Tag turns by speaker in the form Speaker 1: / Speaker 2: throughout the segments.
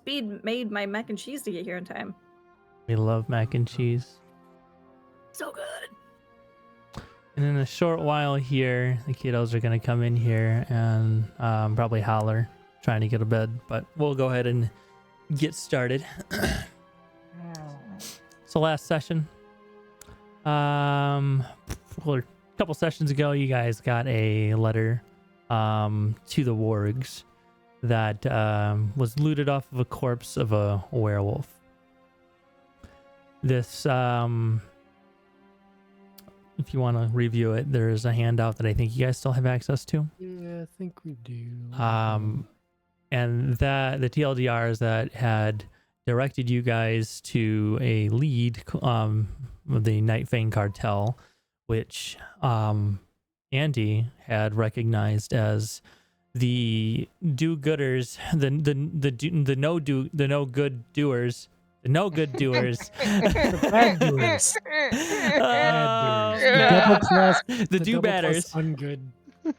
Speaker 1: Speed made my mac and cheese to get here in time.
Speaker 2: We love mac and cheese.
Speaker 1: So good.
Speaker 2: And in a short while here, the kiddos are going to come in here and probably holler, trying to get to bed. But we'll go ahead and get started. So last session, well, a couple sessions ago, you guys got a letter to the wargs that was looted off of a corpse of a werewolf. This, if you want to review it, there's a handout that I think you guys still have access to.
Speaker 3: Yeah, I think we do.
Speaker 2: And that the TLDR is that had directed you guys to a lead of the Night Fang cartel, which Andy had recognized as the do-gooders, the no-good doers. The no good doers.
Speaker 3: The bad doers.
Speaker 2: The do-batters.
Speaker 3: Ungood.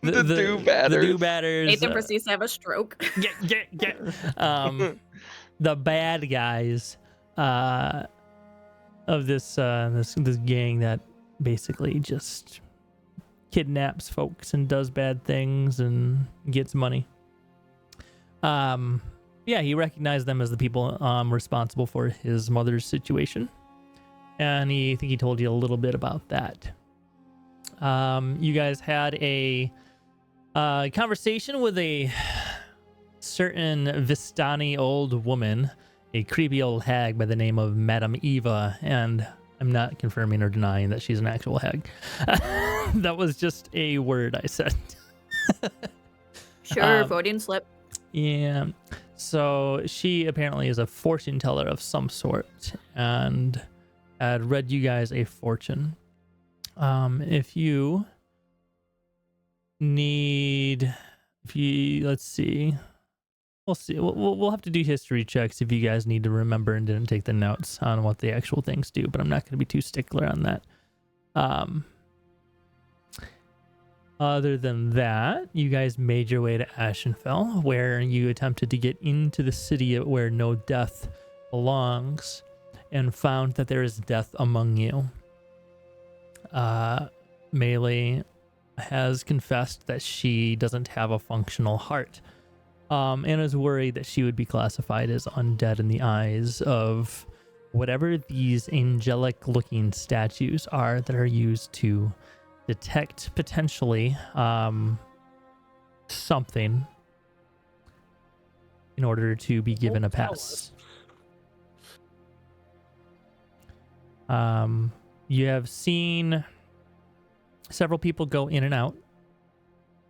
Speaker 4: The do-batters.
Speaker 2: The do-batters.
Speaker 1: Nathan proceeds to have a stroke.
Speaker 2: Get. The bad guys of this gang that basically just kidnaps folks and does bad things and gets money. Yeah, he recognized them as the people responsible for his mother's situation, and I think he told you a little bit about that. You guys had a conversation with a certain Vistani old woman, a creepy old hag by the name of Madame Eva, and I'm not confirming or denying that she's an actual hag. That was just a word I said.
Speaker 1: Sure, Freudian slip.
Speaker 2: Yeah. So she apparently is a fortune teller of some sort and had read you guys a fortune. Let's see. We'll see. We'll have to do history checks if you guys need to remember and didn't take the notes on what the actual things do, but I'm not going to be too stickler on that. Other than that, you guys made your way to Ashenfel, where you attempted to get into the city where no death belongs, and found that there is death among you. Maeli has confessed that she doesn't have a functional heart, and is worried that she would be classified as undead in the eyes of whatever these angelic-looking statues are that are used to detect potentially something in order to be given a pass. You have seen several people go in and out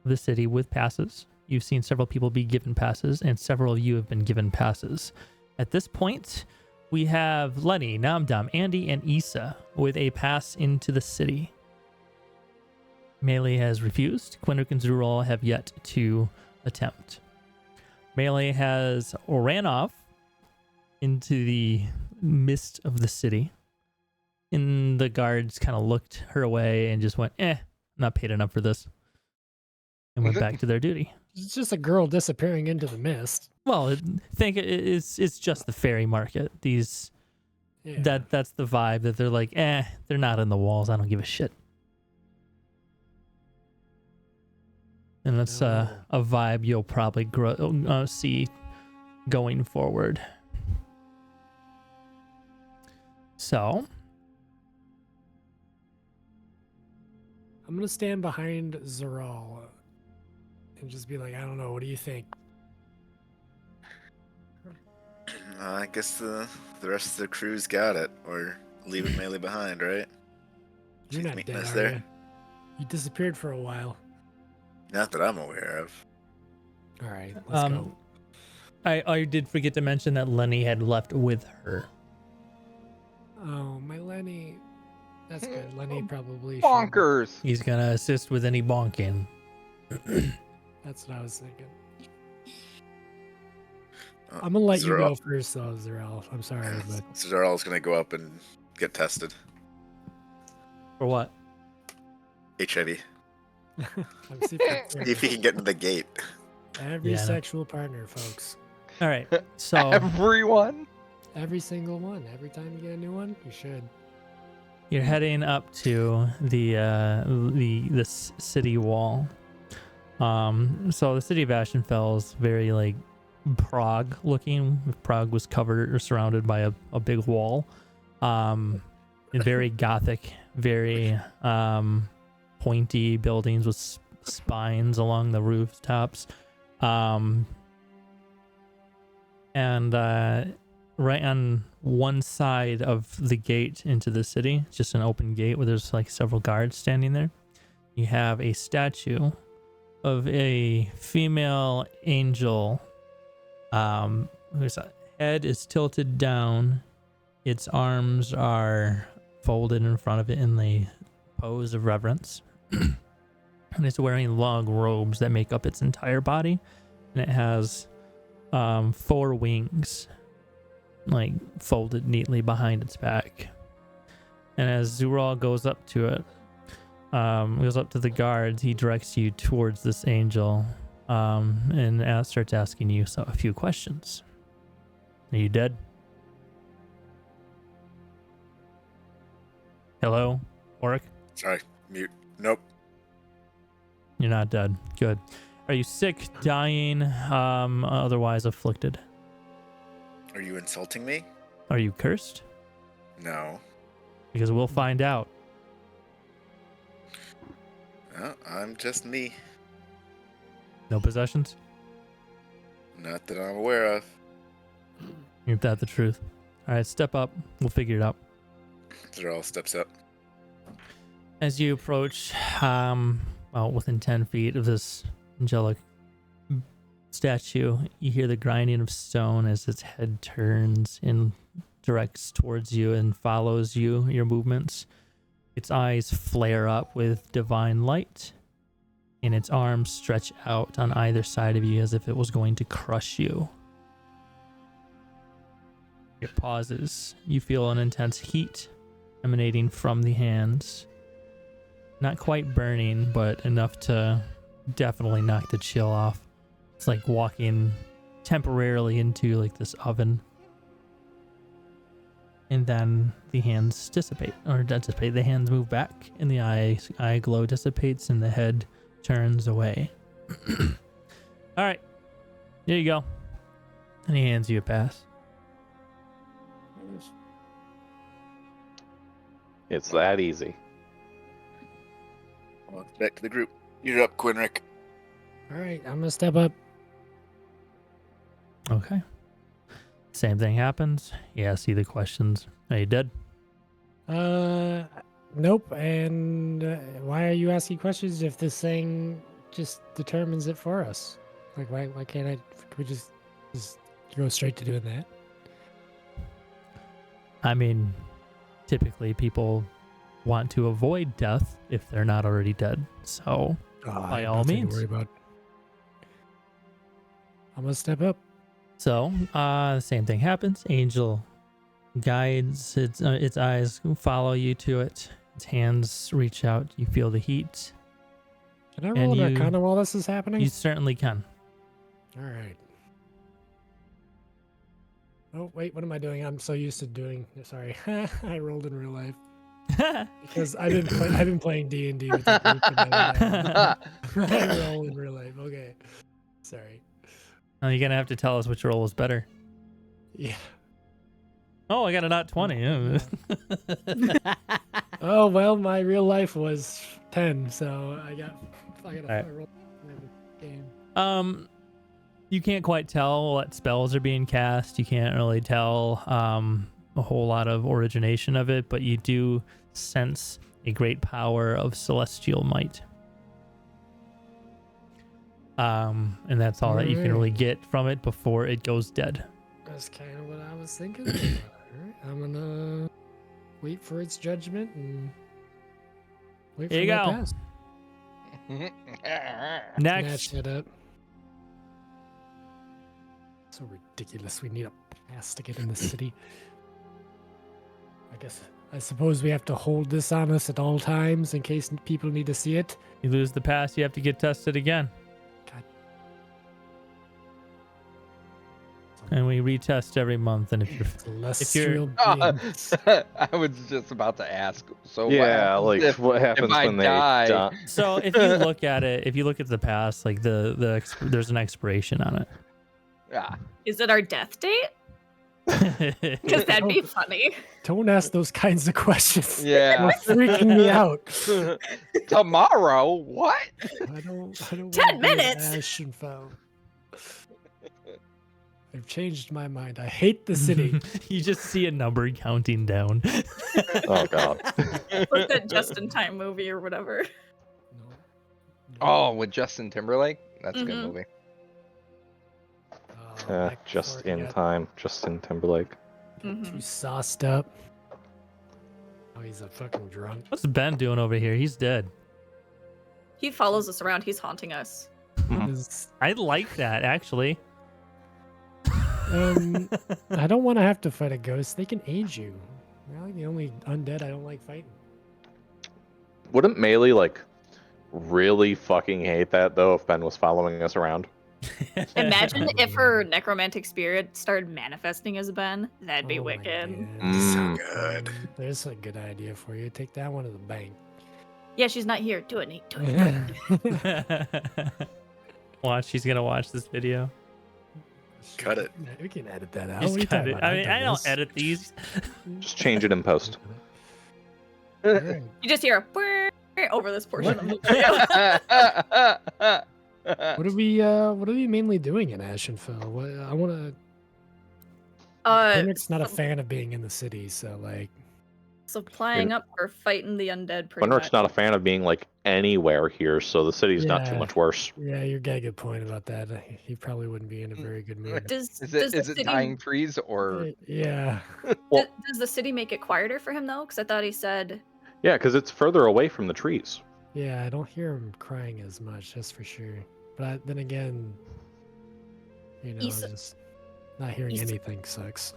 Speaker 2: of the city with passes. You've seen several people be given passes, and several of you have been given passes. At this point, we have Lenny, Namdam, Andy, and Issa with a pass into the city. Maeli has refused. Quindrick and Zurol have yet to attempt. Maeli has ran off into the mist of the city. And the guards kind of looked her away and just went, I'm not paid enough for this. And went back to their duty.
Speaker 3: It's just a girl disappearing into the mist.
Speaker 2: Well, it's just the fairy market. That's the vibe that they're like, they're not in the walls. I don't give a shit. And that's a vibe you'll probably see going forward. So
Speaker 3: I'm going to stand behind Zeral and just be like, I don't know, what do you think?
Speaker 5: I guess the rest of the crew's got it, or leaving Maeli behind, right?
Speaker 3: You're not dead,
Speaker 5: us
Speaker 3: are
Speaker 5: there?
Speaker 3: you? You disappeared for a while.
Speaker 5: Not that I'm aware of.
Speaker 3: All right, let's go.
Speaker 2: I did forget to mention that Lenny had left with her.
Speaker 3: Oh, my Lenny. That's good. Lenny probably
Speaker 4: bonkers.
Speaker 2: He's going to assist with any bonking.
Speaker 3: That's what I was thinking. I'm going to let you go first, though, Zeral. I'm sorry, but...
Speaker 5: Zeral's going to go up and get tested.
Speaker 2: For what?
Speaker 5: HIV.
Speaker 3: See
Speaker 5: if he can get into the gate.
Speaker 3: Every sexual partner, folks.
Speaker 2: All right. So
Speaker 4: Everyone.
Speaker 3: Every single one. Every time you get a new one, you should.
Speaker 2: you're heading up to the city wall. So the city of Ashenfel is very like Prague looking. Prague was covered or surrounded by a big wall. And very gothic, very pointy buildings with spines along the rooftops. And right on one side of the gate into the city, just an open gate where there's like several guards standing there, you have a statue of a female angel whose head is tilted down. Its arms are folded in front of it in the pose of reverence. And it's wearing long robes that make up its entire body. And it has 4 wings, like folded neatly behind its back. And as Zural goes up to it, goes up to the guards, he directs you towards this angel, and starts asking you a few questions. Are you dead? Hello, Oric?
Speaker 5: Sorry, mute. Nope.
Speaker 2: You're not dead. Good. Are you sick, dying, otherwise afflicted?
Speaker 5: Are you insulting me?
Speaker 2: Are you cursed?
Speaker 5: No.
Speaker 2: Because we'll find out.
Speaker 5: No, I'm just me.
Speaker 2: No possessions?
Speaker 5: Not that I'm aware of.
Speaker 2: Ain't that the truth? All right, step up. We'll figure it out.
Speaker 5: Zeral steps up.
Speaker 2: As you approach, within 10 feet of this angelic statue, you hear the grinding of stone as its head turns and directs towards you and follows your movements. Its eyes flare up with divine light, and its arms stretch out on either side of you as if it was going to crush you. It pauses. You feel an intense heat emanating from the hands. Not quite burning, but enough to definitely knock the chill off. It's like walking temporarily into like this oven. And then the hands dissipate. The hands move back, and the eye glow dissipates, and the head turns away. All right. Here you go. And he hands you a pass.
Speaker 4: It's that easy.
Speaker 5: Well, back to the group. You're up, Quinrick.
Speaker 3: All right, I'm gonna step up.
Speaker 2: Okay. Same thing happens. Yeah, see the questions. Are you dead?
Speaker 3: Nope. And why are you asking questions if this thing just determines it for us? Like, why can't I? Can we just go straight to doing that?
Speaker 2: I mean, typically people want to avoid death if they're not already dead. So, by all means.
Speaker 3: Worry about. I'm gonna step up.
Speaker 2: So, the same thing happens. Angel guides its eyes follow you to it. Its hands reach out. You feel the heat.
Speaker 3: Can I roll an Arcana while this is happening?
Speaker 2: You certainly can.
Speaker 3: All right. Oh wait, what am I doing? I'm so used to doing. Sorry, I rolled in real life because I've been playing D&D with the group. I roll in real life. Okay, sorry.
Speaker 2: Now you're gonna have to tell us which roll was better.
Speaker 3: Yeah.
Speaker 2: Oh, I got a nat 20.
Speaker 3: Oh well, my real life was 10, so I got a roll game.
Speaker 2: You can't quite tell what spells are being cast. You can't really tell a whole lot of origination of it, but you do sense a great power of celestial might. And that's all that you can really get from it before it goes dead.
Speaker 3: That's kind of what I was thinking. Alright, I'm gonna wait for its judgment and wait
Speaker 2: Here
Speaker 3: for
Speaker 2: you
Speaker 3: my
Speaker 2: go.
Speaker 3: pass.
Speaker 2: Next.
Speaker 3: Snatch it up. So ridiculous. We need a pass to get in the city. I suppose we have to hold this on us at all times in case people need to see it.
Speaker 2: You lose the pass, you have to get tested again.
Speaker 3: God.
Speaker 2: and we retest every month. And if you're
Speaker 3: Celestial beings.
Speaker 6: I was just about to ask. So
Speaker 4: Yeah,
Speaker 6: what
Speaker 4: like
Speaker 6: happens
Speaker 4: what happens
Speaker 6: I
Speaker 4: when they
Speaker 6: die?
Speaker 4: die?
Speaker 2: so if you look at it, if you look at the past, like there's an expiration on it.
Speaker 6: Ah,
Speaker 1: Is it our death date? Because that'd be funny.
Speaker 3: Don't ask those kinds of questions.
Speaker 6: yeah.
Speaker 3: You're freaking me out.
Speaker 6: Tomorrow? What?
Speaker 3: I don't
Speaker 1: 10
Speaker 3: wanna be an
Speaker 1: minutes?
Speaker 3: Ashenfel. I've changed my mind. I hate the city.
Speaker 2: You just see a number counting down.
Speaker 4: Oh god.
Speaker 1: Like that just-in-time movie or whatever.
Speaker 3: No.
Speaker 6: Oh, with Justin Timberlake? That's a good
Speaker 1: Mhm.
Speaker 6: movie.
Speaker 3: Back
Speaker 4: Just
Speaker 3: before he
Speaker 4: in
Speaker 3: got
Speaker 4: time. Justin Timberlake.
Speaker 3: Too
Speaker 1: Mhm.
Speaker 3: sauced up. Oh, he's a fucking drunk.
Speaker 2: What's Ben doing over here? He's dead.
Speaker 1: He follows us around. He's haunting us.
Speaker 4: Mhm.
Speaker 3: Is-
Speaker 2: I like that actually.
Speaker 3: I don't want to have to fight a ghost. They can age you. They're like the only undead I don't like fighting.
Speaker 4: Wouldn't Maeli like really fucking hate that though if Ben was following us around?
Speaker 1: Imagine if her necromantic spirit started manifesting as Ben. That'd be
Speaker 3: Oh my
Speaker 1: wicked.
Speaker 3: God.
Speaker 5: So
Speaker 4: Mm.
Speaker 5: good.
Speaker 3: There's a good idea for you. Take that one to the bank.
Speaker 1: Yeah, she's not here. Do it, Nate. Do it.
Speaker 2: Watch, she's gonna watch this video.
Speaker 5: Cut it.
Speaker 3: Yeah, we can edit that out.
Speaker 2: Just
Speaker 3: What are you
Speaker 2: cut
Speaker 3: talking
Speaker 2: it.
Speaker 3: about?
Speaker 2: I mean,
Speaker 3: I've done
Speaker 2: I don't
Speaker 3: this.
Speaker 2: edit these.
Speaker 4: Just change it in post.
Speaker 3: Alright.
Speaker 1: You just hear a "Whir" over this portion of the video.
Speaker 3: What are we mainly doing in Ashenfell? What I want to. Quinrick's not a
Speaker 1: so-
Speaker 3: fan of being in the city, so like.
Speaker 1: Supplying up for fighting the undead pretty
Speaker 4: Quinrick's
Speaker 1: much.
Speaker 4: not a fan of being like anywhere here, so the city's not too
Speaker 3: Yeah.
Speaker 4: much worse.
Speaker 3: Yeah, you got a good point about that. He probably wouldn't be in a very good mood.
Speaker 1: Does,
Speaker 6: Is
Speaker 1: does
Speaker 6: it
Speaker 1: the
Speaker 6: is it
Speaker 1: city,
Speaker 6: dying trees or
Speaker 3: Yeah.
Speaker 4: Well-
Speaker 1: does the city make it quieter for him though? Because I thought he said
Speaker 4: Yeah, because it's further away from the trees.
Speaker 3: Yeah, I don't hear him crying as much, that's for sure. But then again,
Speaker 1: He's-
Speaker 3: just not hearing
Speaker 1: he's-
Speaker 3: anything sucks.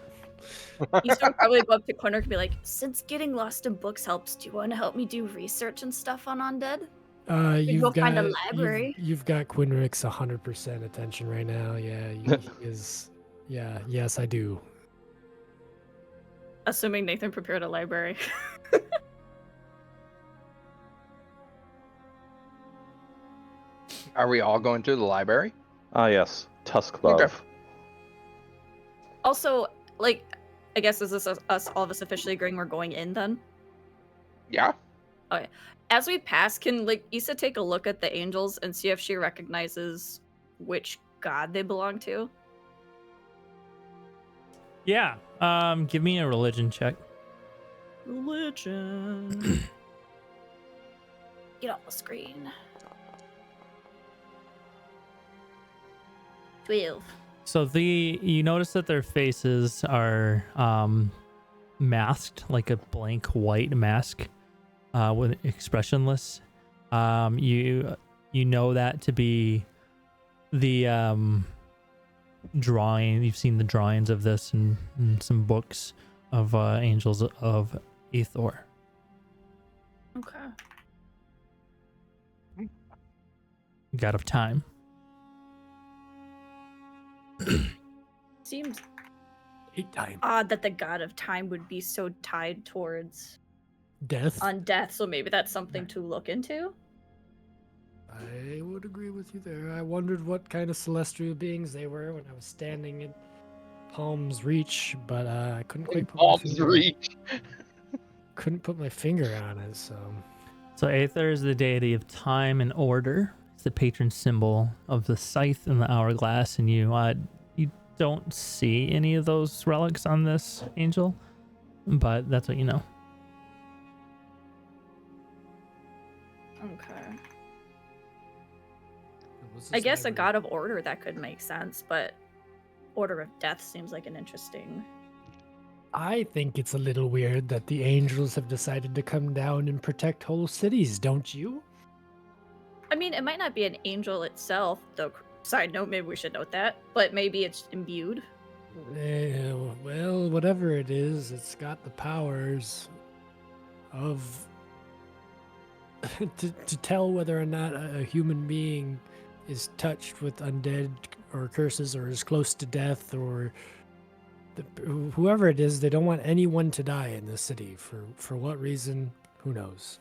Speaker 1: Easter would probably go up to Quinrick and be like, "Since getting lost in books helps, do you want to help me do research and stuff on undead?"
Speaker 3: You've
Speaker 1: go
Speaker 3: got
Speaker 1: find a library.
Speaker 3: You've got Quinrick's 100% attention right now. Yeah, he is. Yeah, yes, I do.
Speaker 1: Assuming Nathan prepared a library.
Speaker 6: are we all going to the library?
Speaker 4: Ah, yes. Tusk Love.
Speaker 6: Okay.
Speaker 1: Also, like, I guess is this us all of us officially agreeing we're going in then?
Speaker 6: Yeah.
Speaker 1: As we pass, can like Issa take a look at the angels and see if she recognizes which god they belong to?
Speaker 2: Yeah. Give me a religion check.
Speaker 1: Religion. Get off the screen. 12.
Speaker 2: So you notice that their faces are masked, like a blank white mask, with expressionless. You know that to be the drawing. You've seen the drawings of this in some books of angels of Aethor.
Speaker 1: Okay.
Speaker 2: God of time.
Speaker 1: Seems
Speaker 3: 8 times.
Speaker 1: odd that the god of time would be so tied towards
Speaker 3: Death.
Speaker 1: undeath, so maybe that's something to look into.
Speaker 3: I would agree with you there. I wondered what kind of celestial beings they were when I was standing in Palm's Reach, but I couldn't quite put my
Speaker 6: Palm's
Speaker 3: finger-
Speaker 6: reach.
Speaker 3: Couldn't put my finger on it, so
Speaker 2: So Aether is the deity of time and order. It's the patron symbol of the scythe and the hourglass, and you don't see any of those relics on this angel, but that's what you know.
Speaker 1: Okay.
Speaker 3: What's
Speaker 1: I
Speaker 3: his
Speaker 1: guess a
Speaker 3: name?
Speaker 1: god of order that could make sense, but order of death seems like an interesting.
Speaker 3: I think it's a little weird that the angels have decided to come down and protect whole cities, don't you?
Speaker 1: I mean, it might not be an angel itself, though. Side note, maybe we should note that, but maybe it's imbued.
Speaker 3: Well, whatever it is, it's got the powers of to tell whether or not a human being is touched with undead or curses or is close to death or whoever it is, they don't want anyone to die in the city. For what reason? Who knows?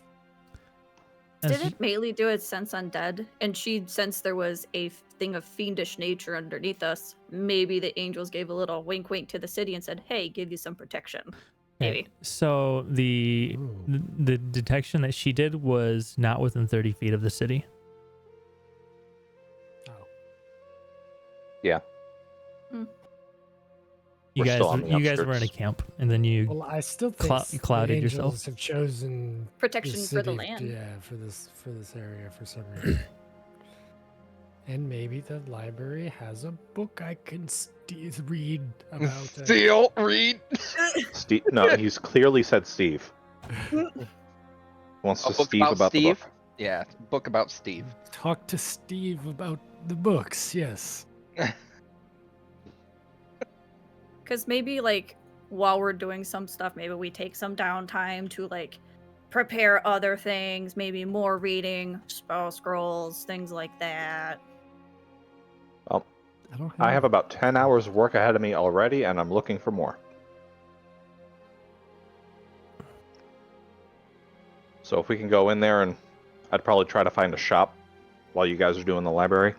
Speaker 1: Didn't Maeli do it sense undead? And she sensed there was a thing of fiendish nature underneath us. Maybe the angels gave a little wink to the city and said, hey, give you some protection. Maybe.
Speaker 2: So the detection that she did was not within 30 feet of the city.
Speaker 3: Oh.
Speaker 2: You
Speaker 4: We're
Speaker 2: guys,
Speaker 4: still on the
Speaker 2: you guys were in a
Speaker 4: outskirts.
Speaker 2: camp, and then you
Speaker 3: Well, I still think
Speaker 2: you clouded
Speaker 3: the
Speaker 2: yourself.
Speaker 3: angels have chosen
Speaker 1: Protection
Speaker 3: the
Speaker 1: for the
Speaker 3: city,
Speaker 1: land.
Speaker 3: yeah, for this area for some reason. And maybe the library has a book I can read about.
Speaker 6: Steal, read.
Speaker 4: Steve, no, he's clearly said Steve. Wants
Speaker 6: A
Speaker 4: to
Speaker 6: book
Speaker 4: Steve
Speaker 6: about
Speaker 4: about
Speaker 6: Steve.
Speaker 4: the book.
Speaker 6: Yeah, book about Steve.
Speaker 3: Talk to Steve about the books. Yes.
Speaker 1: Because maybe, like, while we're doing some stuff, maybe we take some downtime to, like, prepare other things, maybe more reading, spell scrolls, things like that.
Speaker 4: Well,
Speaker 3: don't
Speaker 4: I have about 10 hours of work ahead of me already, and I'm looking for more. So if we can go in there, and I'd probably try to find a shop while you guys are doing the library.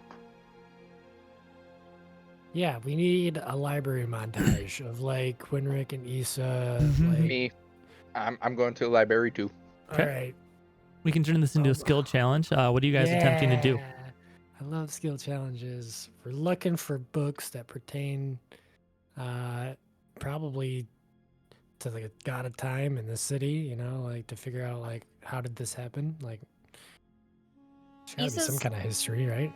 Speaker 3: Yeah, we need a library montage of like Winrick and Issa. Like,
Speaker 6: Me, I'm going to the library too.
Speaker 2: Okay.
Speaker 3: all right.
Speaker 2: We can turn this into a skill challenge. What are you guys attempting to do?
Speaker 3: I love skill challenges. We're looking for books that pertain probably to like a god of time in the city, you know, like to figure out like how did this happen? Like there's gotta be some
Speaker 1: Issa's-
Speaker 3: kind of history, right?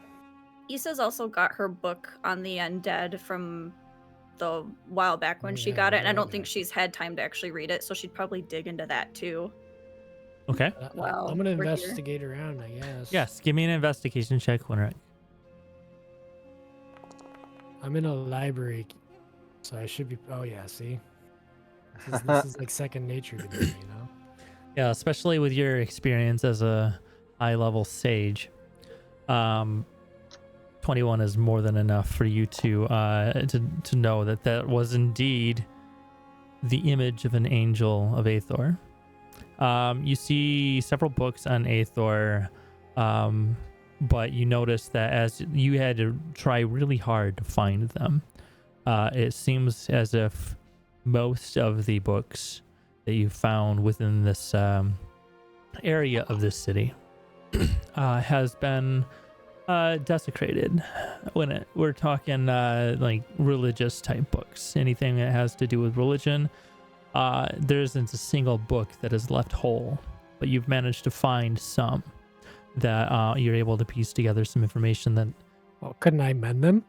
Speaker 1: Issa's also got her book on the undead from the while back when she
Speaker 3: Yeah,
Speaker 1: got it, and I
Speaker 3: yeah,
Speaker 1: don't think
Speaker 3: yeah.
Speaker 1: she's had time to actually read it, so she'd probably dig into that too.
Speaker 2: Okay.
Speaker 1: Wow,
Speaker 3: I'm gonna
Speaker 1: we're here.
Speaker 3: investigate around, I guess.
Speaker 2: Yes. Give me an investigation check, Winrick.
Speaker 3: I'm in a library, so I should be. Oh yeah, see, this is like second nature to me, you know.
Speaker 2: Yeah, especially with your experience as a high-level sage. 21 is more than enough for you to know that that was indeed the image of an angel of Aethor. You see several books on Aethor, but you notice that as you had to try really hard to find them, it seems as if most of the books that you found within this area of this city has been desecrated. We're talking like religious type books, anything that has to do with religion. There isn't a single book that is left whole, but you've managed to find some that you're able to piece together some information that.
Speaker 3: Well, couldn't I mend them?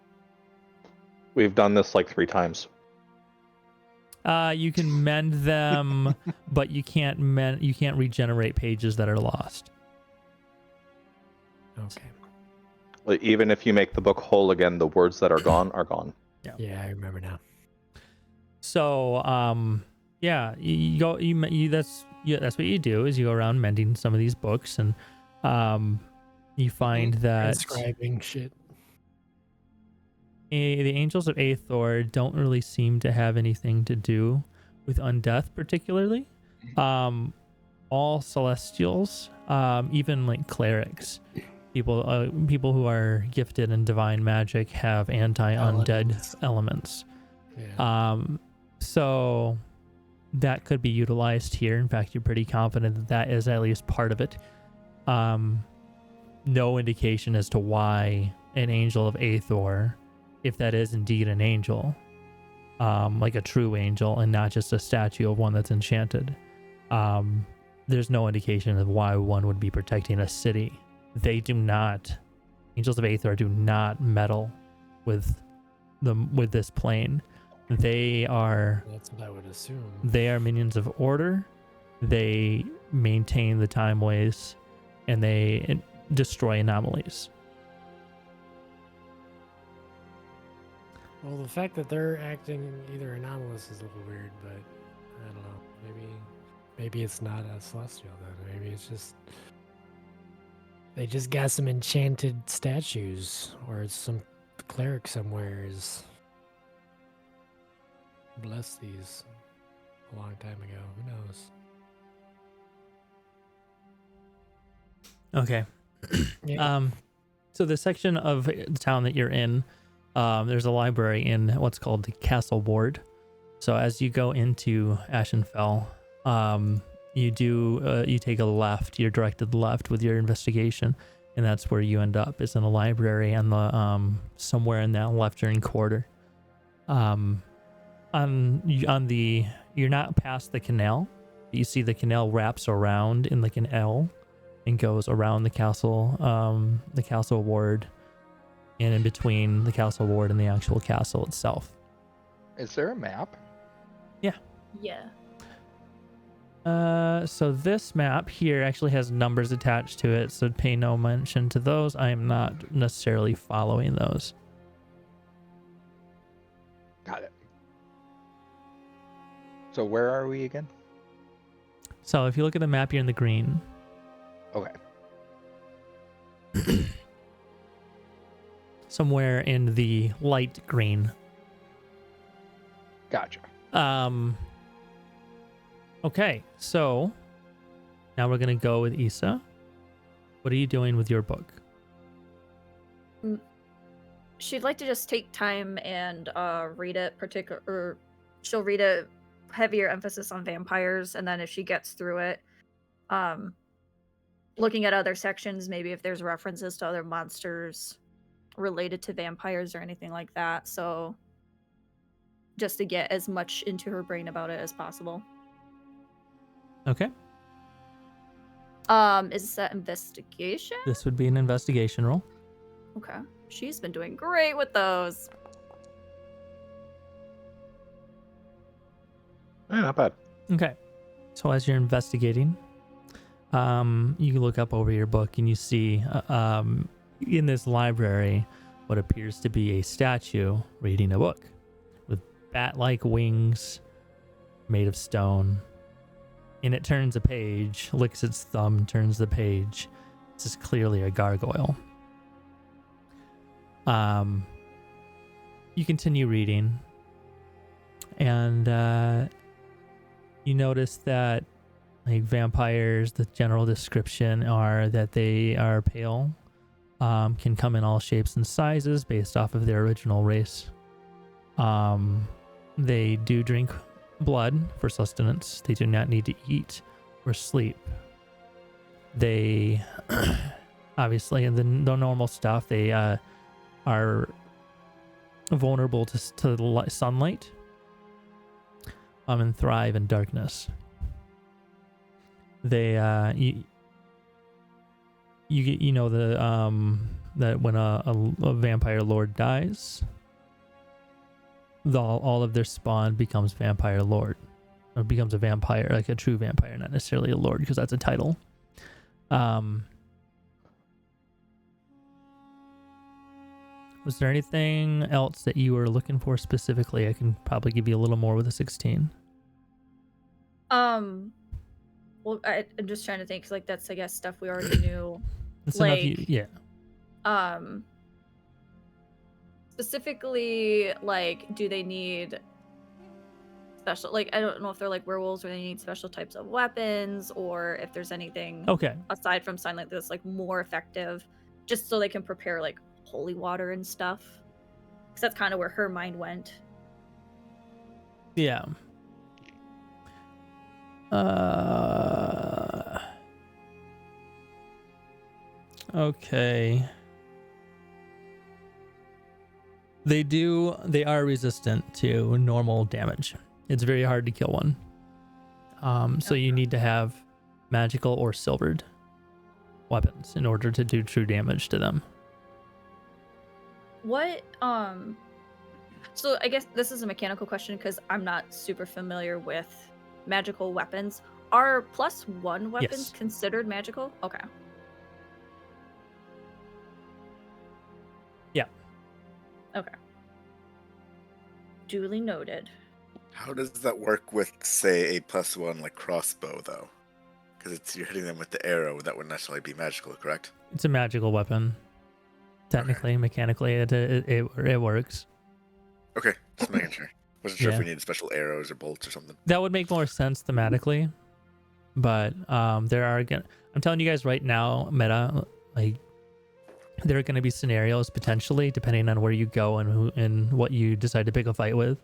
Speaker 4: We've done this like 3 times.
Speaker 2: You can mend them, but you can't regenerate pages that are lost.
Speaker 3: Okay.
Speaker 4: Like, even if you make the book whole again, the words that are gone are gone.
Speaker 3: Yeah, I remember now.
Speaker 2: So, yeah, that's what you do is you go around mending some of these books, and you find that
Speaker 3: Transcribing shit.
Speaker 2: the angels of Aethor don't really seem to have anything to do with undeath particularly. All celestials, even like clerics, people who are gifted in divine magic have anti-undead elements.
Speaker 3: Yeah.
Speaker 2: So that could be utilized here. In fact, you're pretty confident that that is at least part of it. No indication as to why an angel of Aethor, if that is indeed an angel, like a true angel and not just a statue of one that's enchanted, there's no indication of why one would be protecting a city. They do not, angels of Aethor do not meddle with this plane. They are,
Speaker 3: That's what I would assume.
Speaker 2: they are minions of order. They maintain the time ways, and they destroy anomalies.
Speaker 3: Well, the fact that they're acting either anomalous is a little weird, but I don't know. Maybe it's not a celestial then. Maybe it's just They just got some enchanted statues, or some cleric somewhere is blessed these a long time ago. Who knows?
Speaker 2: Okay.
Speaker 3: Yeah.
Speaker 2: So the section of the town that you're in, there's a library in what's called the Castle Ward. So as you go into Ashenfel, you take a left. You're directed left with your investigation, and that's where you end up. Is in a library and the somewhere in that left turn quarter. On the you're not past the canal. You see the canal wraps around in like an L, and goes around the castle ward, and in between the castle ward and the actual castle itself.
Speaker 6: Is there a map?
Speaker 1: Yeah.
Speaker 2: So this map here actually has numbers attached to it, so pay no mention to those. I am not necessarily following those.
Speaker 6: Got it. So where are we again?
Speaker 2: So if you look at the map, you're in the green.
Speaker 6: Okay.
Speaker 2: Somewhere in the light green.
Speaker 6: Gotcha.
Speaker 2: Okay, so now we're gonna go with Issa. What are you doing with your book?
Speaker 1: She'd like to just take time and read it, or she'll read a heavier emphasis on vampires, and then if she gets through it, looking at other sections, maybe if there's references to other monsters related to vampires or anything like that. So just to get as much into her brain about it as possible.
Speaker 2: Okay,
Speaker 1: Is that investigation?
Speaker 2: this would be an investigation roll.
Speaker 1: Okay. She's been doing great with those.
Speaker 4: Yeah, not bad.
Speaker 2: Okay, so as you're investigating, you look up over your book and you see in this library what appears to be a statue reading a book with bat-like wings made of stone. And it turns a page, licks its thumb, turns the page. This is clearly a gargoyle. You continue reading, and you notice that like vampires, the general description are that they are pale, can come in all shapes and sizes based off of their original race. They do drink blood for sustenance. They do not need to eat or sleep. They obviously, in the normal stuff, they are vulnerable to the sunlight, and thrive in darkness. They you know that when a vampire lord dies, all of their spawn becomes vampire lord, or becomes a vampire, like a true vampire, not necessarily a lord, because that's a title. Was there anything else that you were looking for specifically? I can probably give you a little more with a 16.
Speaker 1: Well, I'm just trying to think, 'cause, like, that's, I guess, stuff we already knew.
Speaker 2: That's enough.
Speaker 1: Like,
Speaker 2: Yeah.
Speaker 1: Specifically, like, do they need special, like, I don't know if they're like werewolves or they need special types of weapons, or if there's anything
Speaker 2: Okay.
Speaker 1: aside from sign like this, like, more effective, just so they can prepare, like, holy water and stuff. Because that's kind of where her mind went.
Speaker 2: Yeah. Okay. They are resistant to normal damage. It's very hard to kill one. So you need to have magical or silvered weapons in order to do true damage to them.
Speaker 1: What, so I guess this is a mechanical question because I'm not super familiar with magical weapons. Are +1 weapons
Speaker 2: Yes.
Speaker 1: considered magical? Okay.
Speaker 2: Yeah.
Speaker 1: Okay. Duly noted.
Speaker 5: How does that work with, say, a +1 like crossbow, though? Because you're hitting them with the arrow. That wouldn't necessarily be magical, correct?
Speaker 2: It's a magical weapon. Technically, mechanically, it works.
Speaker 5: Okay, just making sure. Wasn't sure if
Speaker 2: Yeah.
Speaker 5: we needed special arrows or bolts or something.
Speaker 2: That would make more sense thematically, but there are again. I'm telling you guys right now, meta, like there are going to be scenarios potentially, depending on where you go and who and what you decide to pick a fight with,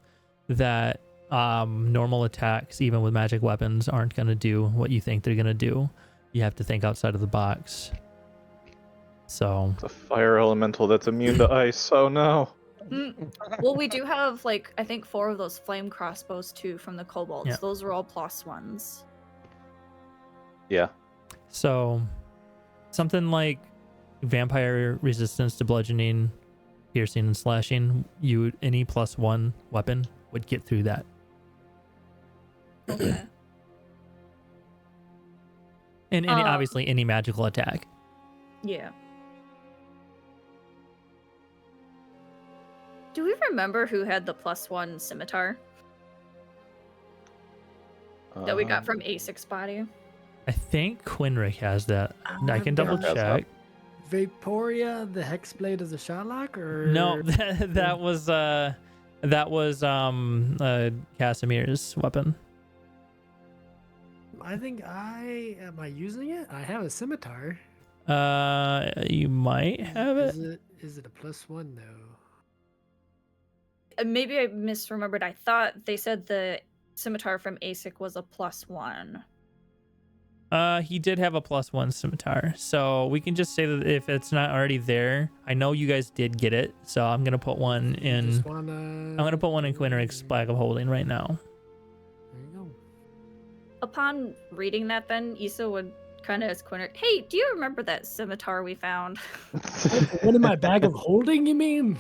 Speaker 2: that normal attacks, even with magic weapons, aren't going to do what you think they're going to do. You have to think outside of the box. So
Speaker 4: The fire elemental that's immune to ice. Oh no.
Speaker 1: Well, we do have like I think 4 of those flame crossbows too from the kobolds.
Speaker 2: Yeah.
Speaker 1: Those are all +1s.
Speaker 4: Yeah.
Speaker 2: So something like vampire resistance to bludgeoning, piercing, and slashing, any +1 weapon would get through that.
Speaker 1: Okay.
Speaker 2: And obviously any magical attack.
Speaker 1: Yeah. Do we remember who had the +1 scimitar that we got from A6 body?
Speaker 2: I think Quinric has that. I can double
Speaker 4: Quinric has that.
Speaker 2: check.
Speaker 3: Vaporia, the Hexblade of the Sharlock, or
Speaker 2: No, that was Casimir's weapon.
Speaker 3: I think am I using it? I have a scimitar.
Speaker 2: You might have it.
Speaker 3: Is it a +1 though?
Speaker 1: Maybe I misremembered. I thought they said the scimitar from ASIC was a +1.
Speaker 2: He did have a +1 scimitar, so we can just say that if it's not already there, I know you guys did get it, so I'm gonna put one in. I'm gonna put one in Quinric's Bag of Holding right now.
Speaker 3: There you go.
Speaker 1: Upon reading that, then Issa would kind of ask Quinric, "Hey, do you remember that scimitar we found?"
Speaker 3: What in my bag of holding? You mean?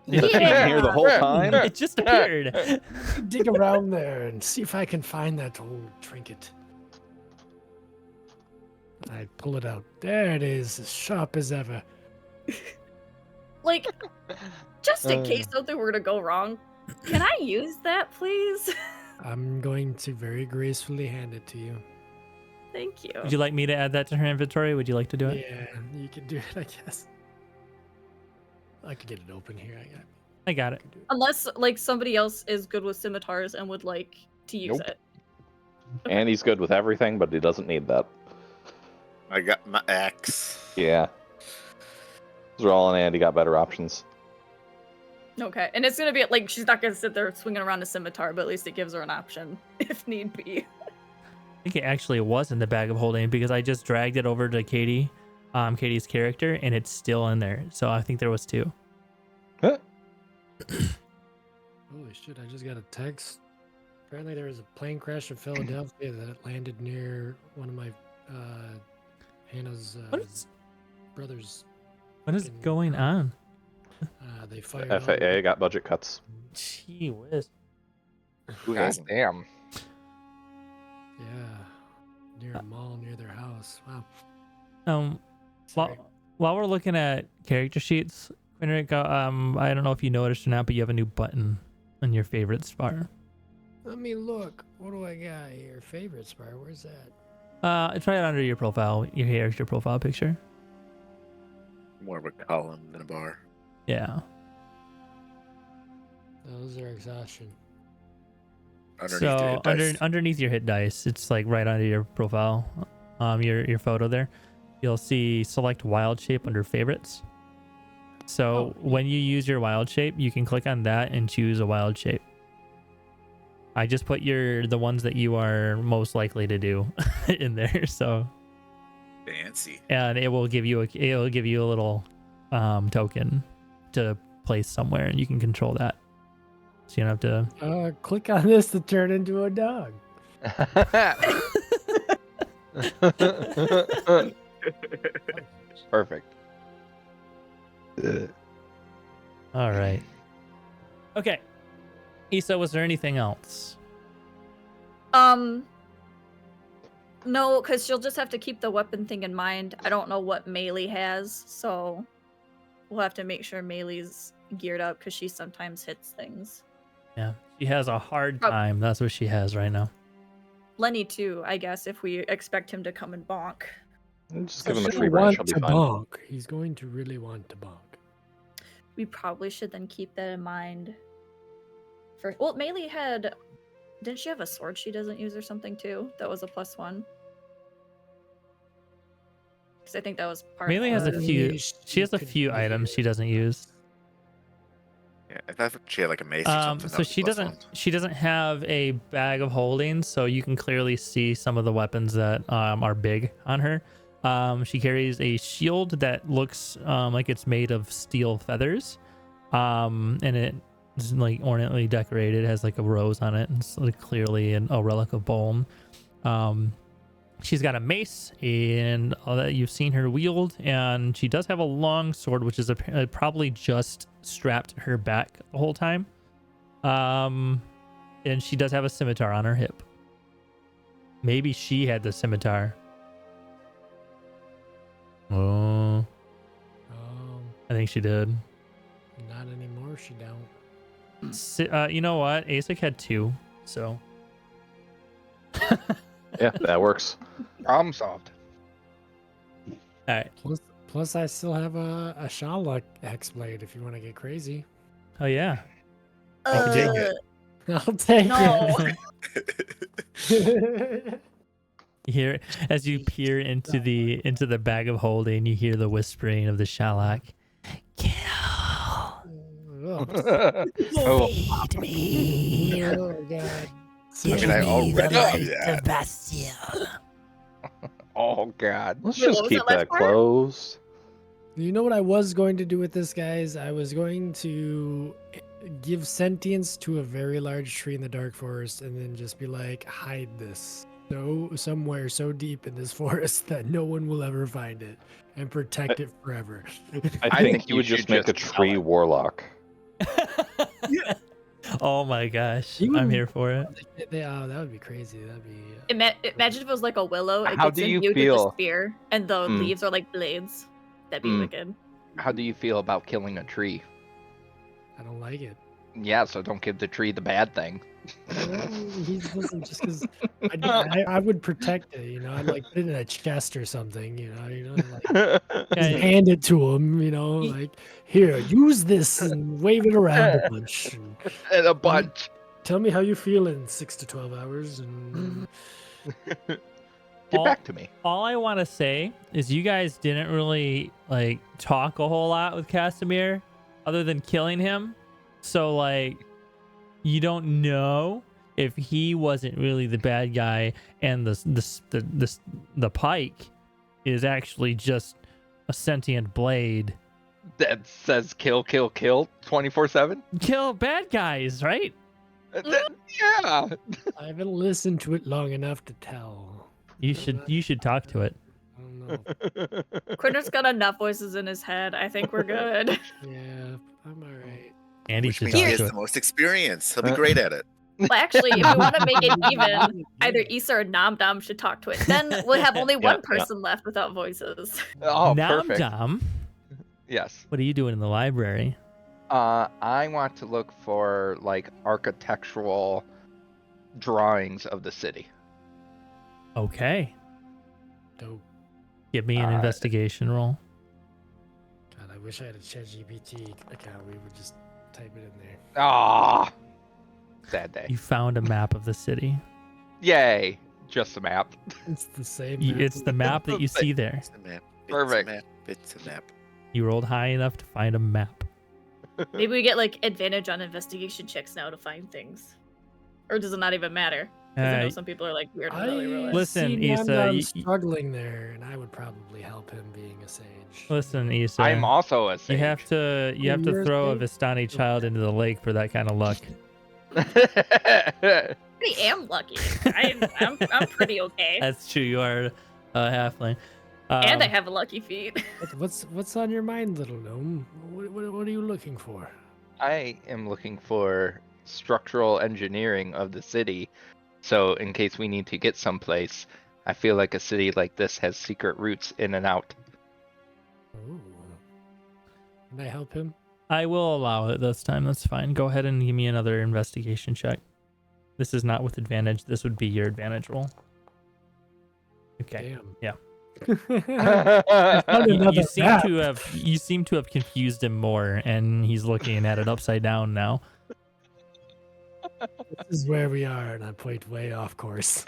Speaker 4: It's been here the whole time.
Speaker 2: It just appeared.
Speaker 3: Dig around there and see if I can find that old trinket. I pull it out. There it is, as sharp as ever.
Speaker 1: Like, just in case something were to go wrong, can I use that, please?
Speaker 3: I'm going to very gracefully hand it to you.
Speaker 1: Thank you.
Speaker 2: Would you like me to add that to her inventory? Would you like to do it?
Speaker 3: Yeah, you can do it, I guess. I could get it open here.
Speaker 2: I got it.
Speaker 3: can do it.
Speaker 1: Unless, like, somebody else is good with scimitars and would like to use
Speaker 6: Nope.
Speaker 1: it.
Speaker 4: And he's good with everything, but he doesn't need that.
Speaker 5: I got my axe.
Speaker 4: Yeah. Those are all on Andy got better options.
Speaker 1: Okay, and it's gonna be like she's not gonna sit there swinging around a scimitar, but at least it gives her an option if need be.
Speaker 2: I think it actually was in the Bag of Holding because I just dragged it over to Katie, Katie's character, and it's still in there. So I think there was 2.
Speaker 3: Holy shit, I just got a text. Apparently there was a plane crash in Philadelphia that landed near one of my Hannah's brothers.
Speaker 2: What is going on?
Speaker 3: They fired
Speaker 4: The FAA got budget cuts.
Speaker 2: Gee whiz.
Speaker 5: Who
Speaker 6: God
Speaker 5: hasn't?
Speaker 6: damn.
Speaker 3: Yeah, near a mall near their house. Wow. Sorry.
Speaker 2: While we're looking at character sheets, Quinric, I don't know if you noticed or not, but you have a new button on your favorites bar.
Speaker 3: Let me look. What do I got here? Favorites bar. Where's that?
Speaker 2: Try it under your profile, your character profile picture.
Speaker 5: More of a column than a bar.
Speaker 2: Yeah.
Speaker 3: Those are exhaustion.
Speaker 5: Underneath
Speaker 2: So
Speaker 5: the hit dice.
Speaker 2: underneath your hit dice, it's like right under your profile, your photo there. You'll see select wild shape under favorites. So when you use your wild shape, you can click on that and choose a wild shape. I just put the ones that you are most likely to do in there. So
Speaker 5: Fancy.
Speaker 2: and it will give you a little token to place somewhere, and you can control that. So you don't have to.
Speaker 3: Click on this to turn into a dog.
Speaker 6: Perfect.
Speaker 2: All right. Okay. Issa, was there anything else?
Speaker 1: No, because she'll just have to keep the weapon thing in mind. I don't know what Maeli has, so we'll have to make sure Maeli's geared up because she sometimes hits things.
Speaker 2: Yeah, she has a hard time. That's what she has right now.
Speaker 1: Lenny too, I guess, if we expect him to come and bonk.
Speaker 4: Just give him a
Speaker 3: He's
Speaker 4: tree
Speaker 3: gonna
Speaker 4: branch.
Speaker 3: want
Speaker 4: He'll be
Speaker 3: to
Speaker 4: fine.
Speaker 3: bonk. He's going to really want to bonk.
Speaker 1: We probably should then keep that in mind. Well, Maeli had, didn't she have a sword she doesn't use or something too? That was a +1. Because I think that was part.
Speaker 2: Maeli has a
Speaker 1: of
Speaker 2: few.
Speaker 3: She
Speaker 2: She has a
Speaker 3: could
Speaker 2: few
Speaker 3: be
Speaker 2: items she doesn't use.
Speaker 5: Yeah, I thought she had like a mace or something.
Speaker 2: So she doesn't have a bag of holding, so you can clearly see some of the weapons that are big on her. She carries a shield that looks like it's made of steel feathers, and it is like ornately decorated. It has like a rose on it, and it's like clearly a relic of Bolm. She's got a mace, and all that you've seen her wield, and she does have a long sword, which is probably just strapped to her back the whole time. And she does have a scimitar on her hip. Maybe she had the scimitar. Oh, I think she did.
Speaker 3: Not anymore. She don't.
Speaker 2: You know what? Asik had 2, so.
Speaker 4: Yeah, that works.
Speaker 6: Problem solved.
Speaker 2: All right.
Speaker 3: Plus, I still have a Shalak X-Blade if you want to get crazy.
Speaker 2: Oh yeah.
Speaker 5: Take it.
Speaker 3: I'll take
Speaker 1: No.
Speaker 3: it.
Speaker 2: You hear as you peer into the bag of holding, you hear the whispering of the Shalak. Kill.
Speaker 6: Oh,
Speaker 2: Feed me.
Speaker 3: Oh god.
Speaker 5: I mean, I already do that.
Speaker 2: Bastille.
Speaker 6: oh God.
Speaker 4: Let's
Speaker 1: Wait, what
Speaker 4: just
Speaker 1: was
Speaker 4: keep
Speaker 1: that last
Speaker 4: that
Speaker 1: part?
Speaker 4: closed.
Speaker 3: You know what I was going to do with this, guys? I was going to give sentience to a very large tree in the dark forest and then just be like, hide this somewhere so deep in this forest that no one will ever find it and protect it forever.
Speaker 4: I think you
Speaker 6: you
Speaker 4: would
Speaker 6: should
Speaker 4: just make a
Speaker 6: just
Speaker 4: tree warlock.
Speaker 2: Oh my gosh.
Speaker 3: You
Speaker 2: I'm
Speaker 3: would-
Speaker 2: here for it.
Speaker 3: that would be crazy. That'd be.
Speaker 1: Imagine if it was like a willow. It
Speaker 6: How
Speaker 1: gets
Speaker 6: do you
Speaker 1: imbued with
Speaker 6: feel?
Speaker 1: a spear, and the
Speaker 4: Mm.
Speaker 1: leaves are like blades. That'd be
Speaker 4: Mm.
Speaker 1: wicked.
Speaker 6: How do you feel about killing a tree?
Speaker 3: I don't like it.
Speaker 6: Yeah, so don't give the tree the bad thing.
Speaker 3: He doesn't just because I would protect it, you know. I'd like put it in a chest or something, you know, like just
Speaker 2: Yeah,
Speaker 3: hand it to him, you know,
Speaker 1: Ye-
Speaker 3: like here, use this and wave it around a bunch. And
Speaker 6: and a bunch.
Speaker 3: tell me how you feel in 6 to 12 hours, and
Speaker 6: Get
Speaker 2: All-
Speaker 6: back to me.
Speaker 2: all I want to say is you guys didn't really like talk a whole lot with Casimir other than killing him. So like you don't know if he wasn't really the bad guy and the pike is actually just a sentient blade.
Speaker 6: That says kill, kill, kill 24/7.
Speaker 2: Kill bad guys, right?
Speaker 6: Yeah.
Speaker 3: I haven't listened to it long enough to tell.
Speaker 2: You should talk to it.
Speaker 3: I don't know.
Speaker 1: Quinter's got enough voices in his head. I think we're good.
Speaker 3: Yeah, I'm all right.
Speaker 2: Andy
Speaker 5: Which
Speaker 2: should
Speaker 5: means he
Speaker 2: talk
Speaker 5: has
Speaker 2: to
Speaker 5: the
Speaker 2: it.
Speaker 5: most experience. He'll be great at it.
Speaker 1: Well, actually, if we want to make it even, either Issa or Namdam should talk to it. Then we'll have only one person left without voices.
Speaker 6: Oh,
Speaker 2: Now,
Speaker 6: perfect.
Speaker 2: Dom,
Speaker 6: Yes.
Speaker 2: what are you doing in the library?
Speaker 6: I want to look for like architectural drawings of the city.
Speaker 2: Okay.
Speaker 3: Dope.
Speaker 2: Give me an
Speaker 6: Alright.
Speaker 2: investigation roll.
Speaker 3: God, I wish I had a ChatGPT account. We would just type it in there.
Speaker 6: Ah, sad day.
Speaker 2: You found a map of the city.
Speaker 6: Yay! Just a map.
Speaker 3: It's the same.
Speaker 2: It's the map that you see there.
Speaker 5: It's a map. It's
Speaker 6: Perfect.
Speaker 5: a map. It's a map.
Speaker 2: You rolled high enough to find a map.
Speaker 1: Maybe we get like advantage on investigation checks now to find things. Or does it not even matter? Because I know some people are like weird and really real.
Speaker 2: Listen,
Speaker 3: see
Speaker 2: Issa,
Speaker 3: Namdam
Speaker 2: you-
Speaker 3: struggling there, and I would probably help him being a sage.
Speaker 2: Listen, Issa.
Speaker 6: I'm also a
Speaker 2: you
Speaker 6: sage.
Speaker 2: have to
Speaker 3: You're a
Speaker 2: throw a
Speaker 3: sage?
Speaker 2: Vistani child into the lake for that kind of luck.
Speaker 1: I am lucky. I'm pretty okay.
Speaker 2: That's true. You are a halfling.
Speaker 1: And I have a lucky feat.
Speaker 3: What's on your mind, little gnome? What are you looking for?
Speaker 6: I am looking for structural engineering of the city. So in case we need to get someplace, I feel like a city like this has secret routes in and out.
Speaker 3: Ooh. Can I help him?
Speaker 2: I will allow it this time. That's fine. Go ahead and give me another investigation check. This is not with advantage. This would be your advantage roll. Okay.
Speaker 3: Damn.
Speaker 2: Yeah.
Speaker 3: Found
Speaker 2: You
Speaker 3: another
Speaker 2: seem
Speaker 3: map.
Speaker 2: to have confused him more, and he's looking at it upside down now.
Speaker 3: This is where we are, and I point way off course.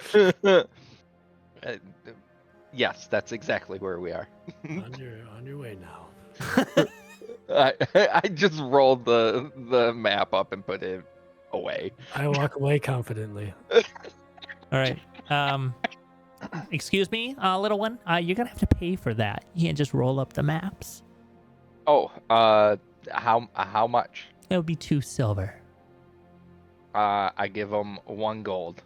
Speaker 6: Yes, that's exactly where we are.
Speaker 3: on your way now.
Speaker 6: I just rolled the map up and put it away.
Speaker 3: I walk away confidently.
Speaker 2: All right. Excuse me, little one. You're gonna have to pay for that. You can't just roll up the maps.
Speaker 6: Oh, how much?
Speaker 2: It would be 2 silver.
Speaker 6: I give them 1 gold.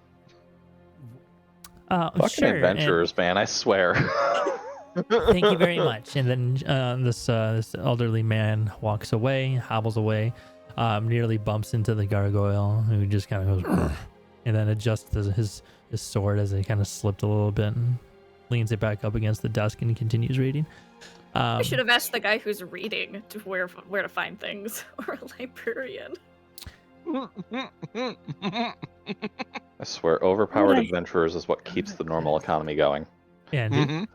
Speaker 4: Fucking
Speaker 2: Sure.
Speaker 4: adventurers, man! I swear.
Speaker 2: Thank you very much. And then this elderly man walks away, hobbles away, nearly bumps into the gargoyle, who just kind of goes, and then adjusts his sword as it kind of slipped a little bit, and leans it back up against the desk and continues reading.
Speaker 1: I should have asked the guy who's reading to where to find things, or a librarian.
Speaker 4: I swear, overpowered
Speaker 3: Right.
Speaker 4: adventurers is what keeps the normal economy going.
Speaker 2: And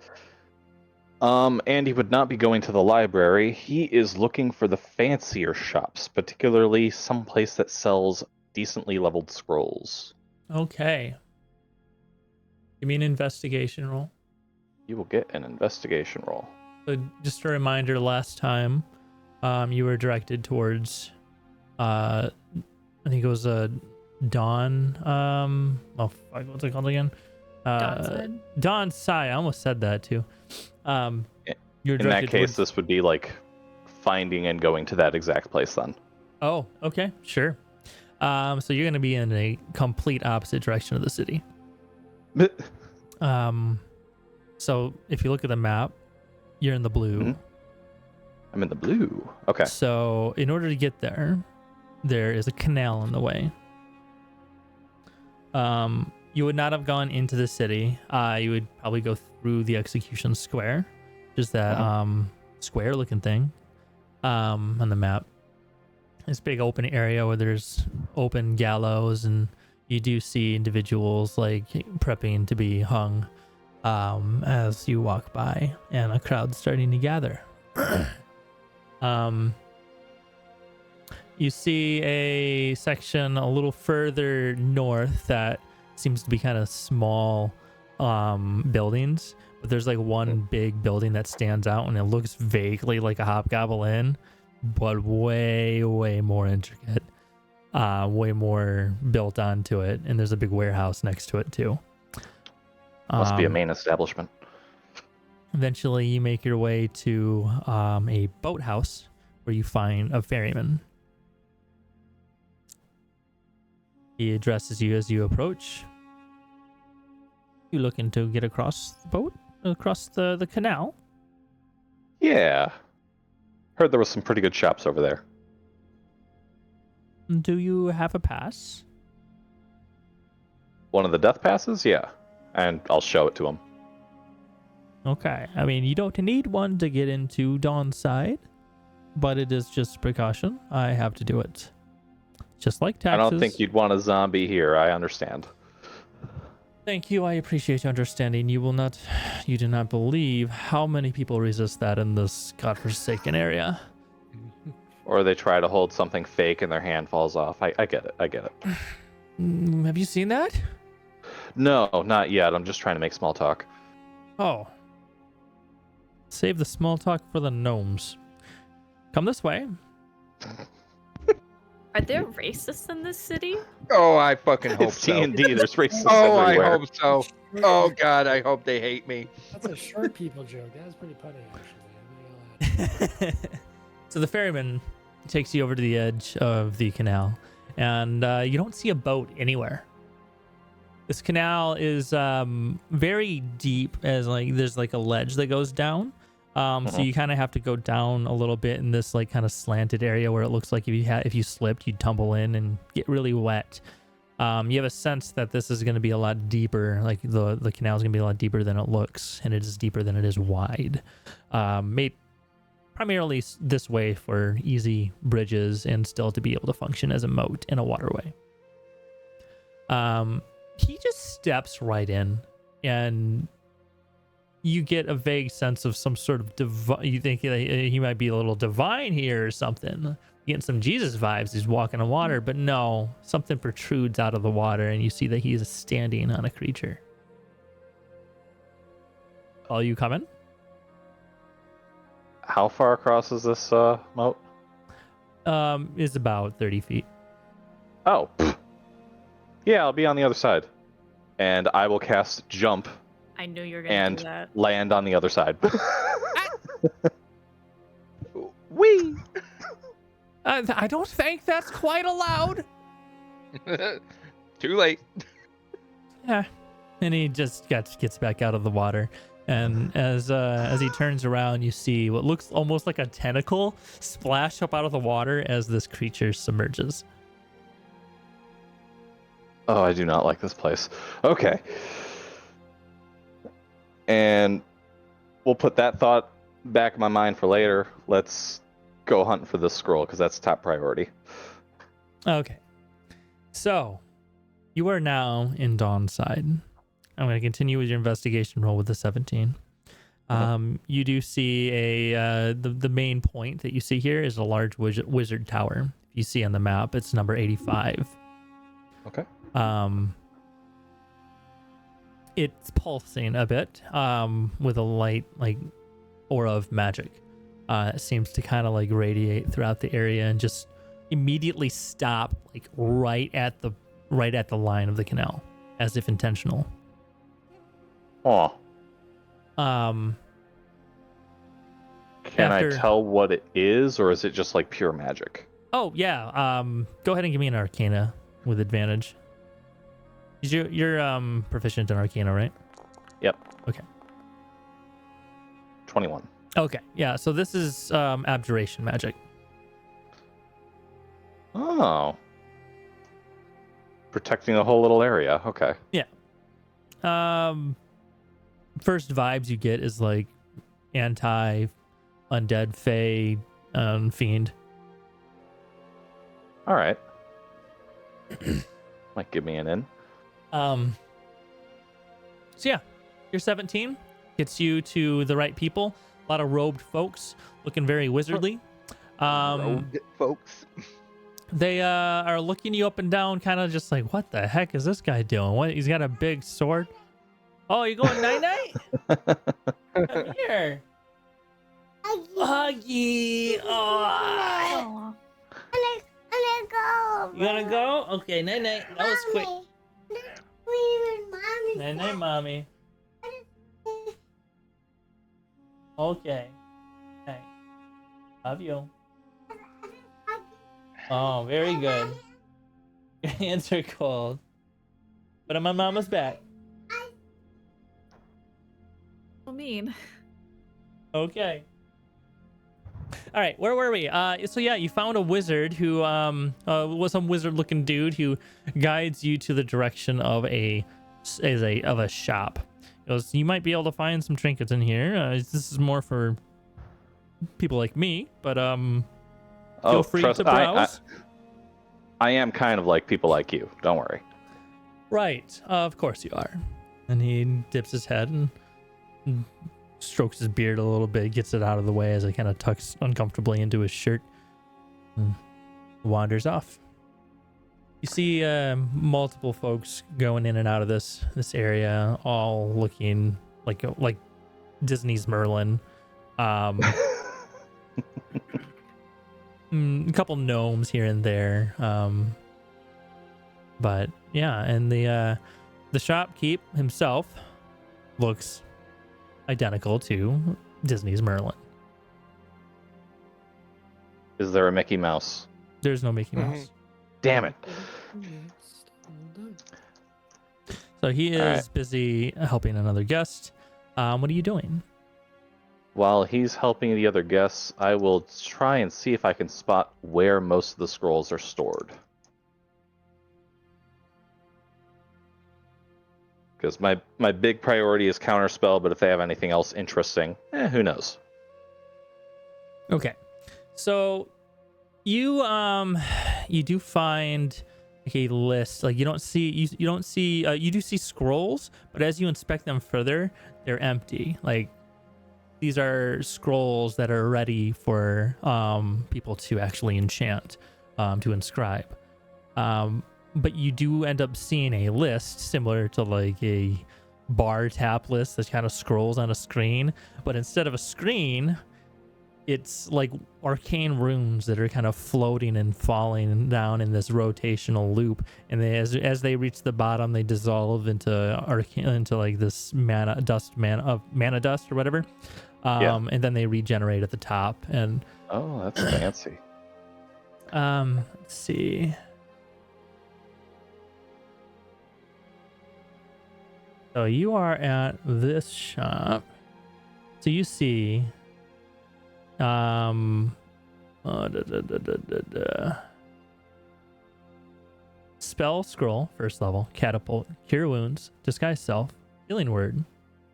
Speaker 4: Andy would not be going to the library. He is looking for the fancier shops, particularly someplace that sells decently leveled scrolls.
Speaker 2: okay. Give me an investigation roll.
Speaker 4: You will get an investigation roll.
Speaker 2: So just a reminder, last time you were directed towards I think it was Dawn what's it called again? Dawn's Sai. I almost said that too. You're
Speaker 4: In that
Speaker 2: directed
Speaker 4: case,
Speaker 2: towards...
Speaker 4: this would be like finding and going to that exact place then.
Speaker 2: Oh, okay, sure. So you're gonna be in a complete opposite direction of the city. So if you look at the map, you're in the blue.
Speaker 4: Mhm. I'm in the blue. Okay.
Speaker 2: So in order to get there, there is a canal in the way. You would not have gone into the city. You would probably go through the execution square, just that square looking thing on the map. This big open area where there's open gallows, and you do see individuals like prepping to be hung as you walk by, and a crowd starting to gather. You see a section a little further north that seems to be kind of small buildings, but there's like one big building that stands out, and it looks vaguely like a Hobgoblin Inn, but way more intricate, way more built onto it, and there's a big warehouse next to it too.
Speaker 4: Must be a main establishment.
Speaker 2: Eventually you make your way to a boathouse where you find a ferryman. He addresses you as you approach. You looking to get across the boat? Across the canal?
Speaker 4: Yeah. Heard there was some pretty good shops over there.
Speaker 2: Do you have a pass?
Speaker 4: One of the death passes? Yeah. And I'll show it to him.
Speaker 2: Okay. I mean, you don't need one to get into Dawn's side, but it is just a precaution. I have to do it. Just like taxes.
Speaker 4: I don't think you'd want a zombie here. I understand.
Speaker 2: Thank you. I appreciate your understanding. You do not believe how many people resist that in this godforsaken area.
Speaker 4: Or they try to hold something fake and their hand falls off. I get it. I get it.
Speaker 2: Have you seen that?
Speaker 4: No, not yet. I'm just trying to make small talk.
Speaker 2: Oh. Save the small talk for the gnomes. Come this way.
Speaker 1: Are there racists in this city?
Speaker 6: Oh, I fucking hope
Speaker 4: It's
Speaker 6: so.
Speaker 4: D&D. There's racists
Speaker 6: Oh, I
Speaker 4: everywhere.
Speaker 6: hope so. Oh God, I hope they hate me.
Speaker 3: That's a short people joke. That was pretty funny, actually.
Speaker 2: So the ferryman takes you over to the edge of the canal, and you don't see a boat anywhere. This canal is very deep, as like there's like a ledge that goes down. So you kind of have to go down a little bit in this like kind of slanted area where it looks like if you slipped, you'd tumble in and get really wet. You have a sense that this is going to be a lot deeper. Like the canal is going to be a lot deeper than it looks, and it is deeper than it is wide. Made primarily this way for easy bridges and still to be able to function as a moat in a waterway. He just steps right in, and you get a vague sense of some sort of you think that he might be a little divine here or something. Getting some Jesus vibes. He's walking on water, but no, something protrudes out of the water, and you see that he's standing on a creature. Are you coming?
Speaker 4: How far across is this moat?
Speaker 2: Is about 30 feet.
Speaker 4: Oh. Pfft. Yeah, I'll be on the other side. And I will cast jump
Speaker 1: I knew you were gonna
Speaker 4: and
Speaker 1: do that.
Speaker 4: land on the other side.
Speaker 6: Wee!
Speaker 2: I don't think that's quite allowed.
Speaker 6: Too late.
Speaker 2: Yeah. And he just gets back out of the water. And as he turns around, you see what looks almost like a tentacle splash up out of the water as this creature submerges.
Speaker 4: Oh, I do not like this place. Okay. And we'll put that thought back in my mind for later. Let's go hunting for this scroll, because that's top priority.
Speaker 2: Okay. So, you are now in Dawn's side. I'm going to continue with your investigation roll with the 17. You do see the main point that you see here is a large wizard tower. You see on the map, it's number 85.
Speaker 4: Okay.
Speaker 2: It's pulsing a bit with a light like aura of magic. It seems to kind of like radiate throughout the area and just immediately stop like right at the line of the canal, as if intentional.
Speaker 4: Oh.
Speaker 2: Um,
Speaker 4: Can I tell what it is, or is it just like pure magic?
Speaker 2: Oh yeah. Go ahead and give me an Arcana with advantage. You're proficient in Arcana, right?
Speaker 4: Yep.
Speaker 2: Okay.
Speaker 4: 21.
Speaker 2: Okay. Yeah. So this is abjuration magic.
Speaker 4: Oh. Protecting a whole little area. Okay.
Speaker 2: Yeah. First vibes you get is like anti undead fae fiend.
Speaker 4: All right. Might give me an in.
Speaker 2: So yeah, you're 17, gets you to the right people. A lot of robed folks looking very wizardly.
Speaker 6: Rogue folks.
Speaker 2: They are looking you up and down, kind of just like, what the heck is this guy doing? What? He's got a big sword. Oh, you going night night? Come here. Huggy. Oh. You gonna go? Okay, night night. That was quick. Night night, mommy. Okay. Hey. Love you. Oh, very good. Your hands are cold. But I'm on mama's back.
Speaker 1: So mean.
Speaker 2: Okay. All right, where were we? So yeah, you found a wizard who was some wizard-looking dude who guides you to the direction of a shop. He goes, you might be able to find some trinkets in here. This is more for people like me, but feel free to browse.
Speaker 4: I am kind of like people like you. Don't worry.
Speaker 2: Right, of course you are. And he dips his head and strokes his beard a little bit, gets it out of the way as it kind of tucks uncomfortably into his shirt and wanders off. You see multiple folks going in and out of this area, all looking like Disney's Merlin. A couple gnomes here and there. But yeah, and the shopkeep himself looks identical to Disney's Merlin.
Speaker 4: Is there a Mickey Mouse?
Speaker 2: There's no Mickey Mouse.
Speaker 4: Damn it.
Speaker 2: So he is
Speaker 4: right.
Speaker 2: busy helping another guest. What are you doing?
Speaker 4: While he's helping the other guests, I will try and see if I can spot where most of the scrolls are stored. Because my big priority is counterspell, but if they have anything else interesting, who knows?
Speaker 2: Okay. So you do find a list. Like you don't see you do see scrolls, but as you inspect them further, they're empty. Like these are scrolls that are ready for people to actually enchant, to inscribe. But you do end up seeing a list similar to like a bar tap list that kind of scrolls on a screen, but instead of a screen, it's like arcane runes that are kind of floating and falling down in this rotational loop, and they, as they reach the bottom, they dissolve into like this mana dust or whatever, and then they regenerate at the top. And
Speaker 4: Oh, that's fancy.
Speaker 2: let's see. So you are at this shop. So you see spell scroll, first level, catapult, cure wounds, disguise self, healing word,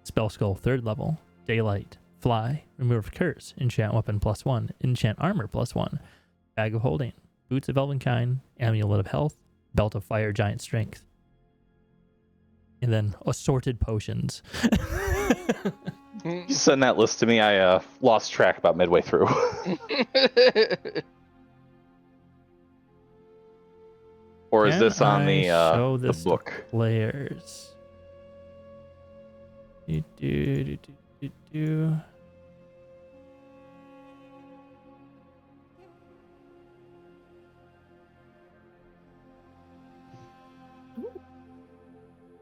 Speaker 2: spell scroll, third level, daylight, fly, remove curse, enchant weapon +1, enchant armor +1, bag of holding, boots of elvenkind, amulet of health, belt of fire, giant strength. And then assorted potions.
Speaker 4: You send that list to me. I lost track about midway through. Or is this on the book?
Speaker 2: Players. Do.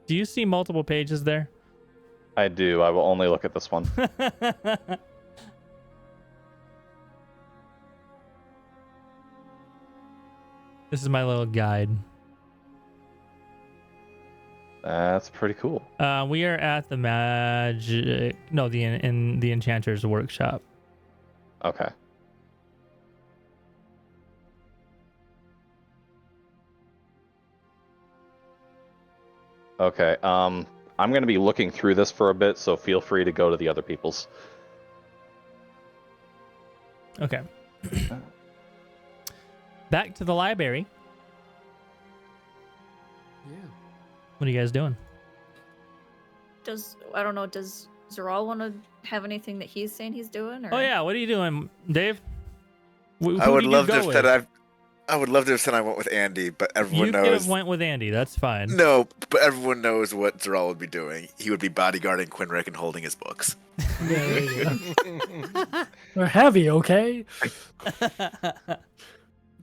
Speaker 2: Do you see multiple pages there?
Speaker 4: I do. I will only look at this one.
Speaker 2: This is my little guide.
Speaker 4: That's pretty cool.
Speaker 2: We are at the in the Enchanter's workshop.
Speaker 4: Okay. Okay. I'm going to be looking through this for a bit, so feel free to go to the other people's.
Speaker 2: Okay. Back to the library.
Speaker 3: Yeah.
Speaker 2: What are you guys doing?
Speaker 1: Does Zeral want to have anything that he's saying he's doing? Or?
Speaker 2: Oh yeah, what are you doing, Dave?
Speaker 5: I would love to have said I would love to have said I went with Andy, but everyone knows.
Speaker 2: You could have went with Andy. That's fine.
Speaker 5: No, but everyone knows what Zeral would be doing. He would be bodyguarding Quinrick and holding his books.
Speaker 3: Yeah, there you go. They're heavy, okay?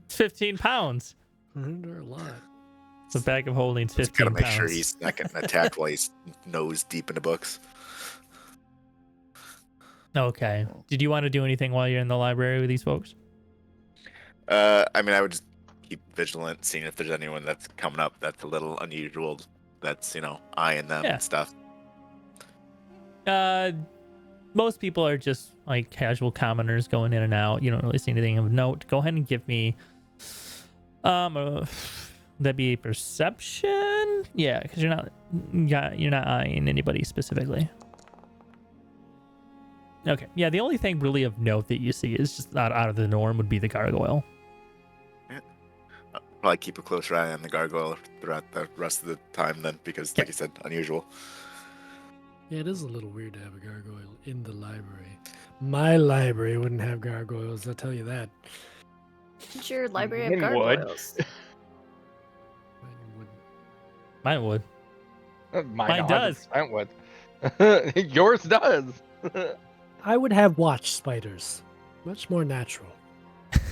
Speaker 2: It's 15 pounds.
Speaker 3: They're a lot.
Speaker 2: It's a bag of holding 15
Speaker 5: Just gotta make
Speaker 2: pounds.
Speaker 5: sure he's not getting attacked while he's nose deep in the books.
Speaker 2: Okay. Did you want to do anything while you're in the library with these folks?
Speaker 5: I mean, I would just keep vigilant, seeing if there's anyone that's coming up that's a little unusual. That's, eyeing them and stuff.
Speaker 2: Most people are just like casual commoners going in and out. You don't really see anything of note. Go ahead and give me that'd be perception. Yeah, because you're not eyeing anybody specifically. Okay. Yeah, the only thing really of note that you see is just not out of the norm would be the gargoyle.
Speaker 5: Yeah. I'll probably keep a closer eye on the gargoyle throughout the rest of the time then, because like you said, unusual.
Speaker 3: Yeah, it is a little weird to have a gargoyle in the library. My library wouldn't have gargoyles, I'll tell you that.
Speaker 1: Did your library have
Speaker 6: Mine would.
Speaker 1: gargoyles?
Speaker 3: Mine wouldn't.
Speaker 2: Mine would.
Speaker 6: Mine
Speaker 2: does.
Speaker 6: 100% would. Yours does.
Speaker 3: I would have watch spiders. Much more natural.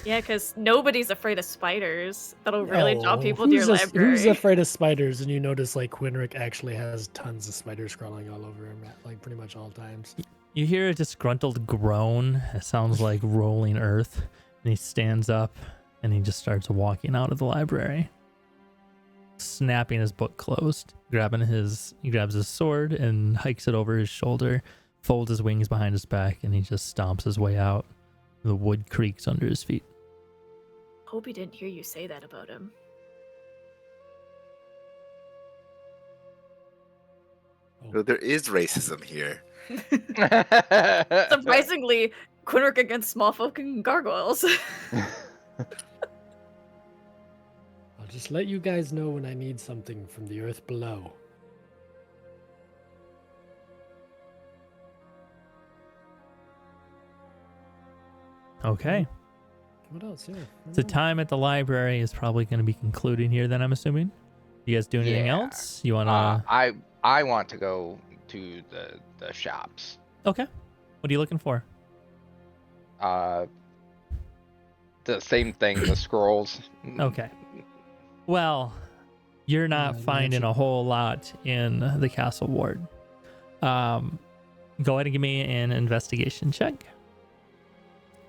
Speaker 1: Yeah, because nobody's afraid of spiders. That'll really draw
Speaker 3: No,
Speaker 1: people to your library.
Speaker 3: Who's afraid of spiders? And you notice like Quinrick actually has tons of spiders crawling all over him at like pretty much all times.
Speaker 2: You hear a disgruntled groan. It sounds like rolling earth. And he stands up and he just starts walking out of the library, snapping his book closed, he grabs his sword and hikes it over his shoulder, folds his wings behind his back, and he just stomps his way out. The wood creaks under his feet.
Speaker 1: Hope he didn't hear you say that about him.
Speaker 5: So there is racism here.
Speaker 1: Surprisingly, Quinrick against small folk and gargoyles.
Speaker 3: I'll just let you guys know when I need something from the earth below.
Speaker 2: Okay.
Speaker 3: What else? Yeah.
Speaker 2: The time at the library is probably going to be concluding here. Then I'm assuming. You guys do anything
Speaker 6: Yeah.
Speaker 2: else? You wanna?
Speaker 6: I want to go to the shops.
Speaker 2: Okay. What are you looking for?
Speaker 6: The same thing, the scrolls.
Speaker 2: Okay. Well, you're not finding a whole lot in the castle ward. Go ahead and give me an investigation check.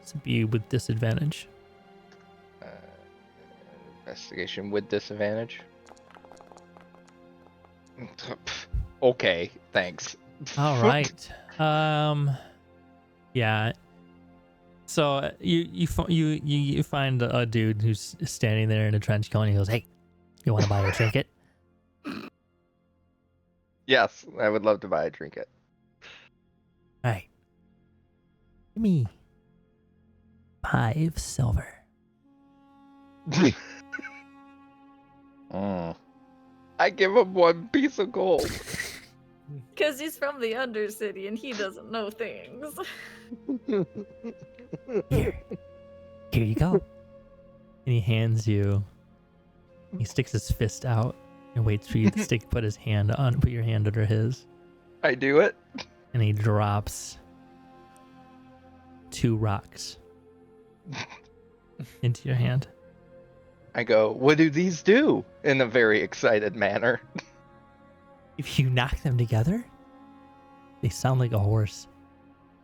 Speaker 2: This would be with disadvantage.
Speaker 6: Investigation with disadvantage. Okay, thanks.
Speaker 2: All right. Yeah. So you find a dude who's standing there in a trench coat and he goes, "Hey, you want to buy a trinket?"
Speaker 6: Yes, I would love to buy a trinket.
Speaker 2: All right. Give me 5 silver.
Speaker 6: I give him 1 piece of gold.
Speaker 1: Because he's from the Undercity and he doesn't know things.
Speaker 2: Here you go. And he hands you. He sticks his fist out and waits for you to put your hand under his.
Speaker 6: I do it.
Speaker 2: And he drops 2 rocks into your hand.
Speaker 6: I go, what do these do? In a very excited manner.
Speaker 2: If you knock them together, they sound like a horse.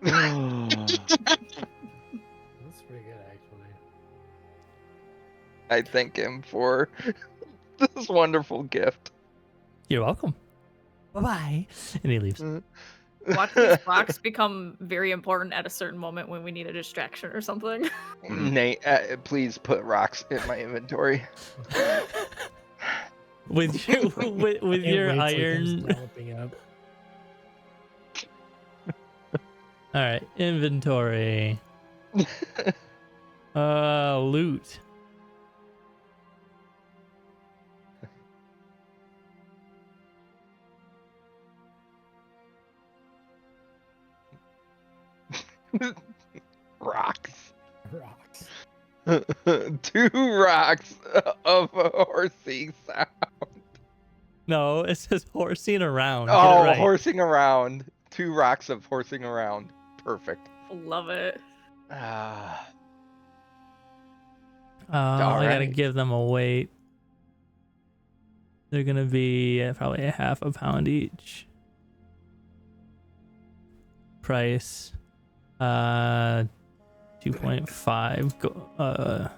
Speaker 3: That's pretty good, actually.
Speaker 6: I thank him for this wonderful gift.
Speaker 2: You're welcome. Bye-bye. And he leaves.
Speaker 1: Watch these rocks become very important at a certain moment when we need a distraction or something.
Speaker 6: Nate, please put rocks in my inventory.
Speaker 2: With your iron.
Speaker 3: Developing up.
Speaker 2: All right, inventory. Loot.
Speaker 6: Rocks.
Speaker 3: Rocks.
Speaker 6: 2 rocks of a horsing sound.
Speaker 2: No, it says horsing around. Get
Speaker 6: Oh,
Speaker 2: it right.
Speaker 6: horsing around. 2 rocks of horsing around. Perfect.
Speaker 1: Love it.
Speaker 6: Ah.
Speaker 2: I gotta
Speaker 6: Alright.
Speaker 2: give them a weight. They're gonna be probably a half a pound each. Price, 2.5.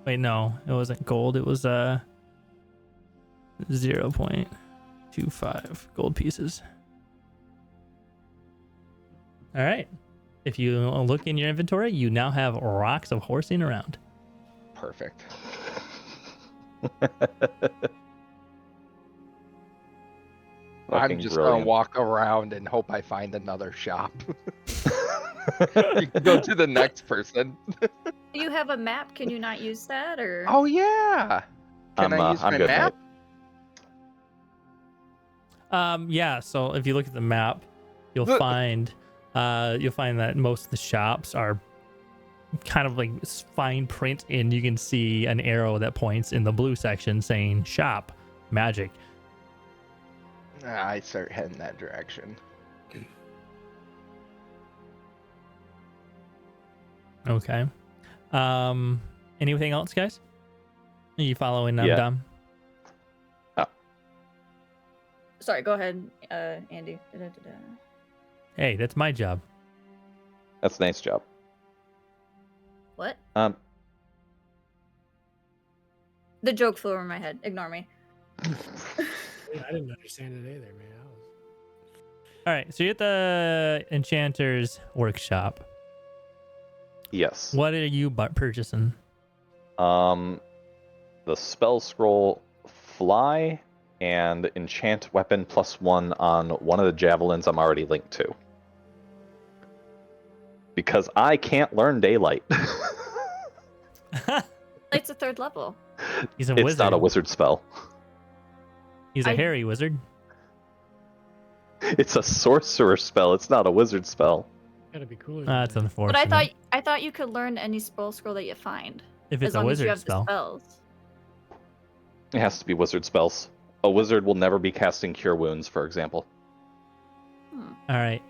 Speaker 2: Wait, no, it wasn't gold. It was 0.25 gold pieces. All right. If you look in your inventory, you now have rocks of horsing around.
Speaker 6: Perfect. I'm just gonna walk around and hope I find another shop. You can go to the next person.
Speaker 1: Do you have a map? Can you not use that? Or
Speaker 6: Oh yeah. Can I use
Speaker 4: I'm
Speaker 6: my
Speaker 4: good,
Speaker 6: map?
Speaker 2: Yeah, so if you look at the map, you'll find that most of the shops are kind of like fine print, and you can see an arrow that points in the blue section saying shop magic.
Speaker 6: I start heading that direction.
Speaker 2: Okay. Anything else, guys? Are you following
Speaker 4: Yeah.
Speaker 2: Dom?
Speaker 1: sorry, go ahead, Andy. Da-da-da-da.
Speaker 2: Hey, that's my job.
Speaker 4: That's a nice job.
Speaker 1: What?
Speaker 4: Um,
Speaker 1: The joke flew over my head. Ignore me.
Speaker 3: I didn't understand it either, man.
Speaker 2: All right, so you're at the Enchanter's workshop.
Speaker 4: yes.
Speaker 2: What are you purchasing?
Speaker 4: The spell scroll fly and enchant weapon +1 on one of the javelins I'm already linked to. Because I can't learn daylight.
Speaker 1: It's a 3rd level.
Speaker 2: He's a
Speaker 4: It's
Speaker 2: wizard.
Speaker 4: not a wizard spell.
Speaker 2: He's a hairy wizard.
Speaker 4: It's a sorcerer spell. It's not a wizard spell.
Speaker 3: Gotta be cooler.
Speaker 2: That's
Speaker 3: than
Speaker 2: unfortunate.
Speaker 1: But I thought you could learn any spell scroll that you find.
Speaker 2: If it's
Speaker 1: as
Speaker 2: a
Speaker 1: long as you
Speaker 2: wizard
Speaker 1: have
Speaker 2: spell.
Speaker 1: the spells.
Speaker 4: It has to be wizard spells. A wizard will never be casting Cure Wounds, for example.
Speaker 2: All right.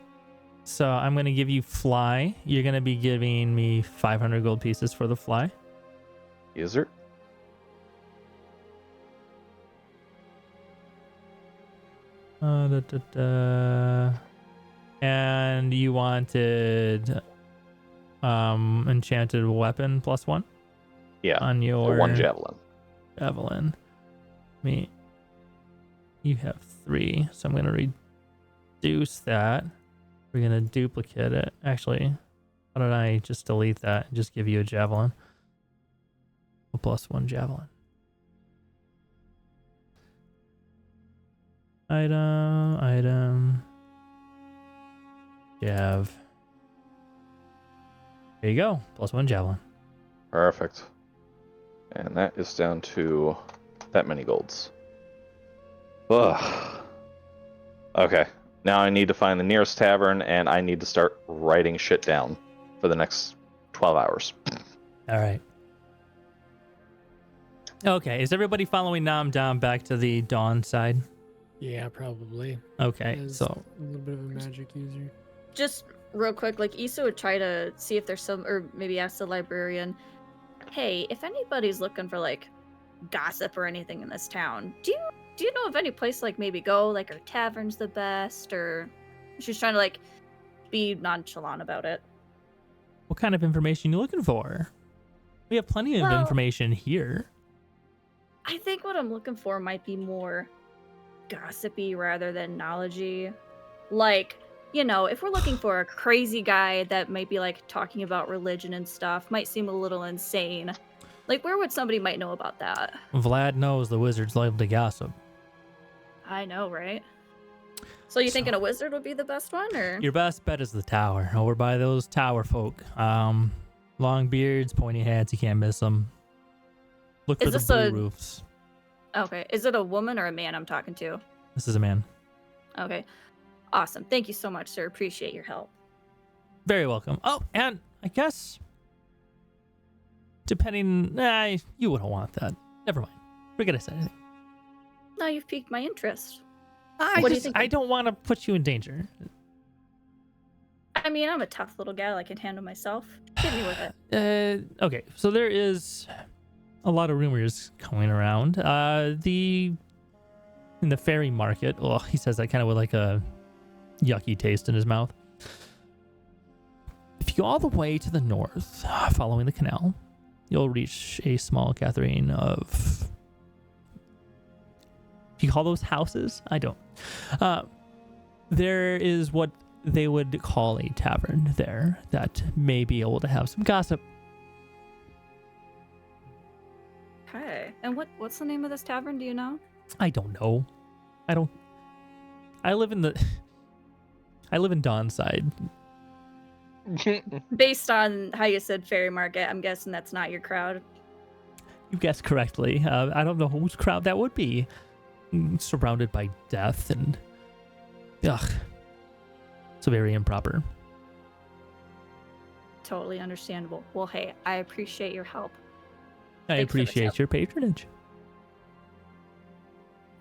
Speaker 2: So I'm going to give you fly. You're going to be giving me 500 gold pieces for the fly.
Speaker 4: User.
Speaker 2: And you wanted enchanted weapon +1?
Speaker 4: Yeah.
Speaker 2: On your
Speaker 4: For 1 javelin.
Speaker 2: javelin. You have 3, so I'm going to reduce that. We're going to duplicate it. Actually, why don't I just delete that and just give you a javelin? A +1 javelin. Item. Jav. There you go. +1 javelin.
Speaker 4: Perfect. And that is down to that many golds. Ugh. Okay. Now I need to find the nearest tavern, and I need to start writing shit down for the next 12 hours.
Speaker 2: All right. Okay. Is everybody following Nam Dam back to the dawn side?
Speaker 3: Yeah, probably.
Speaker 2: Okay.
Speaker 3: As
Speaker 2: So
Speaker 3: a little bit of a magic user.
Speaker 1: Just real quick, like Issa would try to see if there's some, or maybe ask the librarian, hey, if anybody's looking for like gossip or anything in this town, do you know of any place like maybe go, like, are taverns the best? Or she's trying to like be nonchalant about it.
Speaker 2: what kind of information are you looking for? We have plenty of
Speaker 1: Well,
Speaker 2: information here.
Speaker 1: I think what I'm looking for might be more gossipy rather than knowledgey. Like, you know, if we're looking for a crazy guy that might be like talking about religion and stuff, might seem a little insane. Like, where would somebody might know about that?
Speaker 2: Vlad knows the wizards love to gossip.
Speaker 1: I know, right? So you thinking a wizard would be the best one, or?
Speaker 2: Your best bet is the tower, over by those tower folk. Long beards, pointy hats, you can't miss them. Look for
Speaker 1: Is
Speaker 2: the
Speaker 1: this
Speaker 2: blue
Speaker 1: a-
Speaker 2: roofs.
Speaker 1: Okay, is it a woman or a man I'm talking to?
Speaker 2: This is a man.
Speaker 1: Okay, awesome. Thank you so much, sir. Appreciate your help.
Speaker 2: Very welcome. Oh, and I guess, depending, you wouldn't want that. Never mind. Forget I said anything.
Speaker 1: Now you've piqued my interest.
Speaker 2: I
Speaker 1: What do you think?
Speaker 2: I don't want to put you in danger.
Speaker 1: I mean, I'm a tough little gal. I can handle myself. Hit me with it.
Speaker 2: Okay, so there is a lot of rumors going around. In the fairy market, oh, he says that kind of with like a yucky taste in his mouth. If you go all the way to the north, following the canal, you'll reach a small gathering of... Do you call those houses? I don't. There is what they would call a tavern there that may be able to have some gossip.
Speaker 1: Okay. And what's the name of this tavern? Do you know?
Speaker 2: I don't know. I live in Dawnside.
Speaker 1: Based on how you said fairy market, I'm guessing that's not your crowd.
Speaker 2: You guessed correctly. I don't know whose crowd that would be. Surrounded by death and... Ugh. It's very improper.
Speaker 1: Totally understandable. Well, hey, I appreciate your help.
Speaker 2: I
Speaker 1: Thanks for the
Speaker 2: appreciate
Speaker 1: tip.
Speaker 2: your patronage.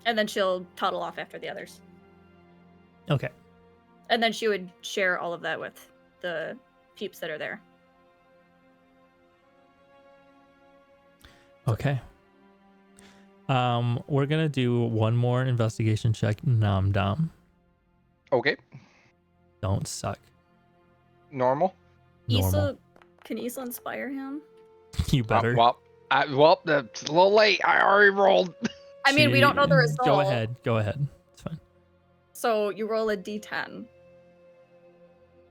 Speaker 1: And then she'll toddle off after the others.
Speaker 2: Okay.
Speaker 1: And then she would share all of that with the peeps that are there.
Speaker 2: Okay. We're gonna do one more investigation check. Nom Dom.
Speaker 6: Okay.
Speaker 2: Don't suck.
Speaker 6: Normal.
Speaker 2: Normal.
Speaker 1: Can Issa inspire him?
Speaker 2: You better.
Speaker 6: Well, that's a little late. I already rolled.
Speaker 1: I mean, we don't know the result.
Speaker 2: Go ahead. It's fine.
Speaker 1: So you roll a d10.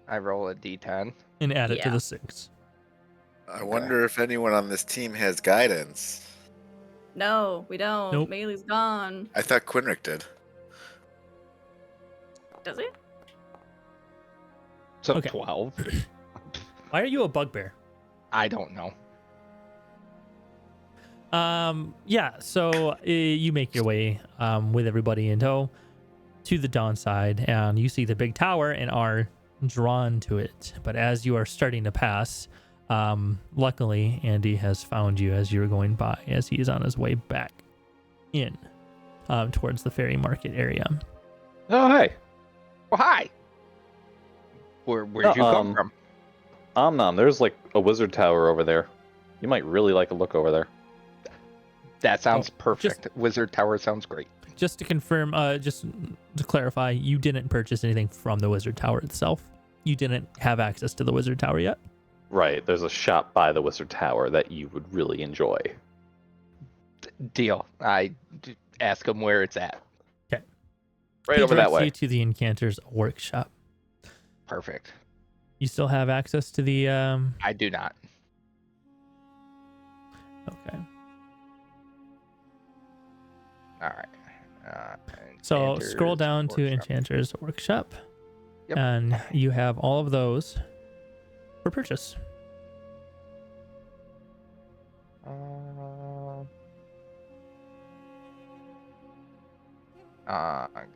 Speaker 6: I roll a d10.
Speaker 2: And add it to
Speaker 1: Yeah.
Speaker 2: the 6.
Speaker 5: I wonder if anyone on this team has guidance.
Speaker 1: No, we don't.
Speaker 2: Nope.
Speaker 1: Maeli's gone.
Speaker 5: I thought Quinrick did.
Speaker 1: Does he?
Speaker 6: So
Speaker 2: Okay.
Speaker 6: 12.
Speaker 2: Why are you a bugbear?
Speaker 6: I don't know.
Speaker 2: Yeah, so you make your way with everybody in tow to the dawn side, and you see the big tower and are drawn to it. But as you are starting to pass, luckily Andy has found you as you're going by, as he is on his way back in towards the ferry market area.
Speaker 4: Oh, hey.
Speaker 6: Oh, hi. Where'd you come from?
Speaker 4: Nom, there's like a wizard tower over there. You might really like a look over there.
Speaker 6: That sounds perfect. Wizard Tower sounds great.
Speaker 2: Just to confirm, just to clarify, you didn't purchase anything from the wizard tower itself. You didn't have access to the wizard tower yet.
Speaker 4: Right, there's a shop by the wizard tower that you would really enjoy.
Speaker 6: Deal. I ask him where it's at.
Speaker 2: Okay.
Speaker 4: Right
Speaker 2: He
Speaker 4: over that
Speaker 2: directs
Speaker 4: way.
Speaker 2: you to the Incanter's workshop.
Speaker 6: Perfect.
Speaker 2: You still have access to the.
Speaker 6: I do not.
Speaker 2: Okay.
Speaker 6: All right.
Speaker 2: So
Speaker 6: Enchanter's
Speaker 2: scroll down to
Speaker 6: Workshop.
Speaker 2: Enchanter's workshop,
Speaker 6: Yep.
Speaker 2: and you have all of those for purchase.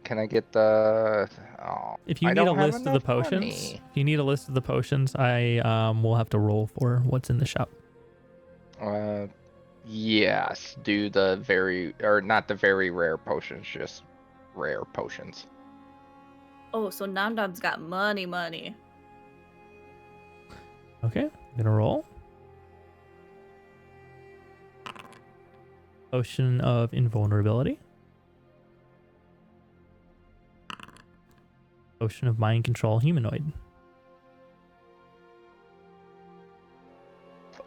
Speaker 6: Can I get the? Oh,
Speaker 2: If you
Speaker 6: I
Speaker 2: need a
Speaker 6: don't have
Speaker 2: list of the
Speaker 6: enough
Speaker 2: potions,
Speaker 6: money.
Speaker 2: if you need a list of the potions, I will have to roll for what's in the shop.
Speaker 6: Yes. Do the very or not the very rare potions, just rare potions.
Speaker 1: Oh, so Nom Nom's got money.
Speaker 2: Okay, I'm gonna roll. Potion of invulnerability. Potion of mind control humanoid.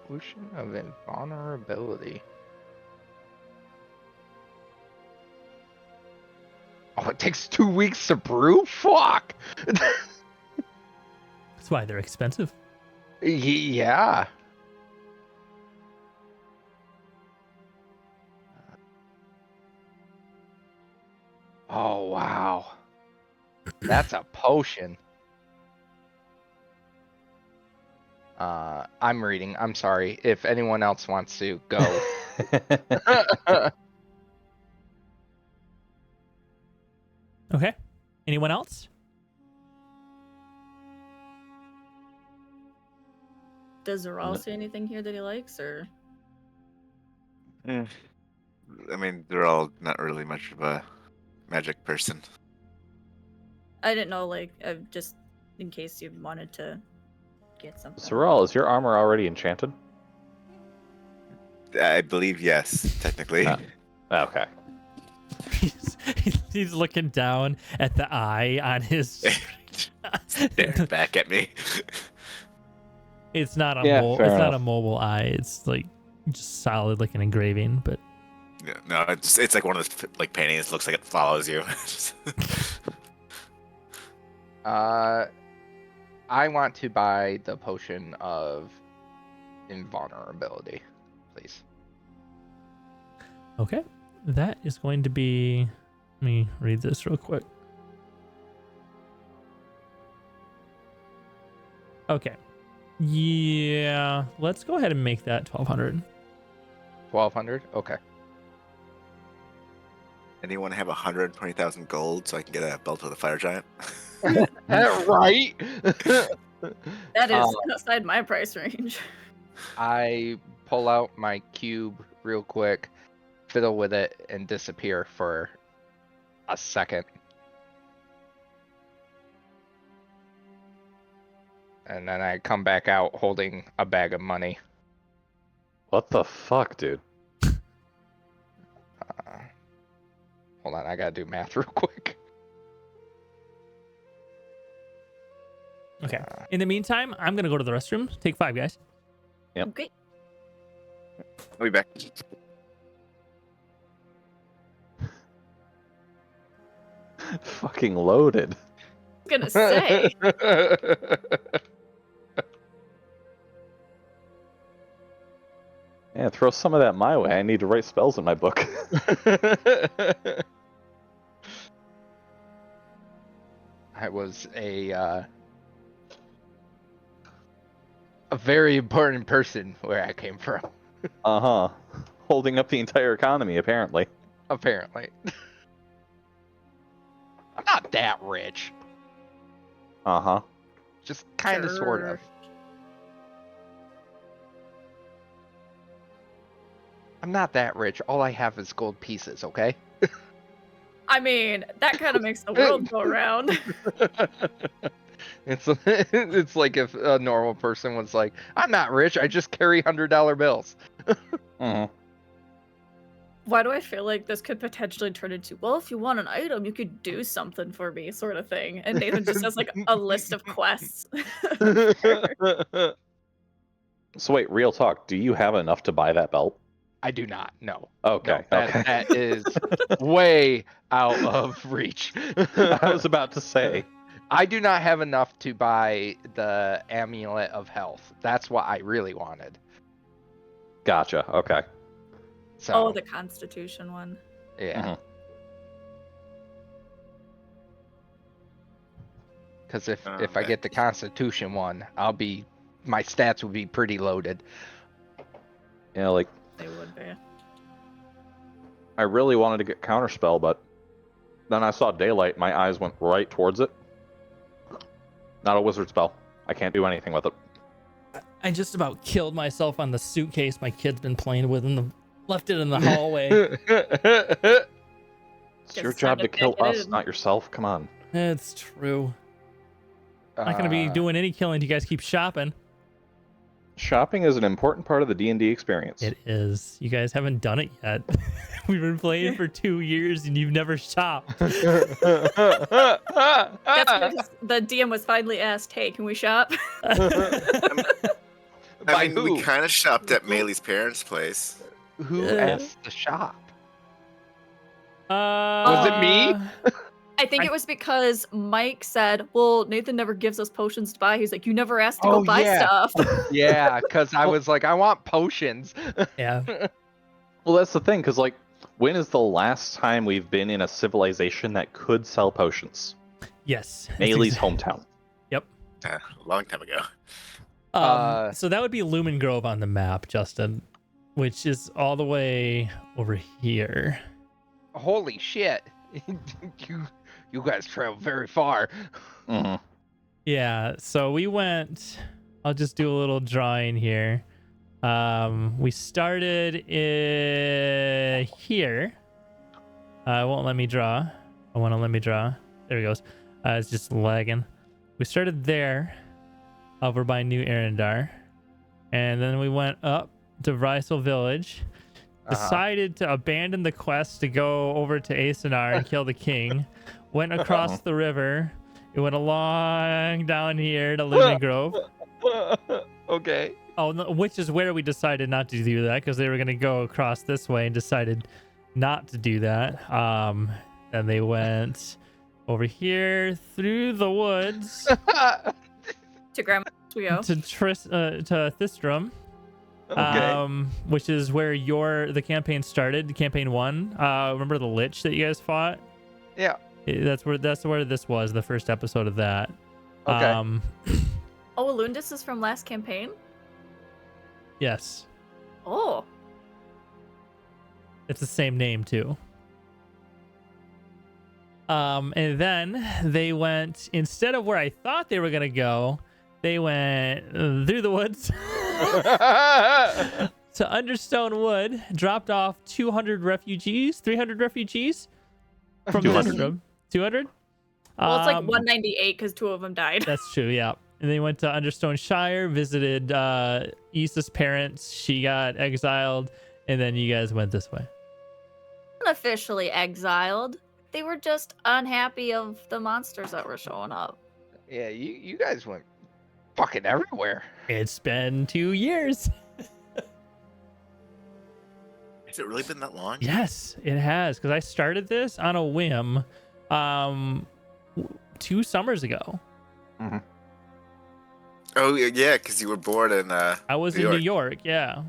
Speaker 6: Potion of invulnerability. Oh, it takes 2 weeks to brew? Fuck!
Speaker 2: That's why they're expensive.
Speaker 6: Yeah. Oh, wow. That's a potion. I'm reading. I'm sorry. If anyone else wants to go.
Speaker 2: Okay. Anyone else?
Speaker 1: Does Zaral see anything here that he likes, or?
Speaker 5: I mean, they're all not really much of a magic person.
Speaker 1: I didn't know, like, just in case you wanted to get something.
Speaker 4: Zaral, is your armor already enchanted?
Speaker 5: I believe yes, technically.
Speaker 4: Okay.
Speaker 2: He's looking down at the eye on his.
Speaker 5: Staring back at me.
Speaker 2: It's not a
Speaker 4: Yeah, fair
Speaker 2: it's not
Speaker 4: enough.
Speaker 2: a mobile eye. It's like just solid, like an engraving. But
Speaker 5: Yeah, no, it's like one of the like paintings. Looks like it follows you.
Speaker 6: I want to buy the potion of invulnerability, please.
Speaker 2: okay, that is going to be. Let me read this real quick. Okay. Yeah, let's go ahead and make that 1,200.
Speaker 6: 1,200? Okay.
Speaker 5: Anyone have 120,000 gold so I can get a belt with a fire giant?
Speaker 6: Right?
Speaker 1: That is outside my price range.
Speaker 6: I pull out my cube real quick, fiddle with it, and disappear for a second. And then I come back out holding a bag of money.
Speaker 4: What the fuck, dude?
Speaker 6: Hold on, I gotta do math real quick.
Speaker 2: Okay. In the meantime, I'm gonna go to the restroom. Take 5, guys.
Speaker 4: Yep.
Speaker 1: Okay.
Speaker 5: I'll be back.
Speaker 4: Fucking loaded.
Speaker 1: I was gonna say.
Speaker 4: Yeah, throw some of that my way. I need to write spells in my book.
Speaker 6: I was a very important person where I came from.
Speaker 4: Uh-huh. holding up the entire economy, apparently.
Speaker 6: Apparently. I'm not that rich.
Speaker 4: Uh-huh.
Speaker 6: Just kind of, sort of. I'm not that rich. All I have is gold pieces, okay?
Speaker 1: I mean, that kind of makes the world go around.
Speaker 6: It's like if a normal person was like, I'm not rich, I just carry $100 bills.
Speaker 4: Mhm.
Speaker 1: Why do I feel like this could potentially turn into, well, if you want an item, you could do something for me, sort of thing. And Nathan just has like a list of quests.
Speaker 4: So wait, real talk. Do you have enough to buy that belt?
Speaker 6: I do not, no.
Speaker 4: Okay,
Speaker 6: No,
Speaker 4: okay.
Speaker 6: that is way out of reach.
Speaker 4: I was about to say.
Speaker 6: I do not have enough to buy the Amulet of Health. That's what I really wanted.
Speaker 4: Gotcha, okay.
Speaker 6: So,
Speaker 1: Oh, the Constitution one.
Speaker 6: yeah.
Speaker 4: Mhm.
Speaker 6: Because if I get the Constitution one, my stats will be pretty loaded.
Speaker 4: Yeah, like,
Speaker 1: They would be.
Speaker 4: I really wanted to get Counterspell, but then I saw Daylight, my eyes went right towards it. Not a wizard spell. I can't do anything with it.
Speaker 2: I just about killed myself on the suitcase my kid's been playing with and left it in the hallway.
Speaker 4: It's your
Speaker 1: Just
Speaker 4: job
Speaker 1: time
Speaker 4: to
Speaker 1: to
Speaker 4: kill
Speaker 1: pick it
Speaker 4: us,
Speaker 1: in.
Speaker 4: not yourself. Come on.
Speaker 2: It's true. Not gonna be doing any killing. You guys keep shopping.
Speaker 4: Shopping is an important part of the D&D experience.
Speaker 2: It is. You guys haven't done it yet. We've been playing for 2 years and you've never shopped.
Speaker 1: That's because the DM was finally asked, hey, can we shop?
Speaker 5: I mean, we kind of shopped at Maeli's parents' place.
Speaker 6: Who asked to shop?
Speaker 2: Was
Speaker 6: it me?
Speaker 1: I think it was because Mike said, well, Nathan never gives us potions to buy. He's like, you never asked to go buy stuff.
Speaker 6: Yeah, because I was like, I want potions.
Speaker 2: Yeah.
Speaker 4: Well, that's the thing, because, like, when is the last time we've been in a civilization that could sell potions?
Speaker 2: Yes.
Speaker 4: Maeli's hometown.
Speaker 2: Yep.
Speaker 5: A long time ago.
Speaker 2: So that would be Lumen Grove on the map, Justin, which is all the way over here.
Speaker 6: Holy shit. You guys travel very far.
Speaker 4: Mm-hmm.
Speaker 2: Yeah, so we went, I'll just do a little drawing here. We started here. It won't let me draw. I want to let me draw. There it goes. It's just lagging. We started there, over by New Arendar. And then we went up to Vrysel Village. Decided to abandon the quest to go over to Asenar and kill the king. Went across the river. It went along down here to Lumen Grove.
Speaker 6: Okay.
Speaker 2: Oh, no, which is where we decided not to do that because they were going to go across this way and decided not to do that. And they went over here through the woods
Speaker 1: To Grandma we go.
Speaker 2: to Thistrum.
Speaker 6: Okay.
Speaker 2: Which is where the campaign started, Campaign 1. Remember the Lich that you guys fought?
Speaker 6: Yeah.
Speaker 2: That's where this was, the first episode of that.
Speaker 6: Okay.
Speaker 1: Oh, Alundis is from last campaign?
Speaker 2: Yes.
Speaker 1: Oh.
Speaker 2: It's the same name too. And then they went, instead of where I thought they were gonna go, they went through the woods to Understone Wood, dropped off 300 refugees from
Speaker 4: 200.
Speaker 2: Thistrum. 200?
Speaker 1: Well, it's like 198 because 2 of them died.
Speaker 2: That's true, yeah. And they went to Understone Shire, visited Issa's parents. She got exiled, and then you guys went this way.
Speaker 1: Unofficially exiled. They were just unhappy of the monsters that were showing up.
Speaker 6: Yeah, you guys went fucking everywhere.
Speaker 2: It's been 2 years.
Speaker 5: Has it really been that long?
Speaker 2: Yes, it has, because I started this on a whim 2 summers ago.
Speaker 4: Mm-hmm.
Speaker 5: Oh, yeah, because you were born in
Speaker 2: I was in New York, yeah.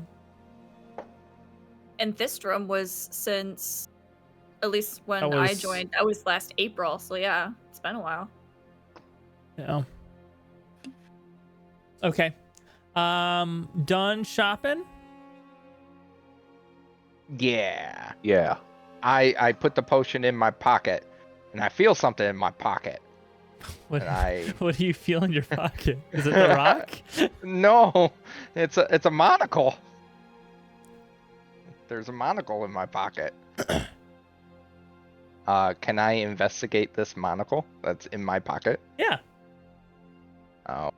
Speaker 1: And Thistrum was since, at least when
Speaker 2: That
Speaker 1: I
Speaker 2: was-
Speaker 1: joined, that was last April. So yeah, it's been a while.
Speaker 2: Yeah. Okay. Done shopping?
Speaker 6: Yeah.
Speaker 4: Yeah.
Speaker 6: I put the potion in my pocket, and I feel something in my pocket.
Speaker 2: What,
Speaker 6: And
Speaker 2: what do you feel in your pocket? Is it the rock?
Speaker 6: No, it's a monocle. There's a monocle in my pocket. Can I investigate this monocle that's in my pocket?
Speaker 2: Yeah.
Speaker 6: Oh,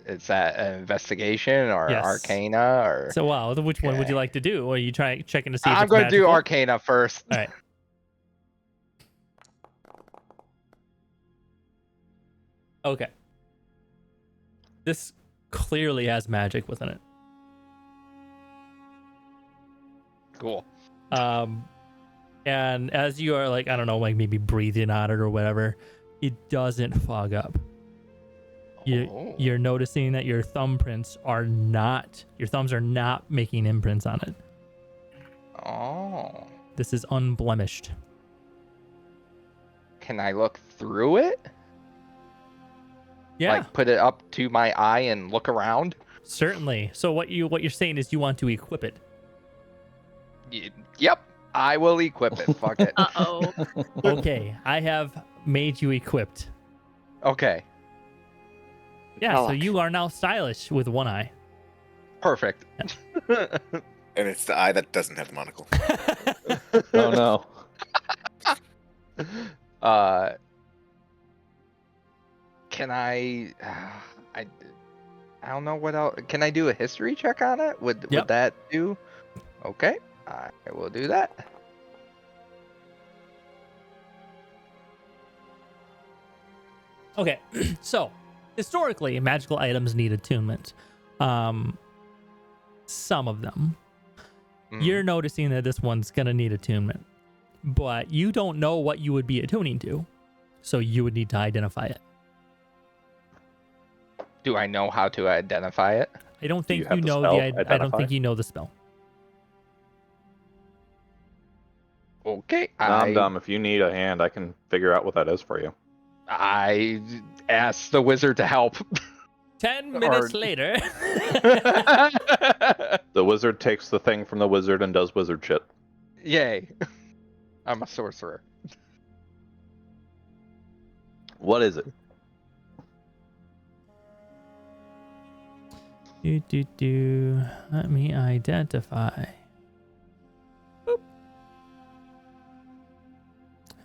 Speaker 6: is that an investigation or
Speaker 2: Yes.
Speaker 6: arcana or?
Speaker 2: So, wow, which one would you
Speaker 6: Okay.
Speaker 2: like to do? Or are you checking to see if
Speaker 6: I'm
Speaker 2: it's
Speaker 6: going to do
Speaker 2: magical?
Speaker 6: arcana first.
Speaker 2: All right. Okay. This clearly has magic within it.
Speaker 6: Cool.
Speaker 2: And as you are like, I don't know, like maybe breathing on it or whatever, it doesn't fog up. You're noticing that your thumbs are not making imprints on it.
Speaker 6: Oh.
Speaker 2: This is unblemished.
Speaker 6: Can I look through it?
Speaker 2: Yeah,
Speaker 6: Like put it up to my eye and look around?
Speaker 2: certainly. So what you're saying is you want to equip it.
Speaker 6: Yep. I will equip it. Fuck it.
Speaker 1: Uh-oh.
Speaker 2: Okay, I have made you equipped.
Speaker 6: Okay.
Speaker 2: Yeah,
Speaker 6: Oh,
Speaker 2: so you are now stylish with one eye.
Speaker 6: Perfect.
Speaker 5: And it's the eye that doesn't have the monocle.
Speaker 4: Oh no.
Speaker 6: Can I don't know what else. Can I do a history check on it? Would that do? Okay. I will do that.
Speaker 2: Okay, so historically, magical items need attunement. Some of them. You're noticing that this one's gonna need attunement, but you don't know what you would be attuning to, so you would need to identify it.
Speaker 6: Do I know how to identify it?
Speaker 2: I don't think
Speaker 4: you have
Speaker 2: you
Speaker 4: the
Speaker 2: know
Speaker 4: spell,
Speaker 2: the. I don't
Speaker 4: identify?
Speaker 2: think you know the spell.
Speaker 6: Okay.
Speaker 4: Dom, if you need a hand, I can figure out what that is for you.
Speaker 6: I asked the wizard to help.
Speaker 2: 10 minutes later.
Speaker 4: The wizard takes the thing from the wizard and does wizard shit.
Speaker 6: Yay. I'm a sorcerer.
Speaker 4: What is it?
Speaker 2: Let me identify. Boop.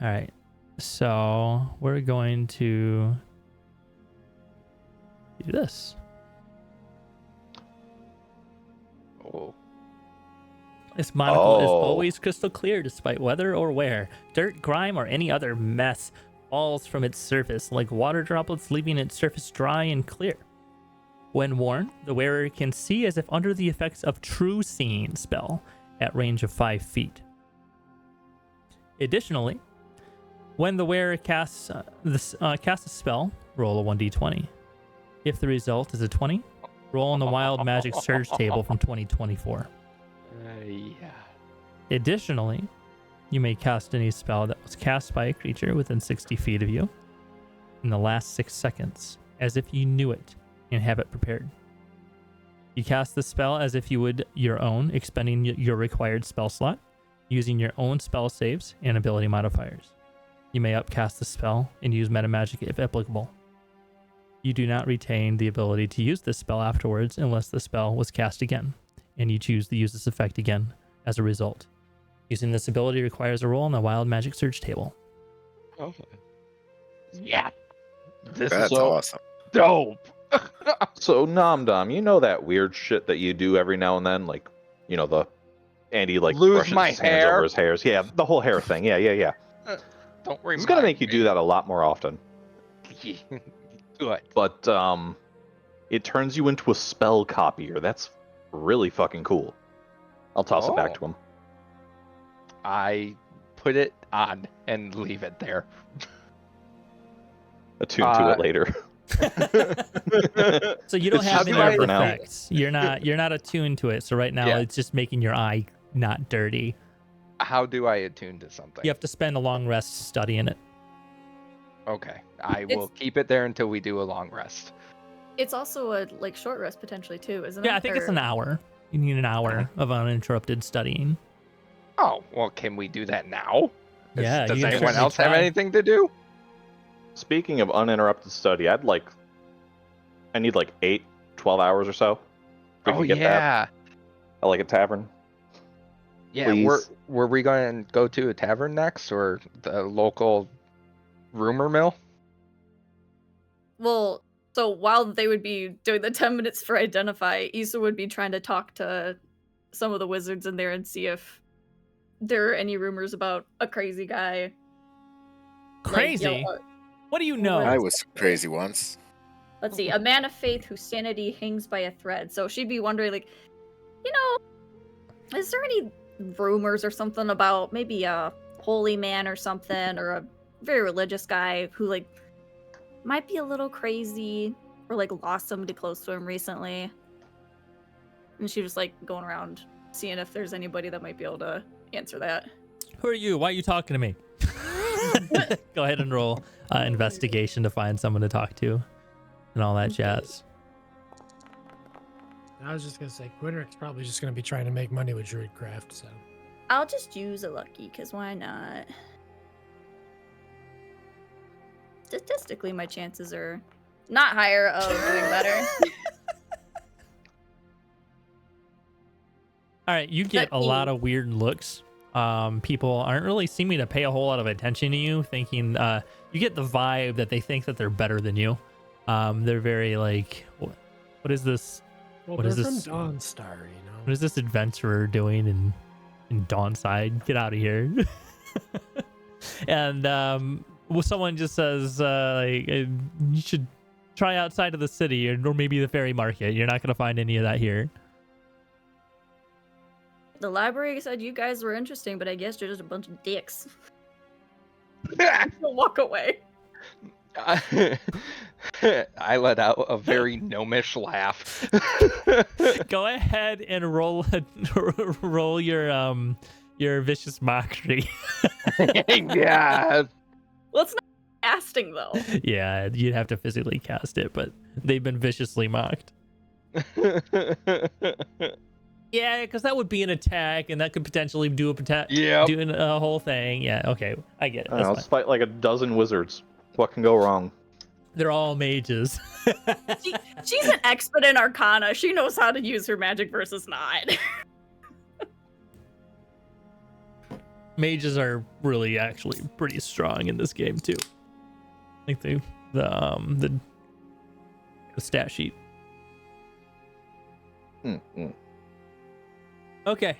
Speaker 2: All right. So we're going to do this.
Speaker 6: Oh.
Speaker 2: This monocle is always crystal clear despite weather or wear. Dirt, grime, or any other mess falls from its surface like water droplets, leaving its surface dry and clear. When worn, the wearer can see as if under the effects of True Seeing spell at range of 5 feet. Additionally, when the wearer casts a spell, roll a 1d20. If the result is a 20, roll on the Wild Magic Surge table from 2024.
Speaker 6: Yeah.
Speaker 2: Additionally, you may cast any spell that was cast by a creature within 60 feet of you in the last 6 seconds, as if you knew it and have it prepared. You cast the spell as if you would your own, expending your required spell slot, using your own spell saves and ability modifiers. You may upcast the spell and use metamagic if applicable. You do not retain the ability to use this spell afterwards unless the spell was cast again, and you choose to use this effect again as a result. Using this ability requires a roll on the Wild Magic Surge table.
Speaker 6: Oh. Yeah.
Speaker 5: That's awesome.
Speaker 6: Dope.
Speaker 4: So Dom, you know that weird shit that you do every now and then, like, you know, the Andy like
Speaker 6: Lose
Speaker 4: brushes
Speaker 6: my
Speaker 4: his hands
Speaker 6: hair?
Speaker 4: over his hairs. Yeah, the whole hair thing. Yeah.
Speaker 6: Don't remind
Speaker 4: It's gonna make you do that a lot more often.
Speaker 6: Good.
Speaker 4: But it turns you into a spell copier. That's really fucking cool. I'll toss it back to him.
Speaker 6: I put it on and leave it there.
Speaker 4: Attune to it later.
Speaker 2: So you don't
Speaker 4: It's
Speaker 2: have
Speaker 4: just
Speaker 2: any
Speaker 4: there
Speaker 2: of
Speaker 4: for
Speaker 2: the
Speaker 4: now.
Speaker 2: effects. You're not attuned to it. So right now
Speaker 6: Yeah.
Speaker 2: it's just making your eye not dirty.
Speaker 6: How do I attune to something?
Speaker 2: You have to spend a long rest studying it.
Speaker 6: Okay. I will keep it there until we do a long rest.
Speaker 1: It's also a short rest potentially too, isn't it?
Speaker 2: Yeah, I think it's an hour. You need an hour of uninterrupted studying.
Speaker 6: Oh, well, can we do that now?
Speaker 2: Yeah,
Speaker 6: Does
Speaker 2: you can
Speaker 6: anyone
Speaker 2: certainly
Speaker 6: else have
Speaker 2: try.
Speaker 6: anything to do?
Speaker 4: Speaking of uninterrupted study, I need like 12 hours or so. If we
Speaker 6: Oh
Speaker 4: could get that
Speaker 6: yeah,
Speaker 4: at like a tavern.
Speaker 6: yeah.
Speaker 4: Please.
Speaker 6: Were we going to go to a tavern next, or the local rumor mill?
Speaker 1: Well, so while they would be doing the 10 minutes for identify, Issa would be trying to talk to some of the wizards in there and see if there are any rumors about a crazy guy.
Speaker 2: Crazy? What do you
Speaker 1: what
Speaker 2: know?
Speaker 5: I
Speaker 1: is-
Speaker 5: was crazy once.
Speaker 1: Let's see, a man of faith whose sanity hangs by a thread. So she'd be wondering, like, you know, is there any rumors or something about maybe a holy man or something, or a very religious guy who, like, might be a little crazy or, like, lost somebody close to him recently? And she was, like, going around seeing if there's anybody that might be able to answer that.
Speaker 2: Who are you? Why are you talking to me? Go ahead and roll investigation to find someone to talk to and all that jazz.
Speaker 3: I was just gonna say, Gwynrick's probably just gonna be trying to make money with Druidcraft, so.
Speaker 1: I'll just use a lucky, because why not? Statistically, my chances are not higher of doing better.
Speaker 2: All right, you get a lot of weird looks. People aren't really seeming to pay a whole lot of attention to you, thinking you get the vibe that they think that they're better than you. They're very like, what is this?
Speaker 3: Well,
Speaker 2: What
Speaker 3: they're
Speaker 2: is this?
Speaker 3: from Dawnstar, you know.
Speaker 2: What is this adventurer doing in Dawnside? Get out of here. And well, someone just says like, you should try outside of the city or maybe the fairy market. You're not gonna find any of that here.
Speaker 1: The library said you guys were interesting, but I guess you're just a bunch of dicks. You'll walk away.
Speaker 6: I let out a very gnomish laugh.
Speaker 2: Go ahead and roll your vicious mockery.
Speaker 6: Yeah.
Speaker 1: Well, it's not casting though.
Speaker 2: Yeah, you'd have to physically cast it, but they've been viciously mocked. Yeah, because that would be an attack, and that could potentially do
Speaker 6: Yep.
Speaker 2: doing a whole thing. Yeah, okay, I get it. That's
Speaker 4: Let's
Speaker 2: fine.
Speaker 4: fight like a dozen wizards. What can go wrong?
Speaker 2: They're all mages.
Speaker 1: She's an expert in Arcana. She knows how to use her magic versus not.
Speaker 2: Mages are really actually pretty strong in this game too. I think the stat sheet. Okay.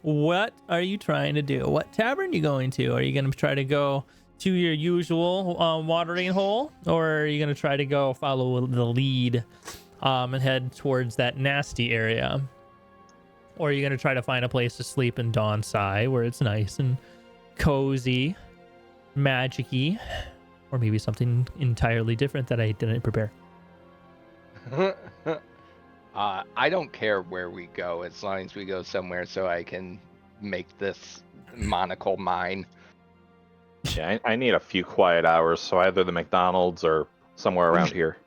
Speaker 2: What are you trying to do? What tavern you going to? Are you going to try to go to your usual watering hole, or are you going to try to go follow the lead and head towards that nasty area? Or are you going to try to find a place to sleep in Dawnside where it's nice and cozy, magic-y, or maybe something entirely different that I didn't prepare?
Speaker 6: I don't care where we go as long as we go somewhere so I can make this monocle mine.
Speaker 4: Yeah, I need a few quiet hours, so either the McDonald's or somewhere around here.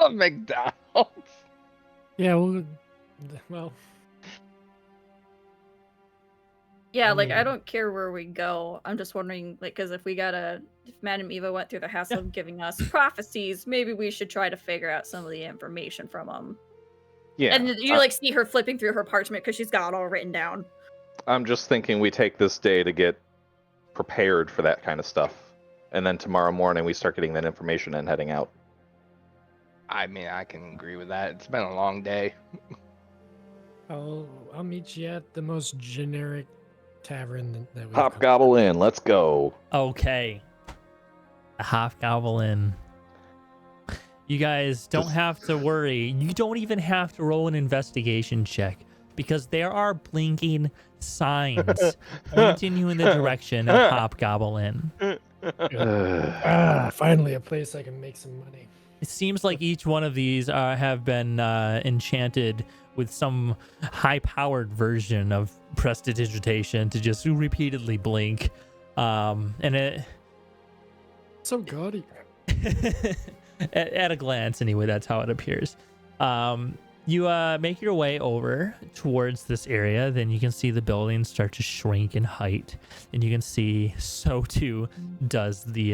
Speaker 6: A McDonald's.
Speaker 3: Yeah, well,
Speaker 1: Yeah,
Speaker 3: I
Speaker 1: like, I
Speaker 3: mean-
Speaker 1: don't care where we go. I'm just wondering, like, because if Madame Eva went through the hassle of giving us prophecies, maybe we should try to figure out some of the information from them.
Speaker 4: Yeah,
Speaker 1: And you, like, see her flipping through her parchment because she's got it all written down.
Speaker 4: I'm just thinking we take this day to get prepared for that kind of stuff, and then tomorrow morning we start getting that information and heading out.
Speaker 6: I mean, I can agree with that. It's been a long day.
Speaker 3: I'll meet you at the most generic tavern that we
Speaker 4: Hobgobble in, let's go.
Speaker 2: Okay. The Hobgoblin. You guys don't have to worry. You don't even have to roll an investigation check because there are blinking signs pointing you in the direction of Hobgoblin.
Speaker 3: Finally a place I can make some money.
Speaker 2: It seems like each one of these have been enchanted with some high-powered version of prestidigitation to just repeatedly blink. And it...
Speaker 3: So gaudy.
Speaker 2: at a glance, anyway, that's how it appears. You make your way over towards this area, then you can see the buildings start to shrink in height, and you can see so too does the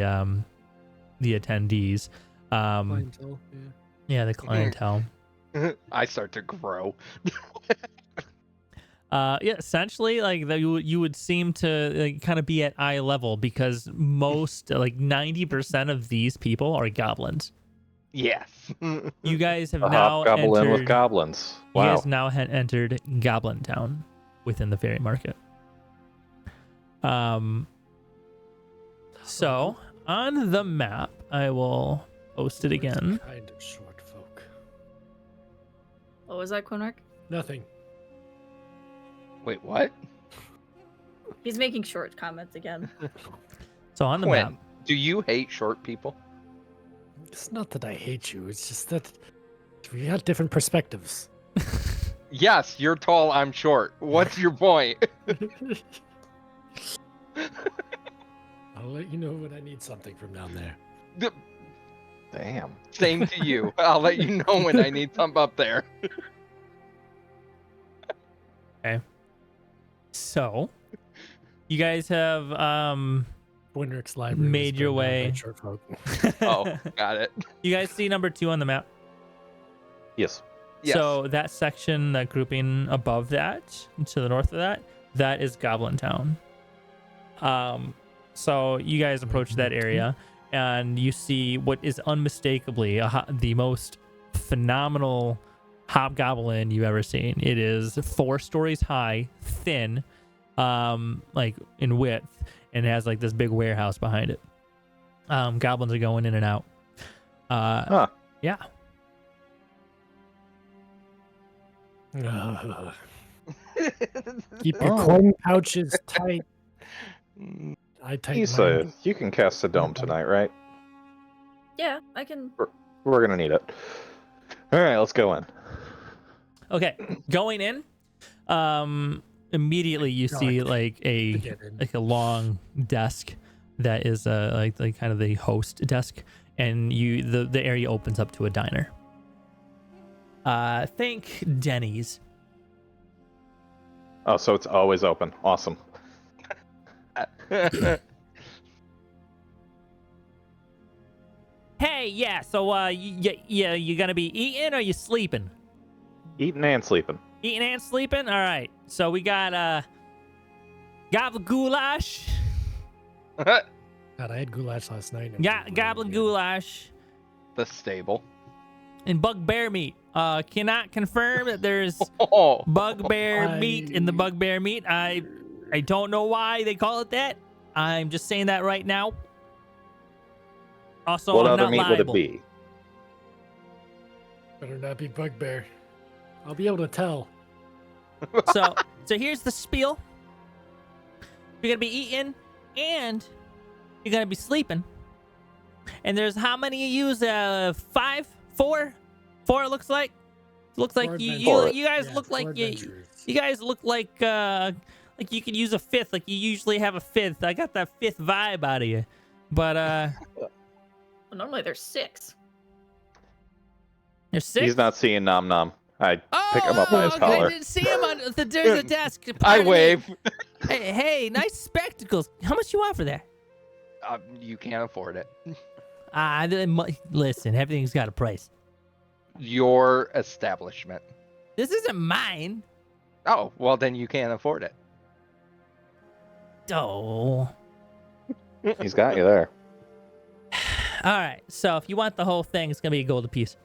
Speaker 2: attendees.
Speaker 3: Clientele,
Speaker 2: Yeah, the clientele.
Speaker 6: I start to grow.
Speaker 2: Yeah, essentially, like you would seem to like, kind of be at eye level because most, like 90% of these people are goblins.
Speaker 6: Yes.
Speaker 2: You guys have
Speaker 4: A
Speaker 2: now
Speaker 4: hobgoblin with
Speaker 2: entered.
Speaker 4: goblins.
Speaker 2: You
Speaker 4: Wow.
Speaker 2: guys now entered Goblin Town within the fairy market. So on the map, I will post it again.
Speaker 3: Kind of short folk.
Speaker 1: What was that, Quinark?
Speaker 3: Nothing.
Speaker 6: Wait, what?
Speaker 1: He's making short comments again.
Speaker 2: So on the
Speaker 6: Quinn,
Speaker 2: map,
Speaker 6: do you hate short people?
Speaker 3: It's not that I hate you. It's just that we got different perspectives.
Speaker 6: Yes, you're tall, I'm short. What's your point?
Speaker 3: I'll let you know when I need something from down there.
Speaker 4: Damn.
Speaker 6: Same to you. I'll let you know when I need something up there.
Speaker 2: so you guys have
Speaker 3: Winrick's library
Speaker 2: made
Speaker 3: was
Speaker 2: your
Speaker 3: burned down by
Speaker 2: way.
Speaker 3: short folk.
Speaker 6: Oh, got it.
Speaker 2: You guys see number 2 on the map.
Speaker 4: Yes.
Speaker 6: Yes.
Speaker 2: So that section, that grouping above that, to the north of that, that is Goblin Town. So you guys approach that area, and you see what is unmistakably the most phenomenal hobgoblin you've ever seen. It is 4 stories high, thin, like in width, and it has like this big warehouse behind it. Goblins are going in and out. Yeah.
Speaker 3: Keep your coin pouches tight. I tighten
Speaker 4: Issa,
Speaker 3: mine.
Speaker 4: you can cast a dome tonight, right?
Speaker 1: Yeah, I can.
Speaker 4: We're gonna need it. All right, let's go in.
Speaker 2: Okay, going in. Immediately you see like a long desk that is like kind of the host desk, and the area opens up to a diner. Think Denny's.
Speaker 4: Oh, so it's always open. Awesome.
Speaker 2: Hey, yeah. So you gonna be eating or you sleeping?
Speaker 4: Eating and sleeping.
Speaker 2: Eating and sleeping. All right. So we got goblin goulash.
Speaker 3: God, I had goulash last night.
Speaker 2: Goblin goulash
Speaker 6: The stable.
Speaker 2: and bugbear meat. Cannot confirm that there's
Speaker 6: Oh,
Speaker 2: bugbear meat in the bugbear meat. I don't know why they call it that. I'm just saying that right now. Also,
Speaker 4: What
Speaker 2: I'm
Speaker 4: other
Speaker 2: not
Speaker 4: meat
Speaker 2: liable.
Speaker 4: would it be?
Speaker 3: Better not be bugbear. I'll be able to tell.
Speaker 2: So here's the spiel. You're gonna be eating and you're gonna be sleeping. And there's how many of yous? 5, 4, 4. It looks like. Looks like you guys look like you guys look like you could use a 5th. Like you usually have a 5th. I got that 5th vibe out of you. But
Speaker 1: Well, normally there's 6.
Speaker 2: there's 6.
Speaker 4: He's not seeing Nom Nom. I pick him up by his
Speaker 2: okay,
Speaker 4: collar.
Speaker 2: I didn't see him on. There's a desk.
Speaker 6: I
Speaker 2: Pardon me.
Speaker 6: wave.
Speaker 2: Hey, nice spectacles. How much you want for that?
Speaker 6: You can't afford it.
Speaker 2: Listen, everything's got a price.
Speaker 6: Your establishment.
Speaker 2: This isn't mine.
Speaker 6: Oh, well then you can't afford it.
Speaker 2: Oh.
Speaker 4: He's got you there.
Speaker 2: All right. So if you want the whole thing, it's gonna be a gold apiece.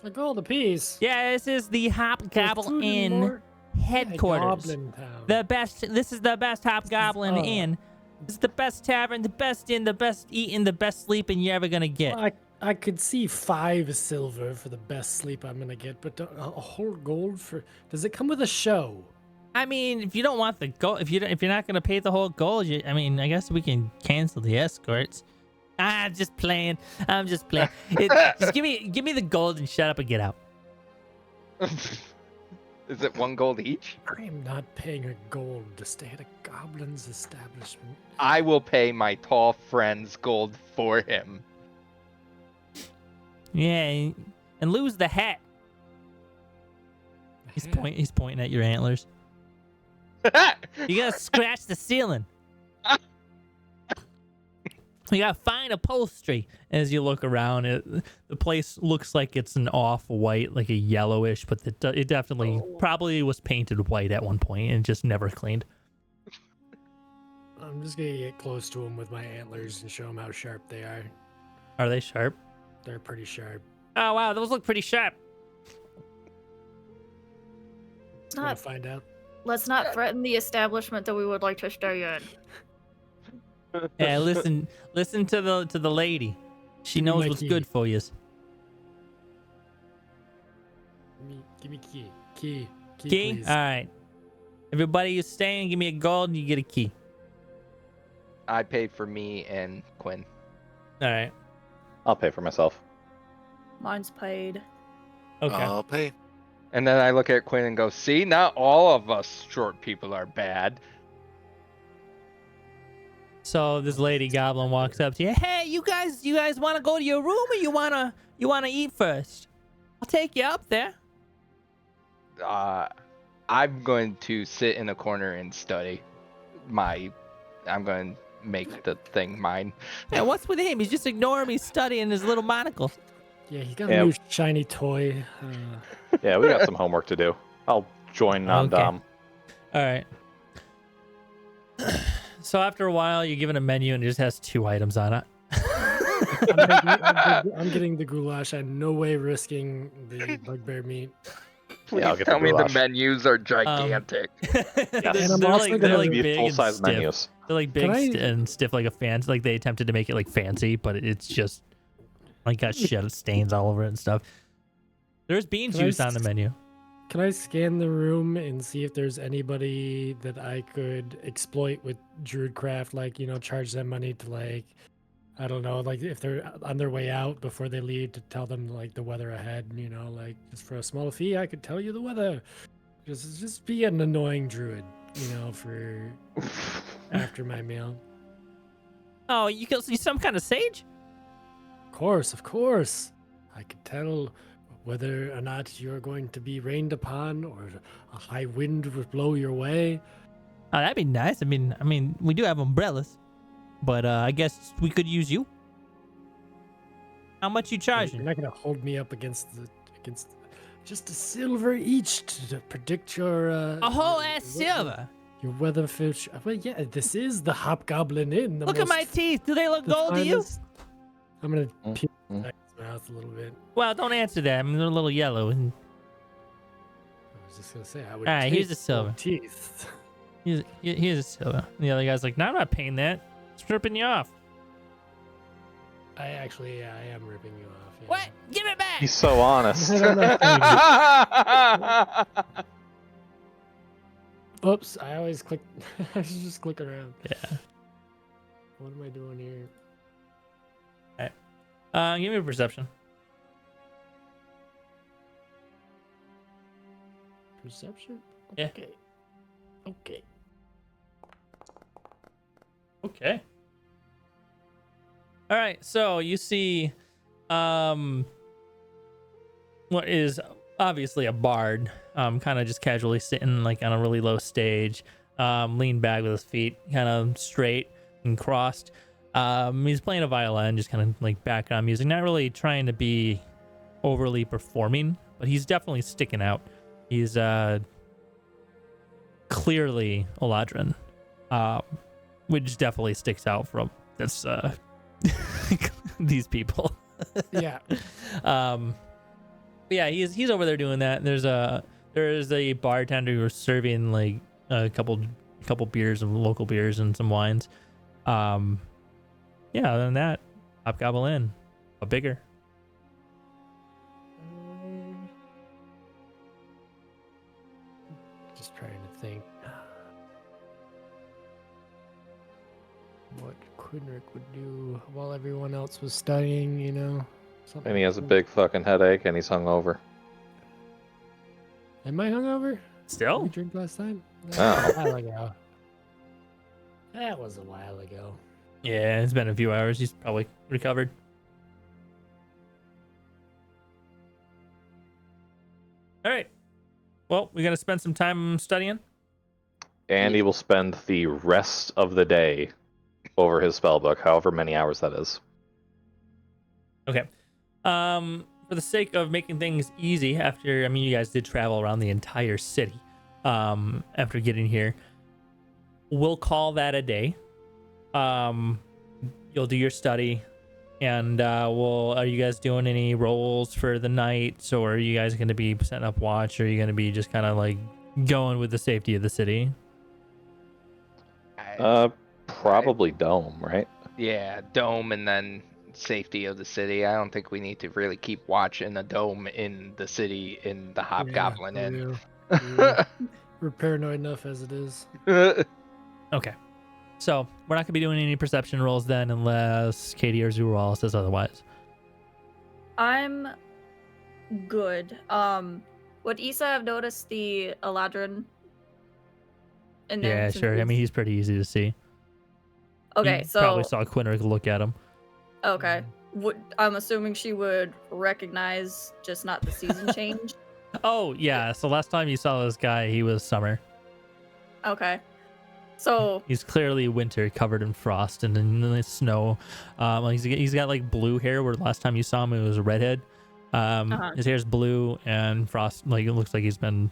Speaker 3: A gold apiece.
Speaker 2: Yeah, this is the Hobgoblin Inn headquarters.
Speaker 3: Goblin Town.
Speaker 2: The best. This is the best Hobgoblin Inn. This is the best tavern, the best inn, the best eating, the best sleeping you're ever gonna get.
Speaker 3: Well, I could see 5 silver for the best sleep I'm gonna get, but a whole gold for. Does it come with a show?
Speaker 2: I mean, if you don't want the gold, if you're not gonna pay the whole gold, I mean, I guess we can cancel the escorts. I'm just playing. Just give me the gold and shut up and get out.
Speaker 6: Is it 1 gold each?
Speaker 3: I am not paying a gold to stay at a goblin's establishment.
Speaker 6: I will pay my tall friend's gold for him.
Speaker 2: Yeah, and lose the hat. He's pointing at your antlers. You gotta scratch the ceiling. You gotta find upholstery. As you look around, the place looks like it's an off-white, like a yellowish, but it definitely probably was painted white at one point and just never cleaned.
Speaker 3: I'm just gonna get close to him with my antlers and show him how sharp they are.
Speaker 2: Are they sharp?
Speaker 3: They're pretty sharp.
Speaker 2: Oh wow, those look pretty sharp.
Speaker 3: Let's find out.
Speaker 1: Let's not threaten the establishment that we would like to stay in.
Speaker 2: Yeah, listen to the lady. She
Speaker 3: Give me
Speaker 2: knows
Speaker 3: my
Speaker 2: what's
Speaker 3: key.
Speaker 2: good for you.
Speaker 3: Give me key. Key,
Speaker 2: Key?
Speaker 3: please.
Speaker 2: All right. Everybody who's staying, give me a gold and you get a key.
Speaker 6: I paid for me and Quinn.
Speaker 2: All right.
Speaker 4: I'll pay for myself.
Speaker 1: Mine's paid.
Speaker 2: Okay.
Speaker 5: I'll pay.
Speaker 6: And then I look at Quinn and go, see, not all of us short people are bad.
Speaker 2: So this lady goblin walks up to you. Hey, you guys want to go to your room or you wanna eat first? I'll take you up there.
Speaker 6: I'm going to sit in a corner and study. I'm going to make the thing mine.
Speaker 2: Yeah, what's with him? He's just ignoring me studying his little monocle.
Speaker 3: Yeah, he got
Speaker 4: Yeah.
Speaker 3: a new shiny toy.
Speaker 4: Yeah, we got some homework to do. I'll join non-dom.
Speaker 2: All right. So after a while, you're given a menu and it just has 2 items on it.
Speaker 3: I'm getting the goulash. I'm no way risking the bugbear meat.
Speaker 6: Please
Speaker 4: I'll get
Speaker 6: tell
Speaker 4: the
Speaker 6: me the
Speaker 4: goulash.
Speaker 6: menus are gigantic.
Speaker 2: They're,
Speaker 3: And I'm
Speaker 2: they're
Speaker 3: also
Speaker 2: like,
Speaker 3: gonna
Speaker 2: they're like
Speaker 4: Be
Speaker 2: big and
Speaker 4: full-size
Speaker 2: stiff.
Speaker 4: menus.
Speaker 2: They're like big
Speaker 3: Can I-
Speaker 2: and stiff like a fancy. Like they attempted to make it like fancy, but it's just like got shit stains all over it and stuff. There's bean
Speaker 3: Can I
Speaker 2: juice on the menu.
Speaker 3: Can I scan the room and see if there's anybody that I could exploit with Druidcraft? Like, charge them money to, like, I don't know, like if they're on their way out before they leave, to tell them like the weather ahead. Like just for a small fee, I could tell you the weather. Just be an annoying druid, for after my meal.
Speaker 2: Oh, you can see some kind of sage?
Speaker 3: Of course. I could tell whether or not you're going to be rained upon or a high wind would blow your way.
Speaker 2: Oh, that'd be nice. I mean, we do have umbrellas, but I guess we could use you. How much you
Speaker 3: You're
Speaker 2: charging?
Speaker 3: not going to hold me up against just a silver each to predict your
Speaker 2: A whole ass
Speaker 3: your-
Speaker 2: silver.
Speaker 3: Your weather fish. Well, yeah, this is the Hobgoblin Inn.
Speaker 2: Look at my teeth. Do they look
Speaker 3: the
Speaker 2: gold to you?
Speaker 3: finest- I'm gonna
Speaker 4: Mm,
Speaker 3: peel
Speaker 4: mm.
Speaker 3: his mouth a little bit.
Speaker 2: Well, don't answer that. I mean, they're a little yellow. And
Speaker 3: I was just gonna say I would.
Speaker 2: All right, here's
Speaker 3: take
Speaker 2: the silver.
Speaker 3: gold teeth.
Speaker 2: here's a silver. And the other guy's like, no, I'm not paying that. Stripping you off.
Speaker 3: I am ripping you off. Yeah.
Speaker 2: What? Give it back.
Speaker 4: He's so honest.
Speaker 3: I'm not paying you. Oops! I always click. I should just click around.
Speaker 2: Yeah.
Speaker 3: What am I doing here?
Speaker 2: Give me a perception.
Speaker 3: Perception.
Speaker 2: Yeah.
Speaker 3: Okay.
Speaker 2: Okay. All right. So you see, what is obviously a bard, kind of just casually sitting like on a really low stage, leaned back with his feet kind of straight and crossed. He's playing a violin, just kind of like background music, not really trying to be overly performing, but he's definitely sticking out. He's clearly Eladrin, which definitely sticks out from this these people.
Speaker 3: Yeah.
Speaker 2: Yeah, he's over there doing that. There's a bartender who's serving like a couple beers of local beers and some wines. Yeah, other than that, Hobgoblin, but bigger.
Speaker 3: Just trying to think what Quinrick would do while everyone else was studying, something
Speaker 4: And he has a
Speaker 3: like
Speaker 4: big fucking headache and he's hungover.
Speaker 3: that. Am I hungover? Did
Speaker 2: Still?
Speaker 3: we drink last time?
Speaker 4: Oh.
Speaker 3: A while ago. That was a while ago.
Speaker 2: Yeah, it's been a few hours. He's probably recovered. All right. Well, we're gonna spend some time studying.
Speaker 4: And he will spend the rest of the day over his spellbook, however many hours that is.
Speaker 2: Okay. For the sake of making things easy, after you guys did travel around the entire city. After getting here, we'll call that a day. You'll do your study, and are you guys doing any rolls for the night, or are you guys going to be setting up watch, or are you going to be just kind of like going with the safety of the city?
Speaker 4: Probably dome, right?
Speaker 6: Yeah, dome and then safety of the city. I don't think we need to really keep watch in the dome in the city in the Hobgoblin
Speaker 3: for
Speaker 6: Inn.
Speaker 3: real. For real. We're paranoid enough as it is.
Speaker 2: Okay. So we're not going to be doing any perception rolls then, unless Katie or Zural says otherwise.
Speaker 1: I'm good. Would Issa have noticed the Eladrin in there?
Speaker 2: Yeah,
Speaker 1: since
Speaker 2: sure.
Speaker 1: he's-
Speaker 2: He's pretty easy to see.
Speaker 1: Okay,
Speaker 2: You
Speaker 1: so
Speaker 2: probably saw Quinric look at him.
Speaker 1: okay. I'm assuming she would recognize just not the season change.
Speaker 2: Oh yeah. So last time you saw this guy, he was summer.
Speaker 1: Okay. So
Speaker 2: He's clearly winter, covered in frost and in the snow. He's got like blue hair, where last time you saw him, it was a redhead. His hair's blue and frost. Like, it looks like he's been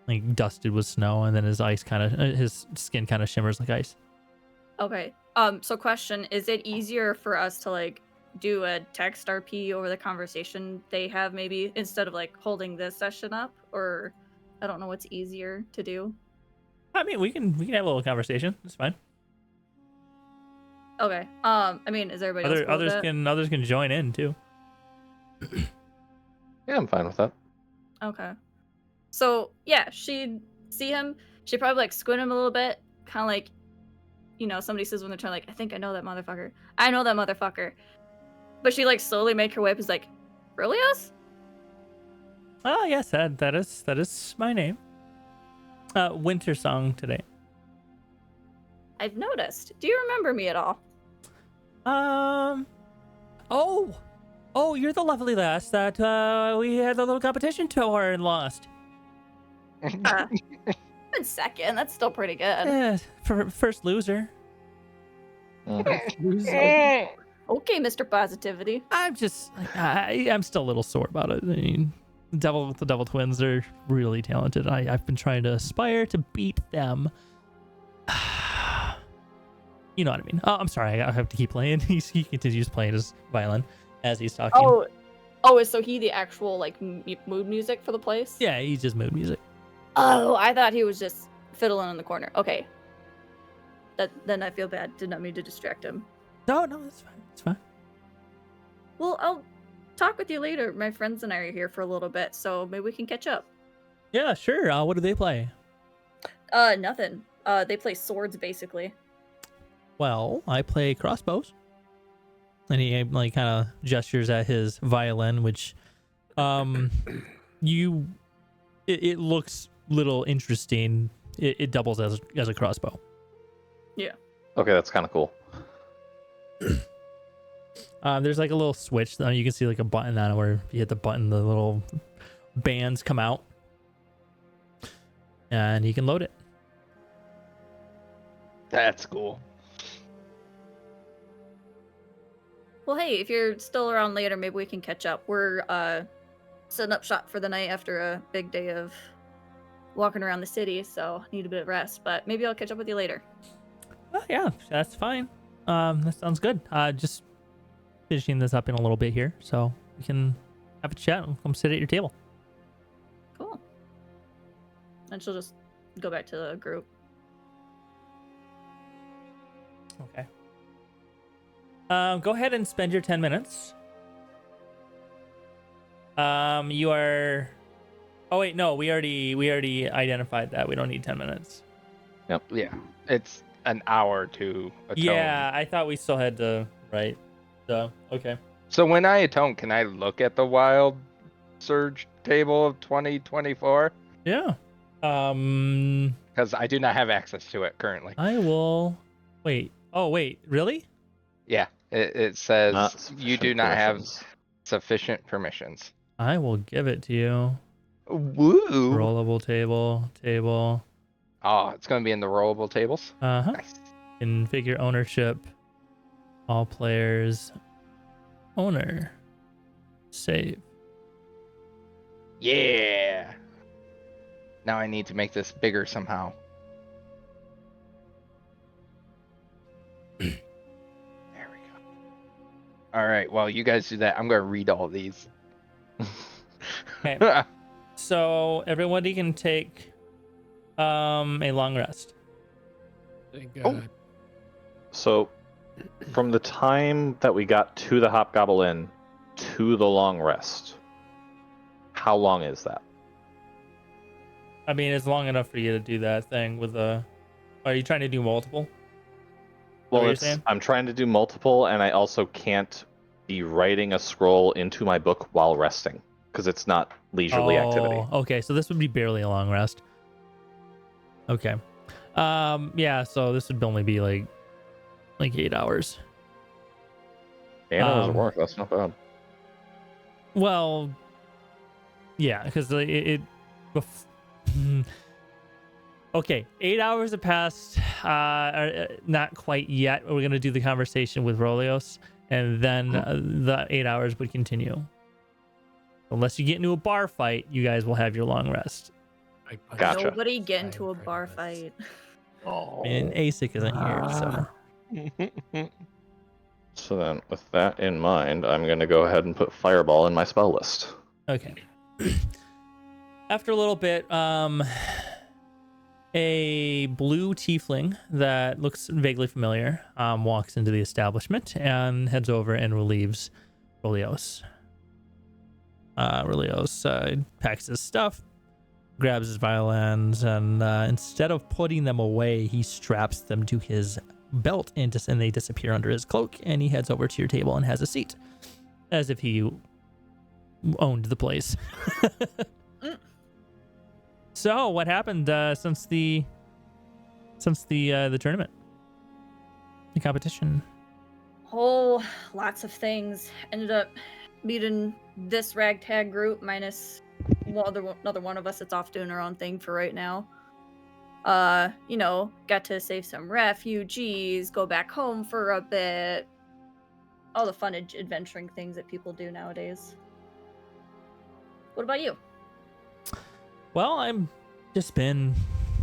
Speaker 2: like dusted with snow, and then his skin kind of shimmers like ice.
Speaker 1: okay. So question, is it easier for us to like do a text RP over the conversation they have maybe instead of like holding this session up, or I don't know what's easier to do?
Speaker 2: I mean, we can have a little conversation. It's fine.
Speaker 1: Okay. Is everybody else cool with it?
Speaker 2: Others can join in too.
Speaker 4: Yeah, I'm fine with that.
Speaker 1: Okay. So yeah, she'd see him. She'd probably like squint him a little bit, kind of like, somebody says when they're trying, like, I think I know that motherfucker. I know that motherfucker. But she like slowly make her way up. Is like, Brillios?
Speaker 2: Oh yes, that is my name. Winter song today.
Speaker 1: I've noticed. Do you remember me at all?
Speaker 2: Oh, you're the lovely lass that we had the little competition tour and lost.
Speaker 1: In second. That's still pretty good.
Speaker 2: Yeah, for first loser.
Speaker 1: Okay, Mr. Positivity.
Speaker 2: I'm still a little sore about it. I mean, the Devil Twins are really talented. I've been trying to aspire to beat them. You know what I mean? Oh, I'm sorry. I have to keep playing. He continues playing his violin as he's talking.
Speaker 1: Oh, so he the actual like mood music for the place?
Speaker 2: Yeah, he's just mood music.
Speaker 1: Oh, I thought he was just fiddling in the corner. Okay. Then I feel bad. Did not mean to distract him.
Speaker 2: No, it's fine. It's fine.
Speaker 1: Well, I'll talk with you later. My friends and I are here for a little bit, so maybe we can catch up.
Speaker 2: Yeah, sure. What do they play?
Speaker 1: Nothing. They play swords, basically.
Speaker 2: Well, I play crossbows. And he like kind of gestures at his violin, which it looks little interesting. It doubles as a crossbow.
Speaker 1: Yeah.
Speaker 4: Okay, that's kind of cool.
Speaker 2: There's like a little switch. You can see like a button on it where if you hit the button, the little bands come out. And you can load it.
Speaker 6: That's cool.
Speaker 1: Well, hey, if you're still around later, maybe we can catch up. We're setting up shop for the night after a big day of walking around the city, so need a bit of rest. But maybe I'll catch up with you later.
Speaker 2: Oh, yeah, that's fine. That sounds good. Just finishing this up in a little bit here, so we can have a chat and come sit at your table.
Speaker 1: Cool. And she'll just go back to the group.
Speaker 2: Okay. Go ahead and spend your 10 minutes. You are... Oh, wait, no, we already identified that. We don't need 10 minutes.
Speaker 4: Yep.
Speaker 6: Yeah, it's an hour to atone.
Speaker 2: Yeah, I thought we still had to... Right. So, okay.
Speaker 6: So when I atone, can I look at the Wild Surge table of 2024?
Speaker 2: Yeah.
Speaker 6: Because I do not have access to it currently.
Speaker 2: I will... Wait. Oh, wait. Really?
Speaker 6: Yeah, it says
Speaker 4: Not
Speaker 6: you do
Speaker 4: sufficient
Speaker 6: not have
Speaker 4: permissions.
Speaker 6: sufficient permissions.
Speaker 2: I will give it to you.
Speaker 6: Woo!
Speaker 2: Rollable table.
Speaker 6: Oh, it's gonna be in the rollable tables.
Speaker 2: Uh-huh.
Speaker 6: Nice.
Speaker 2: Configure ownership. All players. Owner. Save.
Speaker 6: Yeah. Now I need to make this bigger somehow. There we go. All right. While you guys do that, I'm gonna read all these.
Speaker 2: Okay. So everybody can take a long rest.
Speaker 3: Thank
Speaker 6: Oh.
Speaker 3: God.
Speaker 4: So, from the time that we got to the Hobgoblin to the long rest, how long is that?
Speaker 2: I mean, it's long enough for you to do that thing with the. Are you trying to do multiple?
Speaker 4: Well,
Speaker 2: what you're
Speaker 4: it's
Speaker 2: saying?
Speaker 4: I'm trying to do multiple, and I also can't be writing a scroll into my book while resting because it's not leisurely activity.
Speaker 2: Okay, so this would be barely a long rest. Okay. Yeah, so this would only be like 8 hours.
Speaker 4: 8 hours of work, that's not bad.
Speaker 2: Well, yeah, because okay, 8 hours have passed. Not quite yet. We're gonna do the conversation with Rolios, and then the 8 hours would continue. Unless you get into a bar fight, you guys will have your long rest.
Speaker 4: Gotcha.
Speaker 1: Nobody get into a bar fight.
Speaker 6: Oh.
Speaker 2: And ASIC isn't here, so.
Speaker 4: So then, with that in mind, I'm going to go ahead and put Fireball in my spell list.
Speaker 2: Okay. After a little bit, a blue tiefling that looks vaguely familiar walks into the establishment and heads over and relieves Rolios. Rolios packs his stuff, grabs his violins, and instead of putting them away, he straps them to his belt and they disappear under his cloak, and he heads over to your table and has a seat as if he owned the place. So what happened since the tournament, the competition?
Speaker 1: Oh, lots of things. Ended up meeting this ragtag group minus another one of us that's off doing her own thing for right now. Got to save some refugees, go back home for a bit. All the fun adventuring things that people do nowadays. What about you?
Speaker 2: Well, I'm just been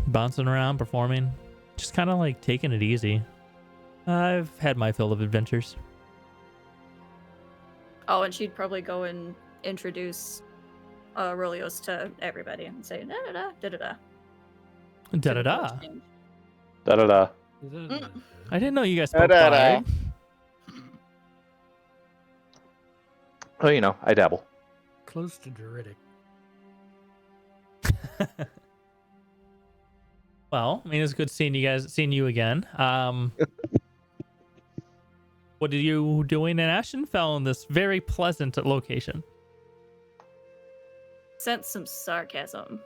Speaker 2: bouncing around, performing, just kind of like taking it easy. I've had my fill of adventures.
Speaker 1: Oh, and she'd probably go and introduce Rolios to everybody and say da da da da da da.
Speaker 2: Da da da.
Speaker 4: Da da da.
Speaker 2: I didn't know you guys spoke
Speaker 6: Da-da-da.
Speaker 2: Bard.
Speaker 4: Oh, I dabble.
Speaker 3: Close to Druidic.
Speaker 2: Well, I mean, it's good seeing you again. What are you doing in Ashenfel in this very pleasant location?
Speaker 1: Sense some sarcasm.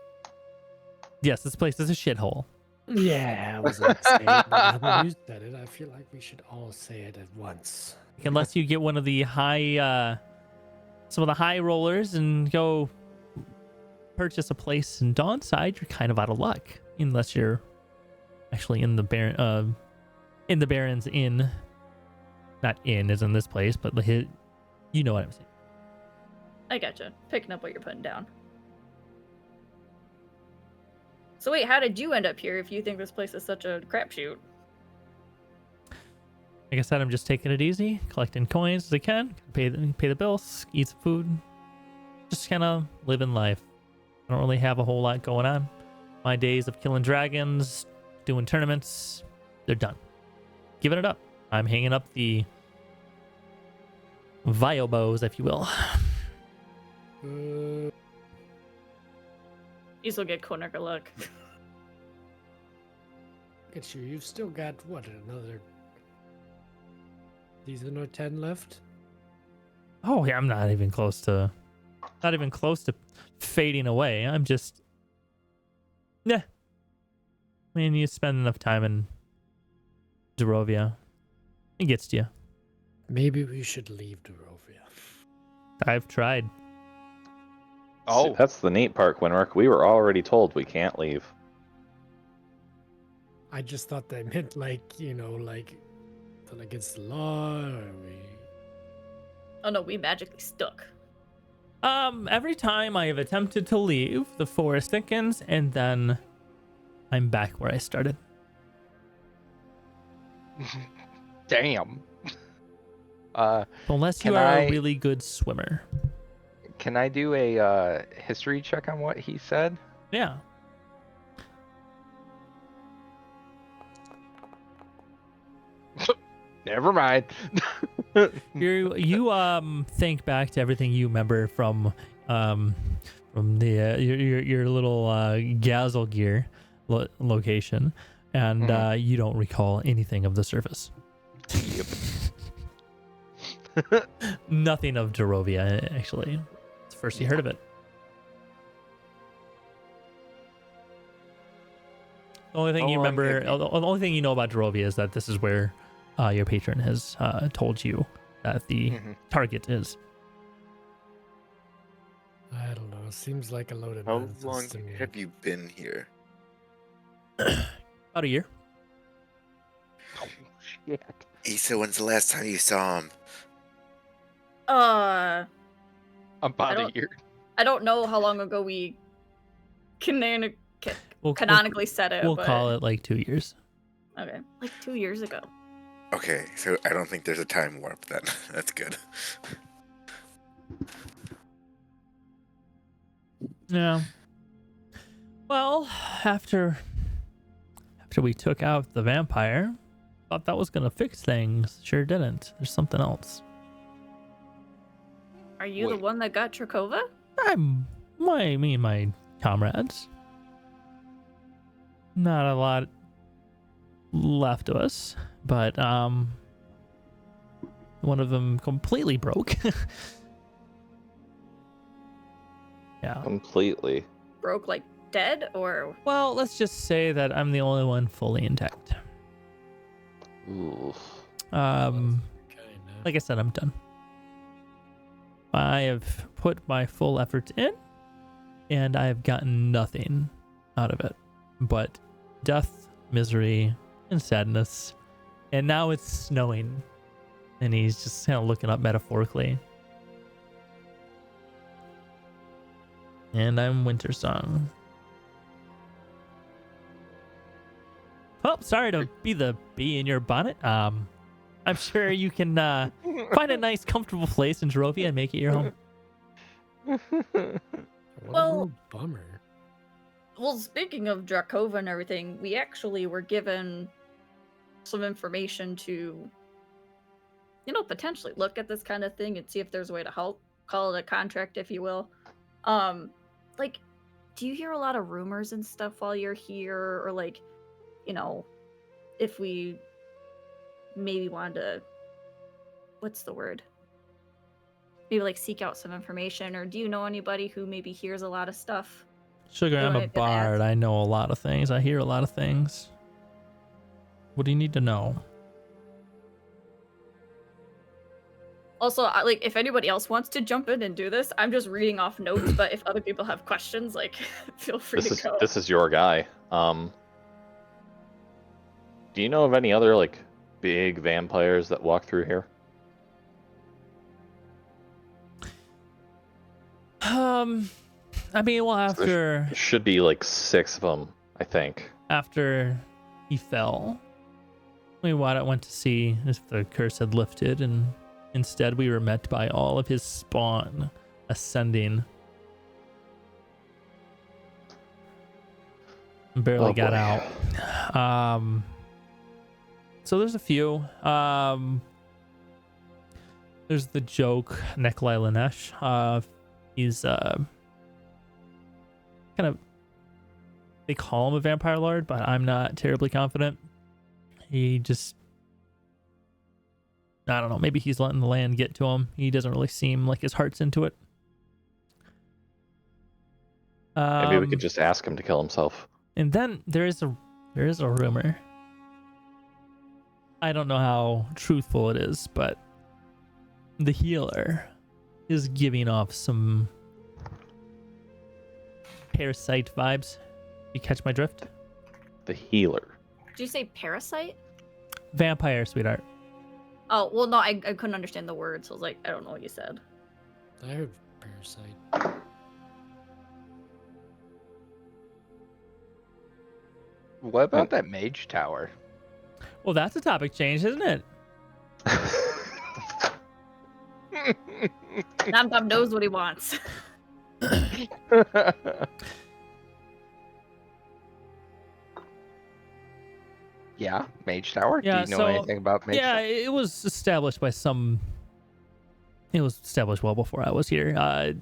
Speaker 2: Yes, this place is a shithole.
Speaker 3: Yeah, I was going to say it, but now that you said it, I feel like we should all say it at once.
Speaker 2: Unless you get one of the some of the high rollers and go purchase a place in Dawnside, you're kind of out of luck. Unless you're actually in the Baron's Inn. Not inn as in this place, but you know what I'm saying.
Speaker 1: I gotcha. Picking up what you're putting down. So wait, how did you end up here if you think this place is such a crapshoot?
Speaker 2: Like I said, I'm just taking it easy, collecting coins as I can, pay the bills, eat some food, just kind of living life. I don't really have a whole lot going on. My days of killing dragons, doing tournaments, they're done. Giving it up. I'm hanging up the viobos, if you will.
Speaker 1: These will get Konaker luck.
Speaker 3: Look at you. You've still got, what, another... These are no 10 left?
Speaker 2: Oh yeah, I'm not even close to fading away. I'm just, I mean, you spend enough time in Darrovia, it gets to you.
Speaker 3: Maybe we should leave Darrovia.
Speaker 2: I've tried.
Speaker 6: Oh,
Speaker 4: that's the neat part, Winrick. We were already told we can't leave.
Speaker 3: I just thought they meant like against the law. Or we...
Speaker 1: Oh no, we magically stuck.
Speaker 2: Every time I have attempted to leave, the forest thickens, and then I'm back where I started.
Speaker 6: damn.
Speaker 2: Unless you
Speaker 6: Can
Speaker 2: are
Speaker 6: I-
Speaker 2: a really good swimmer.
Speaker 6: Can I do a history check on what he said?
Speaker 2: Yeah.
Speaker 6: Never mind.
Speaker 2: You think back to everything you remember from the your little Gazel gear location, and you don't recall anything of the surface.
Speaker 6: Yep.
Speaker 2: Nothing of Darrovia, actually. It's the first you heard of it. The only thing you
Speaker 5: Oh, I'm
Speaker 2: remember,
Speaker 5: happy.
Speaker 2: the only thing you know about Darrovia is that this is where your patron has told you that the target is.
Speaker 3: I don't know. Seems like a load of
Speaker 5: How
Speaker 3: nonsense
Speaker 5: long
Speaker 3: to me.
Speaker 5: have you been here?
Speaker 2: About a year.
Speaker 6: Oh, shit.
Speaker 5: Issa, when's the last time you saw him?
Speaker 1: I
Speaker 6: About a
Speaker 1: don't-
Speaker 6: year.
Speaker 1: I don't know how long ago we
Speaker 2: We'll
Speaker 1: canonically said it.
Speaker 2: We'll
Speaker 1: but...
Speaker 2: call it like 2 years.
Speaker 1: Okay, like 2 years ago.
Speaker 5: Okay, so I don't think there's a time warp then. That's good.
Speaker 2: Yeah. Well, after we took out the vampire, thought that was gonna fix things. Sure didn't. There's something else.
Speaker 1: Are you the
Speaker 5: Wait.
Speaker 1: one that got Trakova?
Speaker 2: Me and my comrades. Not a lot left of us, but one of them completely broke. Yeah.
Speaker 4: Completely.
Speaker 1: Broke like dead or
Speaker 2: Well, let's just say that I'm the only one fully intact.
Speaker 4: Ooh.
Speaker 3: Kinda.
Speaker 2: Like I said, I'm done. I have put my full effort in, and I have gotten nothing out of it but death, misery, and sadness. And now it's snowing, and he's just kind of looking up metaphorically. And I'm Winter Song. Oh, sorry to be the bee in your bonnet. I'm sure you can find a nice, comfortable place in Darrovia and make it your home.
Speaker 3: What
Speaker 1: Well-
Speaker 3: a real bummer.
Speaker 1: well, speaking of Drakova and everything, we actually were given some information to potentially look at this kind of thing and see if there's a way to help. Call it a contract, if you will. Like, do you hear a lot of rumors and stuff while you're here, or like, if we maybe wanted to, what's the word? Maybe like seek out some information, or do you know anybody who maybe hears a lot of stuff?
Speaker 2: Sugar,
Speaker 1: You
Speaker 2: I'm a
Speaker 1: wanna get ads?
Speaker 2: bard. I know a lot of things. I hear a lot of things. What do you need to know?
Speaker 1: Also, like, if anybody else wants to jump in and do this, I'm just reading off notes, but if other people have questions, like, feel free to go.
Speaker 4: This is your guy. Do you know of any other like big vampires that walk through here?
Speaker 2: I mean, well, after
Speaker 4: There should be like 6 of them, I think.
Speaker 2: after he fell, we went to see if the curse had lifted, and instead we were met by all of his spawn ascending. Barely
Speaker 4: Oh,
Speaker 2: got
Speaker 4: boy.
Speaker 2: out. So there's a few. There's the joke Nikolai Lanesh. He's kind of, they call him a vampire lord, but I'm not terribly confident. He just, I don't know, maybe he's letting the land get to him. He doesn't really seem like his heart's into it.
Speaker 4: Maybe we could just ask him to kill himself.
Speaker 2: And then there is a rumor. I don't know how truthful it is, but the healer is giving off some parasite vibes. You catch my drift?
Speaker 4: The healer.
Speaker 1: Did you say parasite?
Speaker 2: Vampire, sweetheart.
Speaker 1: Oh, well, no, I couldn't understand the word, so I was like, I don't know what you said.
Speaker 3: I heard parasite.
Speaker 6: What about that mage tower?
Speaker 2: Well, that's a topic change, isn't it?
Speaker 1: Nom Nom knows what he wants.
Speaker 6: Yeah, mage tower.
Speaker 2: Yeah,
Speaker 6: Do you know anything about mage
Speaker 2: yeah,
Speaker 6: tower?
Speaker 2: it was established by some. It was established well before I was here. I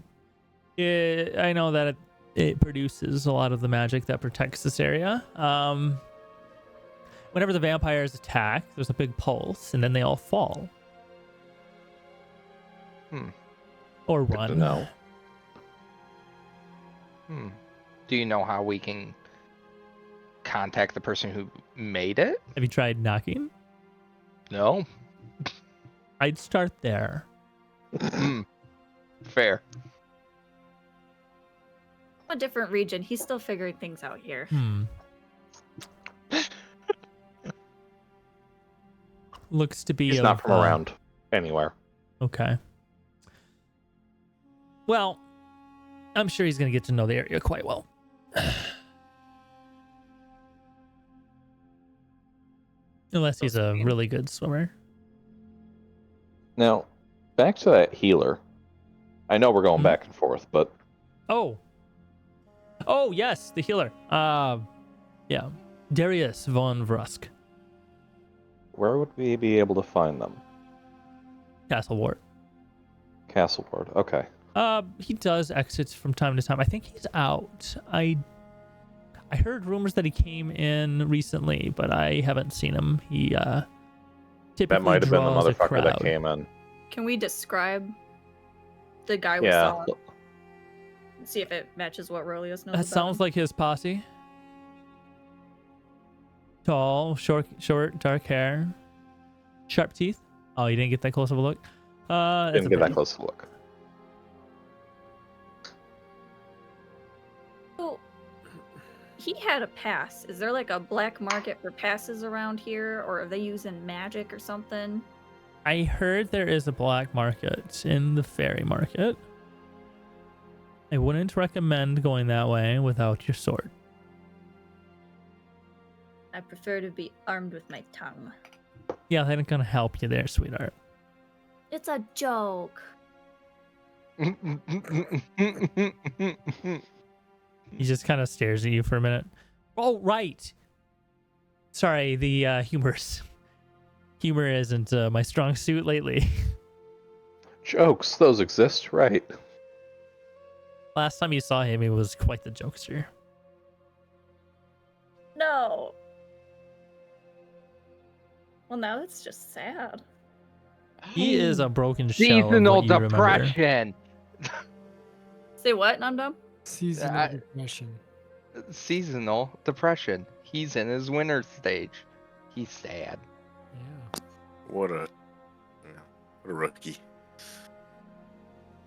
Speaker 2: know that it produces a lot of the magic that protects this area. Whenever the vampires attack, there's a big pulse, and then they all fall. Or
Speaker 4: Good to
Speaker 2: run.
Speaker 4: know.
Speaker 6: Do you know how we can contact the person who made it?
Speaker 2: Have you tried knocking?
Speaker 6: No.
Speaker 2: I'd start there.
Speaker 6: Fair.
Speaker 1: A different region. He's still figuring things out here.
Speaker 2: Looks to be.
Speaker 4: He's not from around anywhere.
Speaker 2: Okay. Well, I'm sure he's going to get to know the area quite well. Unless he's a really good swimmer.
Speaker 4: Now, back to that healer. I know we're going back and forth, but
Speaker 2: Oh, yes, the healer. Yeah. Darius von Vrusk.
Speaker 4: where would we be able to find them?
Speaker 2: Castle Ward.
Speaker 4: Castle Ward. Okay.
Speaker 2: He does exits from time to time. I think he's out. I heard rumors that he came in recently, but I haven't seen him. He typically
Speaker 4: That might have been the
Speaker 2: draws a
Speaker 4: motherfucker that
Speaker 2: crowd.
Speaker 4: came in.
Speaker 1: Can we describe the guy we
Speaker 4: Yeah.
Speaker 1: saw? See if it matches what Rolios knows.
Speaker 2: That sounds like his posse. Tall, short, dark hair, sharp teeth. Oh, you didn't get that close of a look. That's
Speaker 4: Didn't
Speaker 2: a
Speaker 4: get that
Speaker 2: pity.
Speaker 4: close to look.
Speaker 1: So, he had a pass. Is there like a black market for passes around here, or are they using magic or something?
Speaker 2: I heard there is a black market in the fairy market. I wouldn't recommend going that way without your sword.
Speaker 1: I prefer to be armed with my tongue.
Speaker 2: Yeah, that ain't gonna help you there, sweetheart.
Speaker 1: It's a joke.
Speaker 2: He just kind of stares at you for a minute. Oh, right. Sorry, the humor isn't my strong suit lately.
Speaker 4: Jokes, those exist, right?
Speaker 2: Last time you saw him, he was quite the jokester.
Speaker 1: No. Well, now it's just sad.
Speaker 2: He is a broken shell. of
Speaker 6: Seasonal
Speaker 2: what you remember.
Speaker 6: depression.
Speaker 1: Say what, Nom Nom?
Speaker 3: Seasonal depression.
Speaker 6: Seasonal depression. He's in his winter stage. He's sad.
Speaker 3: Yeah.
Speaker 5: What a rookie.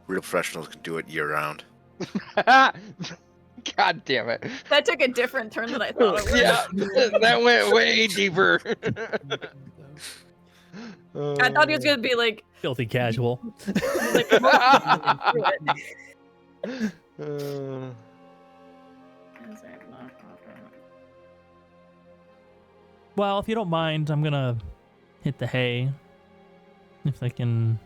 Speaker 5: Real professionals can do it year round.
Speaker 6: God damn it.
Speaker 1: That took a different turn than I thought it would.
Speaker 6: Yeah, that went way deeper.
Speaker 1: I thought he was gonna be like,
Speaker 2: Filthy casual.
Speaker 1: like
Speaker 2: Well, if you don't mind, I'm gonna hit the hay. If I can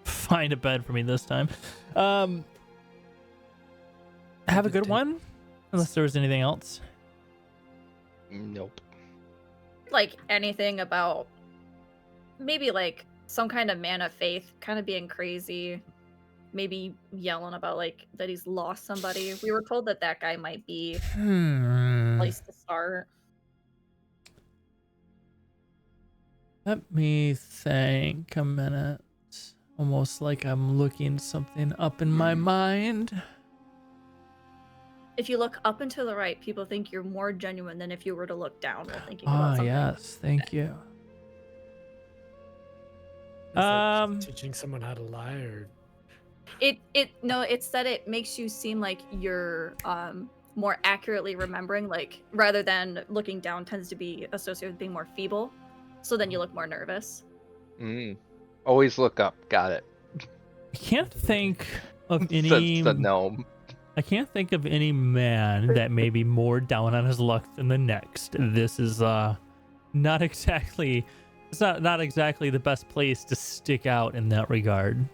Speaker 2: find a bed for me this time. Have a good one. Unless there was anything else.
Speaker 6: Nope.
Speaker 1: like anything about maybe like some kind of man of faith kind of being crazy, maybe yelling about like that he's lost somebody. We were told that that guy might be a place to start.
Speaker 2: Let me think a minute. Almost like I'm looking something up in my mind.
Speaker 1: If you look up and to the right, people think you're more genuine than if you were to look down while thinking about
Speaker 2: Ah,
Speaker 1: something.
Speaker 2: yes, thank you.
Speaker 3: Is that
Speaker 2: Um,
Speaker 3: teaching someone how to lie, or
Speaker 1: It's that it makes you seem like you're more accurately remembering, like rather than looking down tends to be associated with being more feeble. So then you look more nervous.
Speaker 6: Always look up. Got it.
Speaker 2: I can't think of
Speaker 6: Says
Speaker 2: any.
Speaker 6: the gnome.
Speaker 2: I can't think of any man that may be more down on his luck than the next. This is not exactly. It's not exactly the best place to stick out in that regard.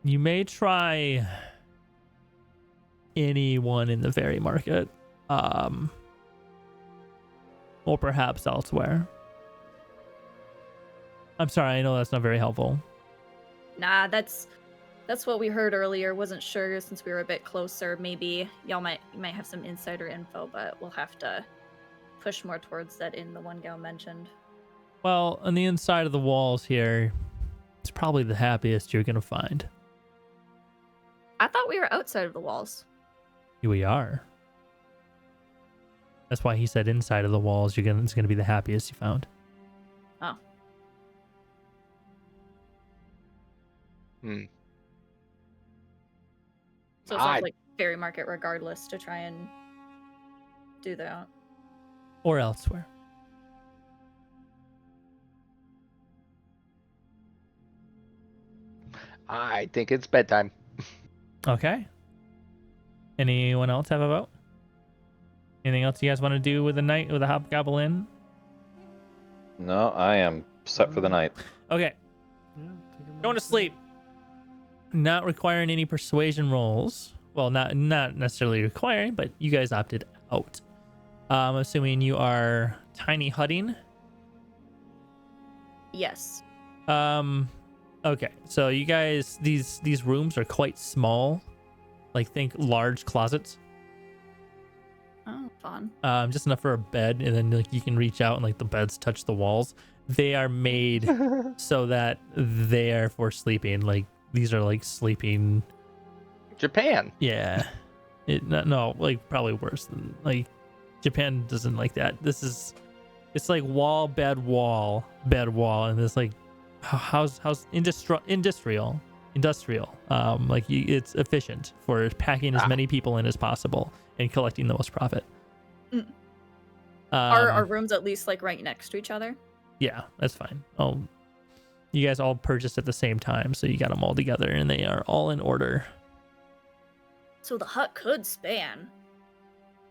Speaker 2: You may try anyone in the fairy market, or perhaps elsewhere. I'm sorry, I know that's not very helpful.
Speaker 1: Nah, that's what we heard earlier. Wasn't sure since we were a bit closer. Maybe you might have some insider info, but we'll have to push more towards that in the one gal mentioned.
Speaker 2: Well, on the inside of the walls here, it's probably the happiest you're gonna find.
Speaker 1: I thought we were outside of the walls.
Speaker 2: Here we are. That's why he said inside of the walls. It's gonna be the happiest you found.
Speaker 1: Oh. So it sounds like fairy market regardless to try and do that.
Speaker 2: Or elsewhere.
Speaker 6: I think it's bedtime.
Speaker 2: Okay. Anyone else have a vote? Anything else you guys want to do with the night with the hobgoblin?
Speaker 4: No, I am set for the night.
Speaker 2: Okay.
Speaker 3: Yeah, take a
Speaker 2: Going to
Speaker 3: minute.
Speaker 2: sleep. Not requiring any persuasion rolls. Well, not necessarily requiring, but you guys opted out. I'm assuming you are tiny hutting.
Speaker 1: Yes.
Speaker 2: Okay. So you guys, these rooms are quite small. Like think large closets.
Speaker 1: Oh, fun.
Speaker 2: Just enough for a bed, and then like you can reach out and like the beds touch the walls. They are made so that they are for sleeping. Like these are like sleeping.
Speaker 6: Japan.
Speaker 2: Yeah. No, like probably worse than like Japan doesn't like that. It's like wall, bed, wall, and it's like how's industrial. Like it's efficient for packing as many people in as possible and collecting the most profit.
Speaker 1: Are rooms at least like right next to each other?
Speaker 2: Yeah, that's fine. Oh, you guys all purchased at the same time, so you got them all together, and they are all in order.
Speaker 1: So the hut could span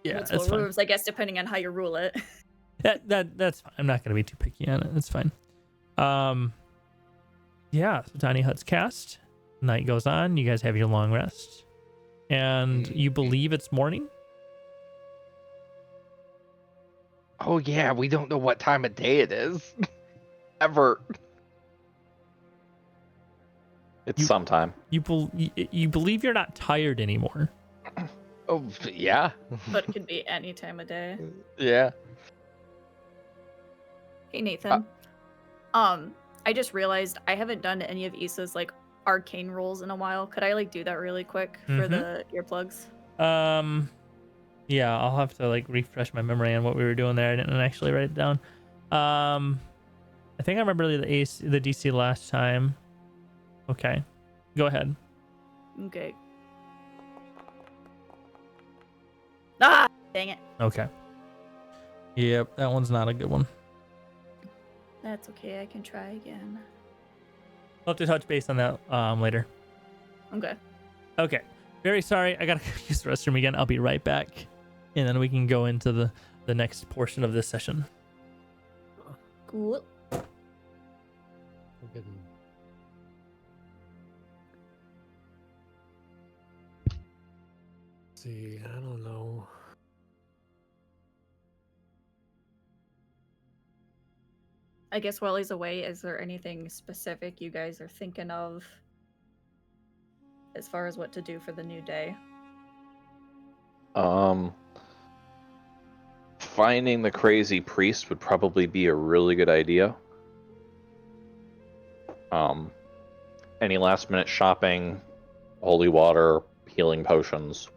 Speaker 2: Yeah,
Speaker 1: multiple
Speaker 2: that's fine.
Speaker 1: rooms, I guess, depending on how you rule it.
Speaker 2: That's fine. I'm not gonna be too picky on it. That's fine. Yeah. So tiny hut's cast. Night goes on. You guys have your long rest, and you believe it's morning.
Speaker 6: Oh yeah, we don't know what time of day it is. Ever.
Speaker 4: It's sometime.
Speaker 2: You believe you're not tired anymore.
Speaker 6: Oh yeah.
Speaker 1: But it could be any time of day.
Speaker 6: Yeah.
Speaker 1: Hey Nathan. I just realized I haven't done any of Issa's like arcane rolls in a while. Could I like do that really quick for the earplugs?
Speaker 2: Yeah, I'll have to like refresh my memory on what we were doing there. I didn't actually write it down. I think I remember the DC last time. Okay, go ahead.
Speaker 1: Okay. Ah, dang it.
Speaker 2: Okay. Yep, that one's not a good one.
Speaker 1: That's okay. I can try again.
Speaker 2: We'll have to touch base on that later.
Speaker 1: Okay.
Speaker 2: Okay. Very sorry. I gotta use the restroom again. I'll be right back, and then we can go into the next portion of this session.
Speaker 1: Cool.
Speaker 3: We're getting- See, I don't know.
Speaker 1: I guess while he's away, is there anything specific you guys are thinking of as far as what to do for the new day?
Speaker 4: Finding the crazy priest would probably be a really good idea. Any last minute shopping, holy water, healing potions.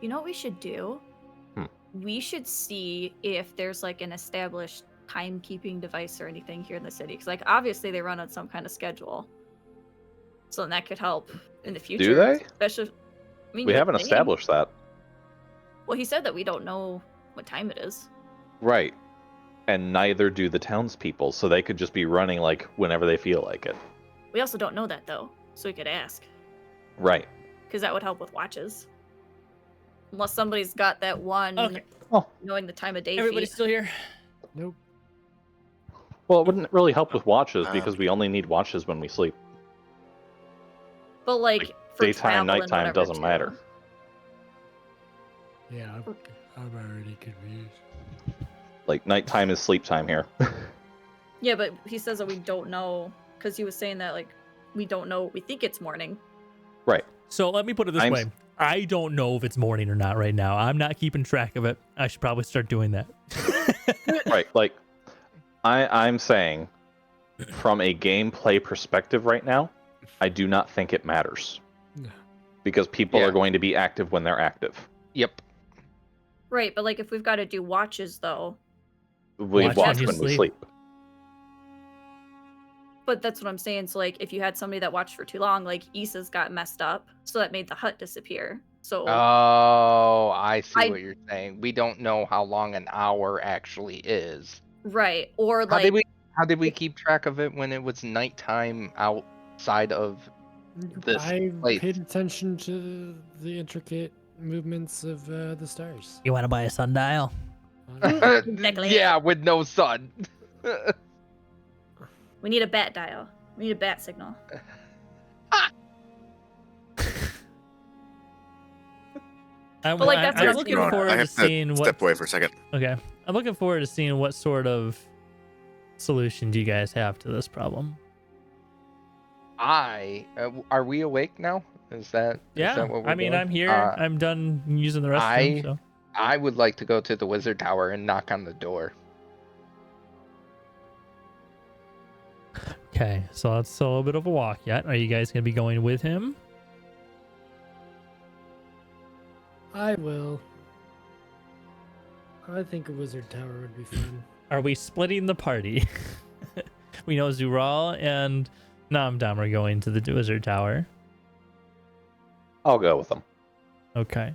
Speaker 1: You know what we should do? We should see if there's like an established timekeeping device or anything here in the city. Because like obviously they run on some kind of schedule. So then that could help in the future.
Speaker 4: Do they?
Speaker 1: Especially, I mean,
Speaker 4: We
Speaker 1: you would
Speaker 4: haven't
Speaker 1: think.
Speaker 4: established that.
Speaker 1: Well, he said that we don't know what time it is.
Speaker 4: Right. And neither do the townspeople, so they could just be running like whenever they feel like it.
Speaker 1: We also don't know that though, so we could ask.
Speaker 4: Right.
Speaker 1: Because that would help with watches. Unless somebody's got that one
Speaker 2: Okay.
Speaker 4: Oh.
Speaker 1: knowing the time of day
Speaker 2: Everybody's
Speaker 1: feat.
Speaker 2: still here?
Speaker 3: Nope.
Speaker 4: Well, it wouldn't really help with watches because we only need watches when we sleep.
Speaker 1: But like for
Speaker 4: Daytime,
Speaker 1: travel and
Speaker 4: nighttime
Speaker 1: whatever,
Speaker 4: doesn't
Speaker 1: too.
Speaker 4: matter.
Speaker 3: Yeah, I'm already confused.
Speaker 4: Like nighttime is sleep time here.
Speaker 1: Yeah, but he says that we don't know because he was saying that like we don't know. We think it's morning.
Speaker 4: Right.
Speaker 2: So let me put it this way. I don't know if it's morning or not right now. I'm not keeping track of it. I should probably start doing that.
Speaker 4: Right. Like I'm saying from a gameplay perspective right now, I do not think it matters.
Speaker 3: No.
Speaker 4: Because people
Speaker 6: Yeah.
Speaker 4: are going to be active when they're active.
Speaker 6: Yep.
Speaker 1: Right, but like if we've got to do watches though.
Speaker 4: We
Speaker 2: Watch
Speaker 4: watch
Speaker 2: when you
Speaker 4: when we
Speaker 2: sleep.
Speaker 4: sleep.
Speaker 1: But that's what I'm saying. So like if you had somebody that watched for too long, like Issa's got messed up, so that made the hut disappear. So
Speaker 6: Oh, I see
Speaker 1: I-
Speaker 6: what you're saying. We don't know how long an hour actually is.
Speaker 1: right, or
Speaker 6: How
Speaker 1: like
Speaker 6: did we keep track of it when it was nighttime outside of this
Speaker 3: I
Speaker 6: place?
Speaker 3: paid attention to the intricate movements of the stars.
Speaker 2: You want to buy a sundial?
Speaker 1: Exactly.
Speaker 6: Yeah, with no sun.
Speaker 1: we need a bat dial. We need a bat signal.
Speaker 2: I'm,
Speaker 1: But, like, that's
Speaker 2: I'm
Speaker 1: what I'm
Speaker 2: looking
Speaker 1: saying.
Speaker 2: forward
Speaker 5: I
Speaker 2: to
Speaker 5: have to
Speaker 2: seeing what.
Speaker 5: step away for a second.
Speaker 2: Okay, I'm looking forward to seeing what sort of solution do you guys have to this problem.
Speaker 6: Are we awake now? Is that
Speaker 2: Yeah,
Speaker 6: what we're
Speaker 2: I mean,
Speaker 6: doing?
Speaker 2: I'm here. I'm done using the restroom. So
Speaker 6: I would like to go to the wizard tower and knock on the door.
Speaker 2: okay, so that's a little bit of a walk yet. Are you guys gonna be going with him?
Speaker 3: I will. I think a wizard tower would be fun.
Speaker 2: Are we splitting the party? We know Zural and Namdam are going to the wizard tower.
Speaker 4: I'll go with them.
Speaker 2: Okay.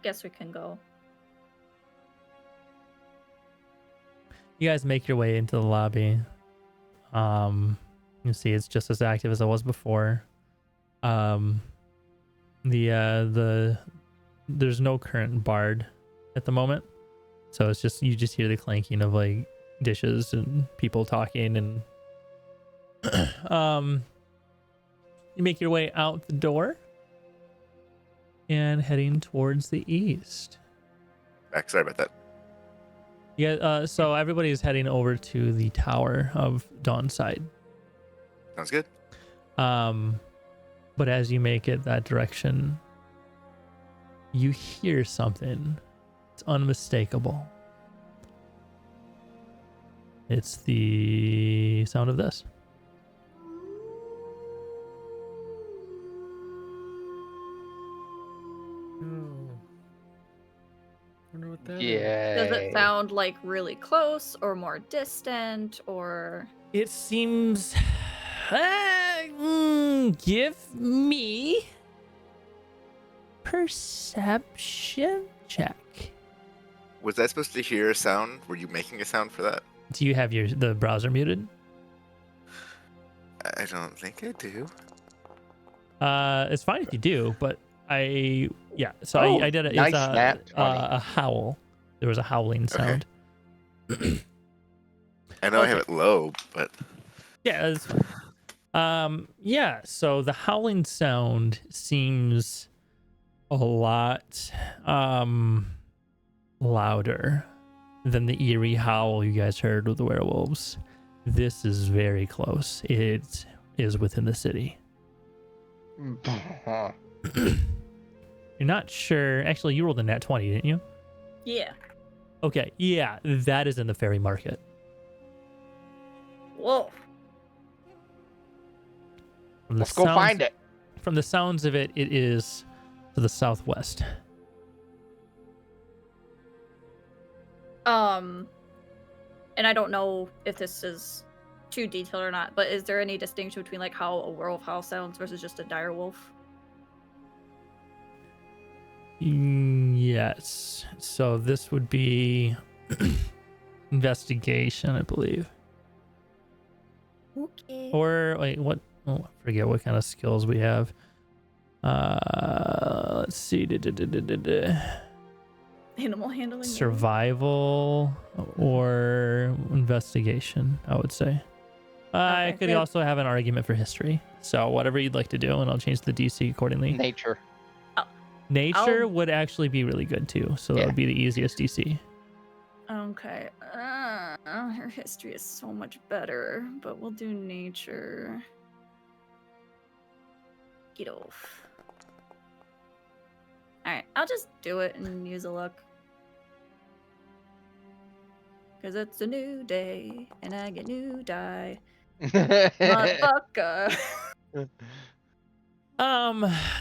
Speaker 1: Guess we can go.
Speaker 2: You guys make your way into the lobby. You see it's just as active as it was before. There's no current bard at the moment. So it's just you just hear the clanking of like dishes and people talking and you make your way out the door and heading towards the east.
Speaker 5: Back. Sorry about that.
Speaker 2: Yeah, so everybody is heading over to the Tower of Dawnside.
Speaker 5: Sounds good.
Speaker 2: But as you make it that direction, you hear something. It's unmistakable. It's the sound of this.
Speaker 3: Oh. Wonder what that is.
Speaker 6: Yeah.
Speaker 1: Does it sound like really close or more distant or
Speaker 2: It seems. Give me perception check.
Speaker 5: Was I supposed to hear a sound? Were you making a sound for that?
Speaker 2: Do you have the browser muted?
Speaker 5: I don't think I do.
Speaker 2: It's fine if you do, but I did it.
Speaker 6: Nice
Speaker 2: It's
Speaker 6: nat 20.
Speaker 2: a howl. There was a howling sound.
Speaker 5: I know I have it low, but
Speaker 2: Yeah, that's fine. So the howling sound seems a lot louder than the eerie howl you guys heard with the werewolves. This is very close. It is within the city. You're not sure. Actually, you rolled a nat 20, didn't you?
Speaker 1: yeah.
Speaker 2: Okay, yeah, that is in the fairy market.
Speaker 1: Whoa.
Speaker 2: From the
Speaker 6: Let's go find it.
Speaker 2: From the sounds of it, it is to the southwest.
Speaker 1: And I don't know if this is too detailed or not, but is there any distinction between like how a werewolf howl sounds versus just a dire wolf?
Speaker 2: Yes. So this would be investigation, I believe.
Speaker 1: Okay.
Speaker 2: Or wait, what? Oh, I forget what kind of skills we have. Let's see.
Speaker 1: Animal handling. maybe?
Speaker 2: Survival or investigation, I would say. I
Speaker 1: Okay,
Speaker 2: could
Speaker 1: good.
Speaker 2: also have an argument for history. So whatever you'd like to do, and I'll change the DC accordingly.
Speaker 6: Nature.
Speaker 2: Nature
Speaker 1: I'll-
Speaker 2: would actually be really good too. So that
Speaker 6: Yeah.
Speaker 2: would be the easiest DC.
Speaker 1: Okay. Her history is so much better, but we'll do nature. Get off. Alright, I'll just do it and use a luck. Because it's a new day, and I get new die. Motherfucker.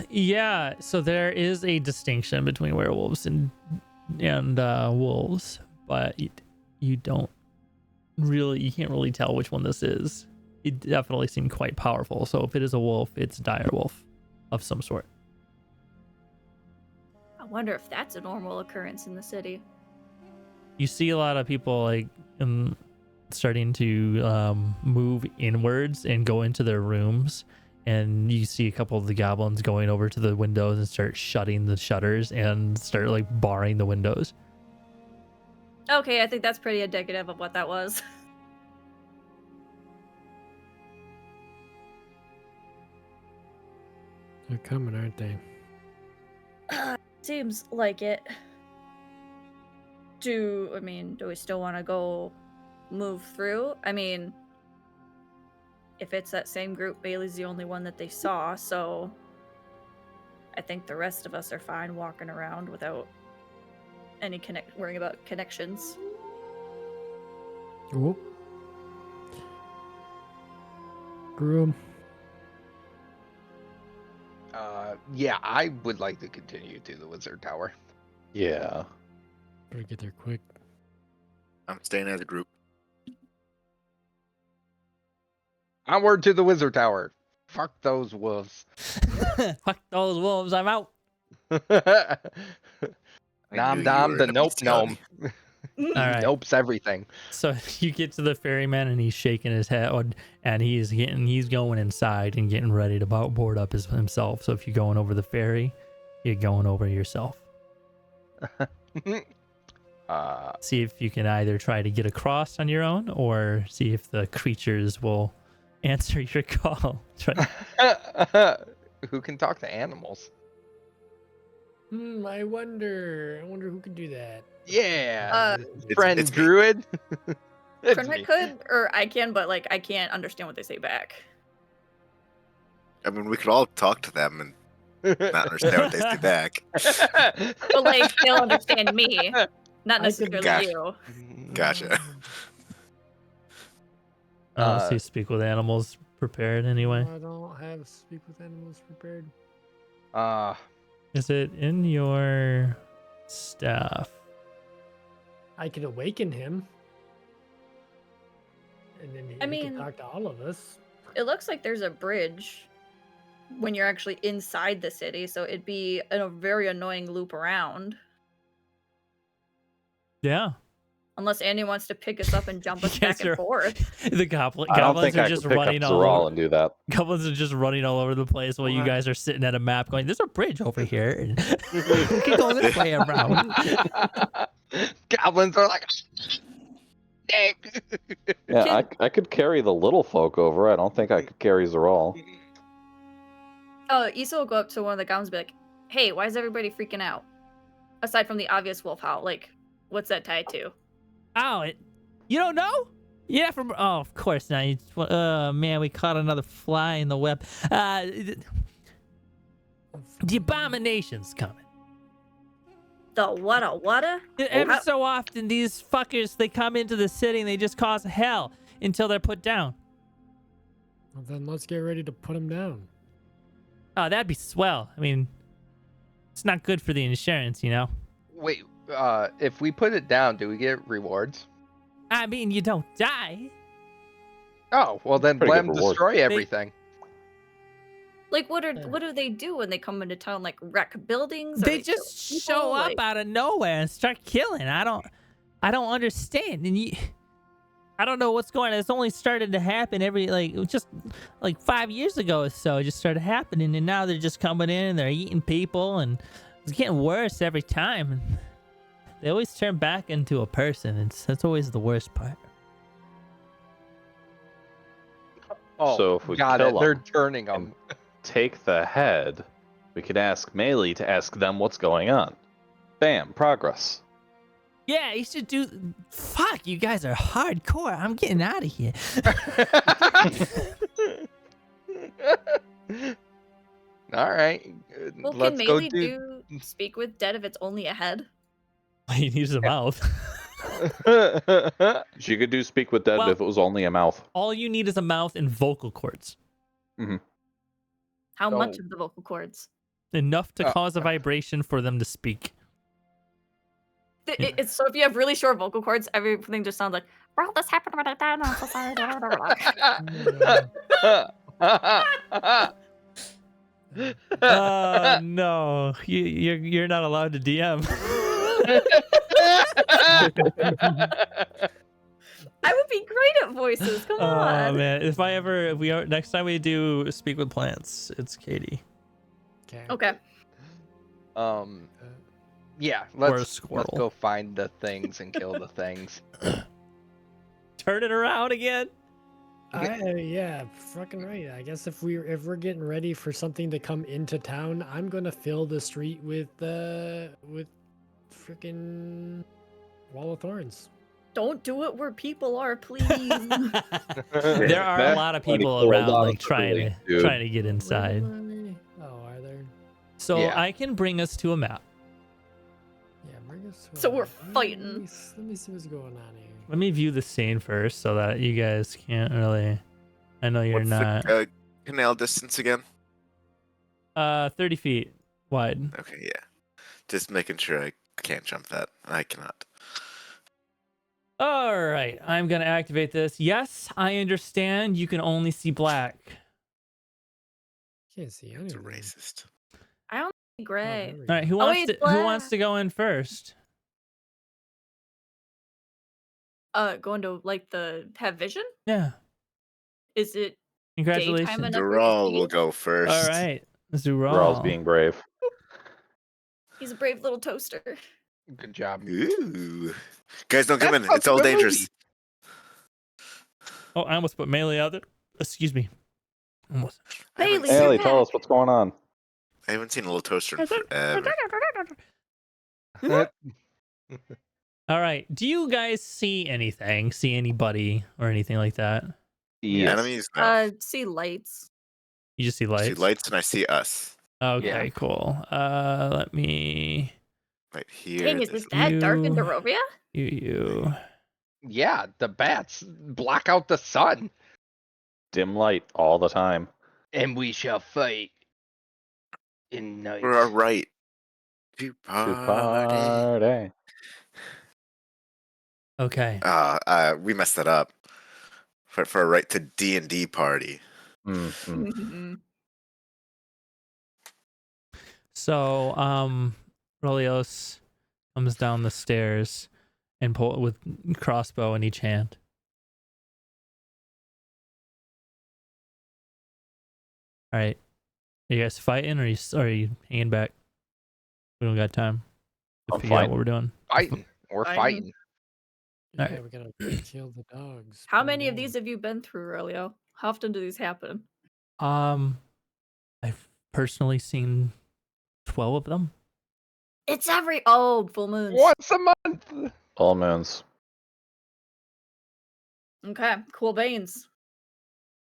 Speaker 2: Yeah, so there is a distinction between werewolves and wolves, but you can't really tell which one this is. It definitely seemed quite powerful. So if it is a wolf, it's a dire wolf of some sort.
Speaker 1: I wonder if that's a normal occurrence in the city.
Speaker 2: You see a lot of people like starting to move inwards and go into their rooms, and you see a couple of the goblins going over to the windows and start shutting the shutters and start like barring the windows.
Speaker 1: Okay, I think that's pretty indicative of what that was.
Speaker 3: They're coming, aren't they?
Speaker 1: Seems like it. Do we still want to go move through? I mean, if it's that same group, Bailey's the only one that they saw, so I think the rest of us are fine walking around without any worrying about connections.
Speaker 3: Oh. Groom.
Speaker 6: Yeah, I would like to continue to the wizard tower.
Speaker 4: Yeah.
Speaker 3: Better get there quick.
Speaker 5: I'm staying as a group.
Speaker 6: Onward to the wizard tower. Fuck those wolves.
Speaker 2: Fuck those wolves, I'm out.
Speaker 5: I
Speaker 6: Nom
Speaker 5: knew you
Speaker 6: dom
Speaker 5: were
Speaker 6: the
Speaker 5: gonna be
Speaker 6: nope
Speaker 5: scouting.
Speaker 6: gnome.
Speaker 2: All right.
Speaker 6: Nope's everything.
Speaker 2: So you get to the ferryman and he's shaking his head and he's going inside and getting ready to board up himself. So if you're going over the ferry, you're going over yourself. See if you can either try to get across on your own or see if the creatures will answer your call.
Speaker 6: Who can talk to animals?
Speaker 3: I wonder who can do that.
Speaker 6: Yeah.
Speaker 5: It's-
Speaker 6: Friend
Speaker 5: it's me.
Speaker 6: druid. It's
Speaker 1: Pernod
Speaker 6: me.
Speaker 1: could, or I can, but like I can't understand what they say back.
Speaker 5: I mean, we could all talk to them and not understand what they say back.
Speaker 1: But like they'll understand me, not
Speaker 3: I could-
Speaker 1: necessarily
Speaker 5: Gotcha.
Speaker 1: you.
Speaker 5: Gotcha.
Speaker 2: So you speak with animals prepared anyway.
Speaker 3: I don't have speak with animals prepared.
Speaker 2: Is it in your staff?
Speaker 3: I could awaken him. And then he
Speaker 1: I
Speaker 3: can
Speaker 1: mean-
Speaker 3: talk to all of us.
Speaker 1: It looks like there's a bridge when you're actually inside the city, so it'd be a very annoying loop around.
Speaker 2: Yeah.
Speaker 1: Unless Andy wants to pick us up and jump us
Speaker 2: Yes,
Speaker 1: back and forth.
Speaker 2: The
Speaker 4: I don't
Speaker 2: goblins
Speaker 4: think
Speaker 2: are
Speaker 4: I
Speaker 2: just
Speaker 4: could pick up
Speaker 2: running all
Speaker 4: Zeral
Speaker 2: over.
Speaker 4: and do that.
Speaker 2: Goblins are just running all over the place while you
Speaker 3: What?
Speaker 2: guys are sitting at a map going, there's a bridge over here. And we can go this way around.
Speaker 6: Goblins are like, dang.
Speaker 4: Yeah, I could carry the little folk over. I don't think I could carry Zeral.
Speaker 1: Oh, Issa will go up to one of the goblins and be like, hey, why is everybody freaking out? Aside from the obvious wolf howl, like, what's that tied to?
Speaker 2: Oh, you don't know? Yeah, of course not. Man, we caught another fly in the web. The abomination's coming.
Speaker 1: The what?
Speaker 2: Every
Speaker 1: how-
Speaker 2: so often, these fuckers, they come into the city and they just cause hell until they're put down.
Speaker 3: Well, then let's get ready to put him down.
Speaker 2: Oh, that'd be swell. I mean, it's not good for the insurance, you know?
Speaker 6: Wait, if we put it down, do we get rewards?
Speaker 2: I mean, you don't die.
Speaker 6: Oh, well then
Speaker 4: Pretty
Speaker 6: let
Speaker 4: good
Speaker 6: them
Speaker 4: reward.
Speaker 6: destroy everything.
Speaker 1: Like, what do they do when they come into town? Like, wreck buildings? Or
Speaker 2: They
Speaker 1: kill
Speaker 2: just
Speaker 1: people?
Speaker 2: show up
Speaker 1: Like,
Speaker 2: out of nowhere and start killing. I don't understand. And I don't know what's going on. It's only started to happen just 5 years ago or so. It just started happening, and now they're just coming in and they're eating people, and it's getting worse every time. And they always turn back into a person. That's always the worst part.
Speaker 6: Oh,
Speaker 4: So if we
Speaker 6: got
Speaker 4: kill
Speaker 6: it. They're
Speaker 4: 'em
Speaker 6: turning
Speaker 4: and
Speaker 6: them.
Speaker 4: take the head, we could ask Maeli to ask them what's going on. Bam, progress.
Speaker 2: Yeah, you should do. Fuck, you guys are hardcore. I'm getting out of here.
Speaker 6: All right.
Speaker 1: well,
Speaker 6: Let's
Speaker 1: can
Speaker 6: go
Speaker 1: Maeli do speak with dead if it's only a head?
Speaker 2: He needs a mouth.
Speaker 4: She could do speak with dead
Speaker 2: Well-
Speaker 4: if it was only a mouth.
Speaker 2: All you need is a mouth and vocal cords.
Speaker 1: How
Speaker 6: So-
Speaker 1: much of the vocal cords?
Speaker 2: Enough to cause a vibration for them to speak.
Speaker 1: It's so if you have really short vocal cords, everything just sounds like, well, this happened when I died. I'm so sorry.
Speaker 2: No, you're not allowed to DM.
Speaker 1: I would be great at voices. Come
Speaker 2: Oh
Speaker 1: on.
Speaker 2: man, next time we do speak with plants, it's Katie
Speaker 1: Okay.
Speaker 6: Yeah,
Speaker 2: or a
Speaker 6: let's
Speaker 2: squirrel.
Speaker 6: go find the things and kill the things.
Speaker 2: Turn it around again.
Speaker 3: Yeah, fucking right. I guess if we're getting ready for something to come into town, I'm gonna fill the street with freaking wall of thorns.
Speaker 1: Don't do it where people are, please.
Speaker 2: There are a lot of people around, like trying to get inside.
Speaker 3: Really? Oh, are there?
Speaker 2: So
Speaker 6: Yeah.
Speaker 2: I can bring us to a map.
Speaker 3: Yeah, bring us to
Speaker 1: So
Speaker 3: a-
Speaker 1: we're
Speaker 3: Let
Speaker 1: fighting.
Speaker 3: me see what's going on here.
Speaker 2: Let me view the scene first, so that you guys can't really. I know you're
Speaker 5: What's
Speaker 2: not.
Speaker 5: the canal distance again?
Speaker 2: 30 feet wide.
Speaker 5: Okay, yeah. Just making sure I can't jump that. I cannot.
Speaker 2: All right, I'm gonna activate this. Yes, I understand. You can only see black.
Speaker 3: Can't see
Speaker 5: It's a
Speaker 3: anything.
Speaker 5: racist.
Speaker 1: I don't see
Speaker 3: Oh,
Speaker 1: gray.
Speaker 3: there we
Speaker 2: All right,
Speaker 3: go.
Speaker 2: who
Speaker 1: Oh,
Speaker 2: wants
Speaker 1: wait,
Speaker 2: to
Speaker 1: it's
Speaker 2: who wants
Speaker 1: black.
Speaker 2: to go in first?
Speaker 1: Going to like have vision?
Speaker 2: Yeah,
Speaker 1: Is it
Speaker 2: congratulations.
Speaker 1: enough for
Speaker 5: Dural
Speaker 1: you to
Speaker 5: will
Speaker 1: see?
Speaker 5: go first.
Speaker 2: All right, Zural.
Speaker 4: Rawls being brave.
Speaker 1: He's a brave little toaster.
Speaker 6: Good job.
Speaker 5: Ooh. Guys, don't come
Speaker 6: That's
Speaker 5: in.
Speaker 6: from
Speaker 5: It's all
Speaker 6: the
Speaker 5: dangerous.
Speaker 6: movie.
Speaker 2: Oh, I almost put Melee out there. Excuse me. Almost.
Speaker 5: I haven't,
Speaker 1: Bailey,
Speaker 5: seen,
Speaker 1: you're
Speaker 4: Maeli, tell
Speaker 1: back.
Speaker 4: us what's going on.
Speaker 5: I haven't seen a little toaster in forever.
Speaker 2: All right. Do you guys see anything? See anybody or anything like that?
Speaker 4: Yes.
Speaker 5: Enemies? No.
Speaker 1: See lights.
Speaker 2: You just see
Speaker 5: I
Speaker 2: lights.
Speaker 5: see lights and I see us.
Speaker 2: Okay,
Speaker 6: Yeah.
Speaker 2: cool. Let me.
Speaker 5: Right here.
Speaker 1: Dang, is
Speaker 5: there's
Speaker 1: this that dark in
Speaker 2: You-
Speaker 1: Darrovia?
Speaker 2: You.
Speaker 6: Yeah, the bats block out the sun,
Speaker 4: Dim light all the time.
Speaker 6: and we shall fight in night.
Speaker 5: We're all right. To
Speaker 4: To
Speaker 5: party.
Speaker 4: party.
Speaker 2: Okay.
Speaker 5: We messed that up. For a right to D&D party.
Speaker 2: So, Rolios comes down the stairs and pull with crossbow in each hand. All right. Are you guys fighting or are you hanging back? We don't got time to
Speaker 4: I'm
Speaker 2: figure out
Speaker 4: fighting.
Speaker 2: what we're doing.
Speaker 6: Fighting. We're
Speaker 1: Fighting.
Speaker 6: fighting.
Speaker 3: Yeah,
Speaker 2: Alright.
Speaker 3: we gotta kill the dogs.
Speaker 1: How
Speaker 3: Put 'em
Speaker 1: many of
Speaker 3: down.
Speaker 1: these have you been through, Aurelio? How often do these happen?
Speaker 2: I've personally seen 12 of them.
Speaker 1: It's every full moons.
Speaker 6: Once a month.
Speaker 4: All moons.
Speaker 1: Okay, cool beans.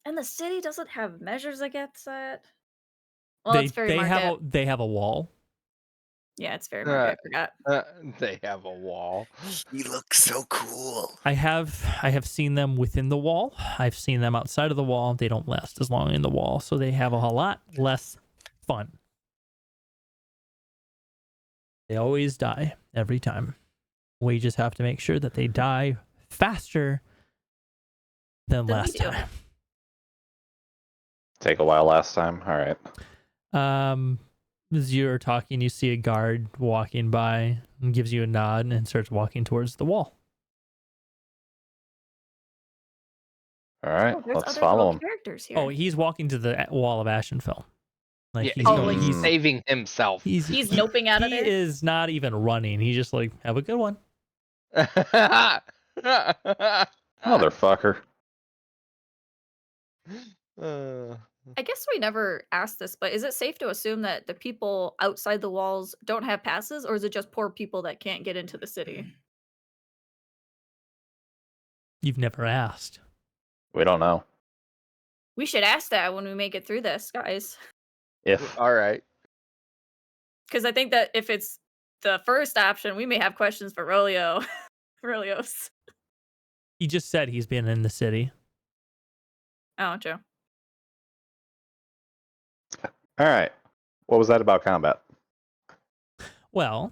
Speaker 1: And the city doesn't have measures against that. Well, it's Fairy Market.
Speaker 2: they have a wall.
Speaker 1: Yeah, it's Fairy Market. I forgot.
Speaker 6: They have a wall.
Speaker 5: He looks so cool.
Speaker 2: I have seen them within the wall. I've seen them outside of the wall. They don't last as long in the wall, so they have a lot less fun. They always die every time. We just have to make sure that they die faster than
Speaker 1: Than we
Speaker 2: last
Speaker 1: do.
Speaker 2: time.
Speaker 4: Take a while last time. All right.
Speaker 2: As you're talking, you see a guard walking by and gives you a nod and starts walking towards the wall.
Speaker 4: All right.
Speaker 1: Oh, there's
Speaker 4: Let's
Speaker 1: other
Speaker 4: follow
Speaker 1: little
Speaker 4: him.
Speaker 1: characters here.
Speaker 2: Oh, he's walking to the wall of Ashenfel. Like
Speaker 6: Yeah,
Speaker 2: he's
Speaker 1: Oh,
Speaker 2: going.
Speaker 1: like
Speaker 2: He's
Speaker 6: saving himself.
Speaker 2: he's
Speaker 1: noping out of
Speaker 2: he
Speaker 1: there.
Speaker 2: is not even running. He's just like, have a good one.
Speaker 4: Motherfucker.
Speaker 1: I guess we never asked this, but is it safe to assume that the people outside the walls don't have passes, or is it just poor people that can't get into the city?
Speaker 2: You've never asked.
Speaker 4: We don't know.
Speaker 1: We should ask that when we make it through this, guys.
Speaker 4: If
Speaker 6: All right.
Speaker 1: Because I think that if it's the first option, we may have questions for Rolio. Rolios.
Speaker 2: He just said he's been in the city.
Speaker 1: Oh, Joe.
Speaker 4: all right. What was that about combat?
Speaker 2: Well,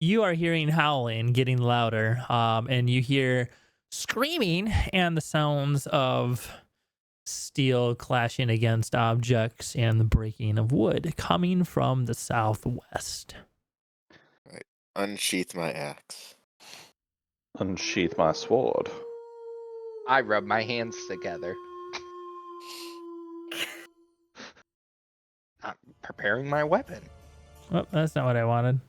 Speaker 2: you are hearing howling getting louder, and you hear screaming and the sounds of steel clashing against objects and the breaking of wood coming from the southwest.
Speaker 5: Unsheath my axe.
Speaker 4: Unsheath my sword.
Speaker 6: I rub my hands together. I'm preparing my weapon.
Speaker 2: Oh, that's not what I wanted.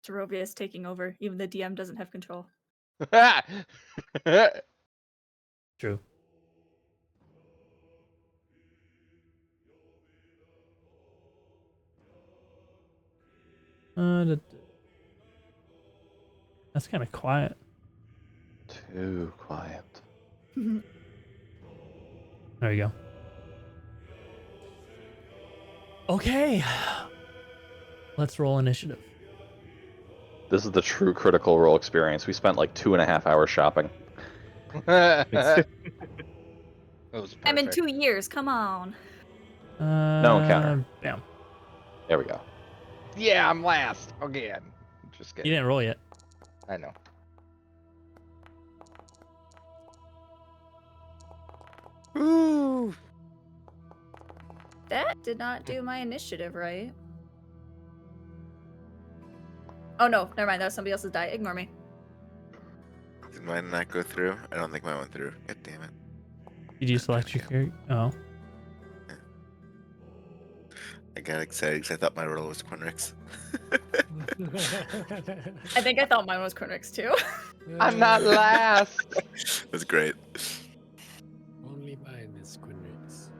Speaker 1: Darrovia is taking over. Even the DM doesn't have control.
Speaker 2: True. That's kind of quiet.
Speaker 4: Too quiet.
Speaker 2: There you go. Okay. Let's roll initiative.
Speaker 4: This is the true Critical Role experience. We spent like 2.5 hours shopping.
Speaker 6: It was
Speaker 1: I'm in
Speaker 6: perfect.
Speaker 1: 2 years. Come on.
Speaker 4: No encounter.
Speaker 2: Bam.
Speaker 4: There we go.
Speaker 6: Yeah, I'm last again. Just
Speaker 2: You
Speaker 6: kidding.
Speaker 2: didn't roll yet.
Speaker 6: I know.
Speaker 5: Ooh.
Speaker 1: That did not do my initiative right. Oh no, never mind. That was somebody else's die. Ignore me.
Speaker 5: Did mine not go through? I don't think mine went through. God damn it.
Speaker 2: Did you select your character? Oh.
Speaker 5: I got excited because I thought my roll was Quinrix.
Speaker 1: I think I thought mine was Cornix too.
Speaker 6: I'm not last.
Speaker 5: It was great.
Speaker 3: Only by Miss Quinrix.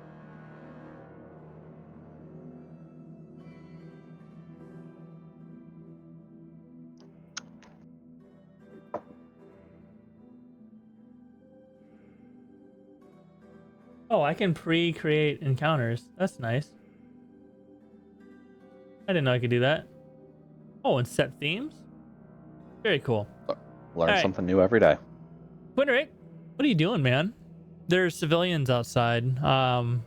Speaker 2: Oh, I can pre-create encounters. That's nice. I didn't know I could do that. Oh, and set themes? Very cool.
Speaker 4: Learn
Speaker 2: Alright.
Speaker 4: something new every day.
Speaker 2: Quinrick, what are you doing, man? There's civilians outside. And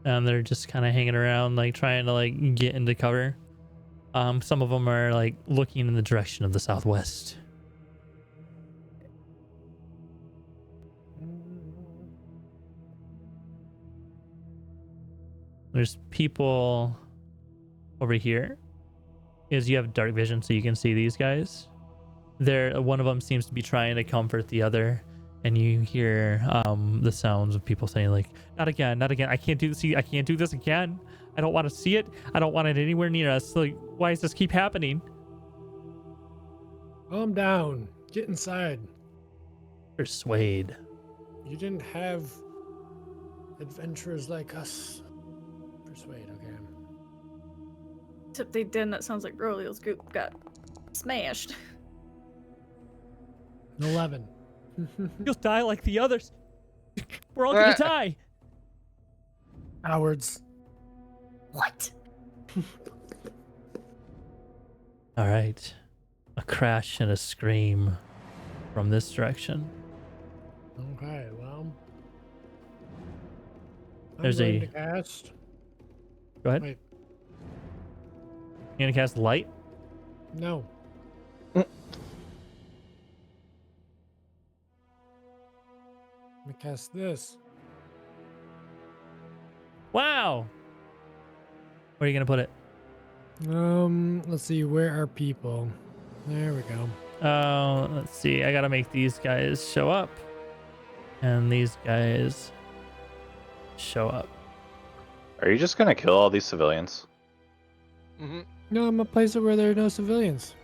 Speaker 2: they're just kind of hanging around, like trying to like get into cover. Some of them are like looking in the direction of the southwest. There's people over here. Is you have dark vision, so you can see these guys. One of them seems to be trying to comfort the other, and you hear the sounds of people saying like, "Not again, not again! I can't do this. I can't do this again. I don't want to see it. I don't want it anywhere near us. Like, why does this keep happening?"
Speaker 3: Calm down. Get inside.
Speaker 2: Persuade.
Speaker 3: You didn't have adventurers like us. Persuade, okay.
Speaker 1: Except they didn't. That sounds like Rolio's group got smashed.
Speaker 3: 11.
Speaker 2: You'll die like the others. We're all gonna die.
Speaker 3: Cowards.
Speaker 1: What?
Speaker 2: All right. A crash and a scream from this direction.
Speaker 3: Okay, well.
Speaker 2: There's
Speaker 3: I'm going
Speaker 2: a-
Speaker 3: to cast.
Speaker 2: Go ahead.
Speaker 3: Wait,
Speaker 2: You gonna cast light?
Speaker 3: no. Let me cast this.
Speaker 2: Wow. Where are you gonna put it?
Speaker 3: Let's see. Where are people? There we go.
Speaker 2: Let's see. I gotta make these guys show up, and these guys show up.
Speaker 4: Are you just gonna kill all these civilians?
Speaker 6: Mm-hmm.
Speaker 3: No, I'm gonna place it where there are no civilians.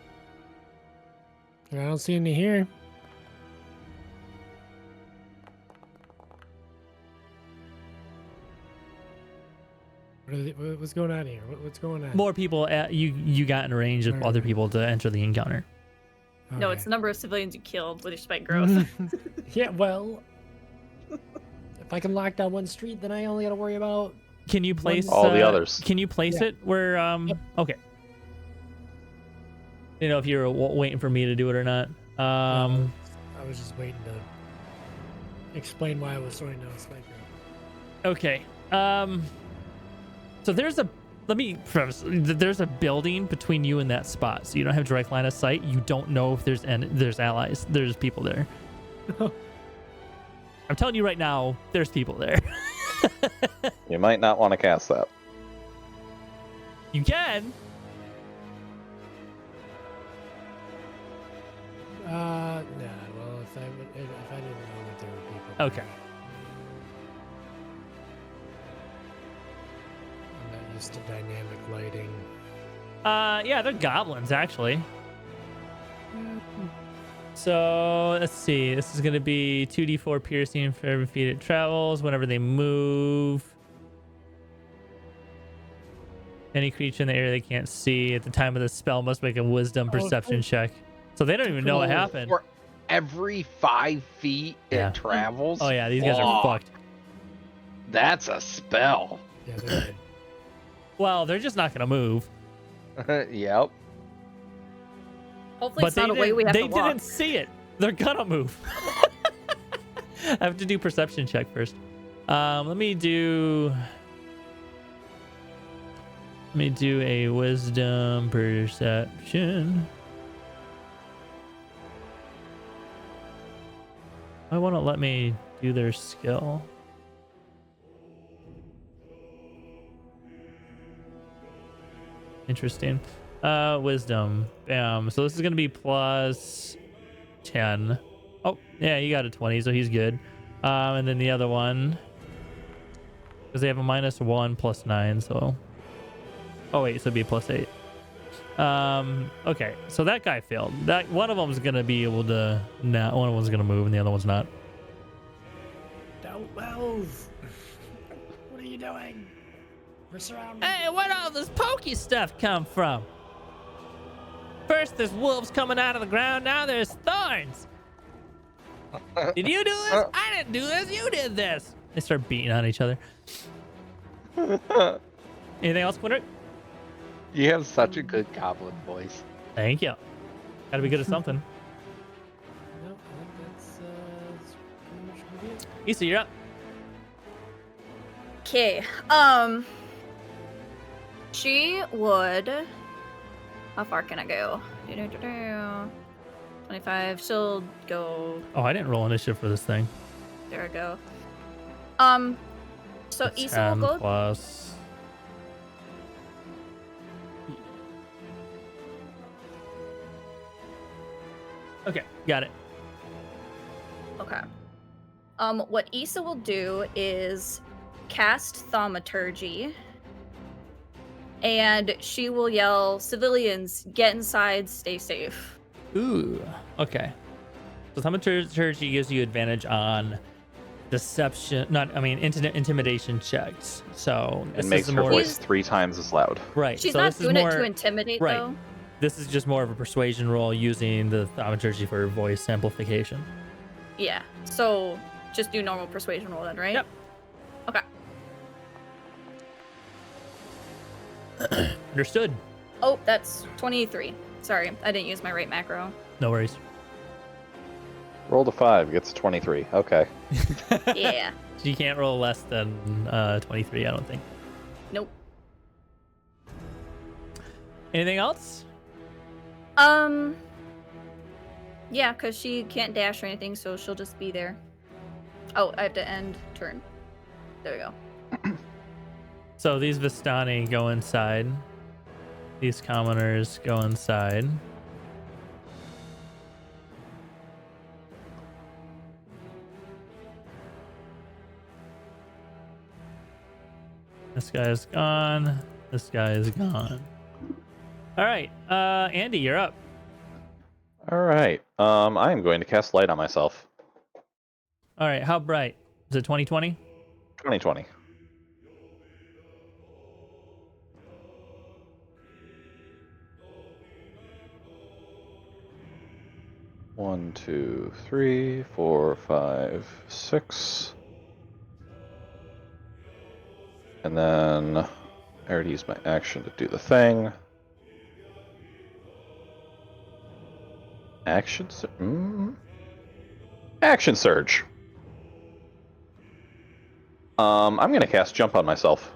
Speaker 3: I don't see any here. What's going on here? What's going on?
Speaker 2: More people you got in range of other people to enter the encounter.
Speaker 1: No,
Speaker 3: Okay.
Speaker 1: it's the number of civilians you killed with your spike growth.
Speaker 3: Yeah, well, if I can lock down one street, then I only got to worry about.
Speaker 2: Can you place
Speaker 4: All the others.
Speaker 2: Can you place
Speaker 3: Yeah.
Speaker 2: it where
Speaker 3: Yep.
Speaker 2: Okay. You know if you're waiting for me to do it or not.
Speaker 3: I was just waiting to explain why I was throwing down a spike growth.
Speaker 2: Okay. So there's a building between you and that spot, so you don't have direct line of sight. You don't know if there's allies. There's people there. I'm telling you right now, there's people there.
Speaker 4: You might not want to cast that.
Speaker 2: You can.
Speaker 3: Nah. Well, if I didn't know that there were people.
Speaker 2: Okay.
Speaker 3: I'm not used to dynamic lighting.
Speaker 2: Yeah, they're goblins actually. So let's see. This is gonna be 2d4 piercing for every feet it travels. Whenever they move, any creature in the area they can't see at the time of the spell must make a Wisdom perception check. So they don't even know what happened.
Speaker 6: For every 5 feet
Speaker 2: Yeah.
Speaker 6: it travels.
Speaker 2: Oh yeah, these guys are
Speaker 6: Fuck.
Speaker 2: fucked.
Speaker 6: That's a spell.
Speaker 3: Yeah, they're good.
Speaker 2: Well, they're just not gonna move.
Speaker 6: Yep.
Speaker 1: Hopefully, it's not a way we have
Speaker 2: they
Speaker 1: to walk.
Speaker 2: didn't see it. They're gonna move. I have to do perception check first. Let me do a wisdom perception. Why won't it let me do their skill? Interesting. Wisdom. Bam. So this is gonna be plus 10. Oh, yeah, you got a 20, so he's good. And then the other one, because they have a -1 plus 9, so. Oh wait, so it'd be plus 8. Okay, so that guy failed. That one of them's gonna be able to. Nah, one of them's gonna move, and the other one's not.
Speaker 3: Don't move. What are you doing? We're surrounded.
Speaker 2: Hey, where'd all this pokey stuff come from? First there's wolves coming out of the ground, now there's thorns. Did you do this? I didn't do this, you did this. They start beating on each other. Anything else, Quinter?
Speaker 6: You have such a good goblin voice.
Speaker 2: Thank you. Gotta be good at something.
Speaker 3: No, I think that's pretty much gonna be it.
Speaker 2: Issa, you're up.
Speaker 1: Okay. She would. How far can I go? 25. She'll go.
Speaker 2: Oh, I didn't roll initiative for this thing.
Speaker 1: There we go. So
Speaker 2: It's
Speaker 1: Issa
Speaker 2: 10
Speaker 1: will go.
Speaker 2: plus. Okay, got it.
Speaker 1: Okay. What Issa will do is cast Thaumaturgy, and she will yell, "Civilians, get inside, stay safe."
Speaker 2: Ooh, okay. So thaumaturgy gives you advantage on deception, intimidation checks. So
Speaker 4: It
Speaker 2: this
Speaker 4: makes
Speaker 2: is
Speaker 4: her
Speaker 2: more
Speaker 4: voice 3 times as loud.
Speaker 2: right.
Speaker 1: She's
Speaker 2: so
Speaker 1: not
Speaker 2: this is
Speaker 1: doing
Speaker 2: more,
Speaker 1: it to intimidate,
Speaker 2: right.
Speaker 1: though.
Speaker 2: This is just more of a persuasion roll using the thaumaturgy for voice amplification.
Speaker 1: Yeah. So just do normal persuasion roll then, right?
Speaker 2: Yep.
Speaker 1: Okay.
Speaker 2: Understood.
Speaker 1: Oh, that's 23. Sorry, I didn't use my right macro.
Speaker 2: No worries.
Speaker 4: Roll to 5, gets 23. Okay.
Speaker 1: Yeah.
Speaker 2: You can't roll less than 23, I don't think.
Speaker 1: Nope.
Speaker 2: Anything else?
Speaker 1: Yeah, because she can't dash or anything, so she'll just be there. Oh, I have to end turn. There we go.
Speaker 2: So these Vistani go inside. These commoners go inside. This guy is gone. This guy is gone. All right, Andy, you're up.
Speaker 4: All right. I am going to cast light on myself.
Speaker 2: All right, how bright? Is it 2020?
Speaker 4: 2020. One, two, 3, 4, 5, 6. And then I already used my action to do the thing. Action surge. I'm gonna cast jump on myself.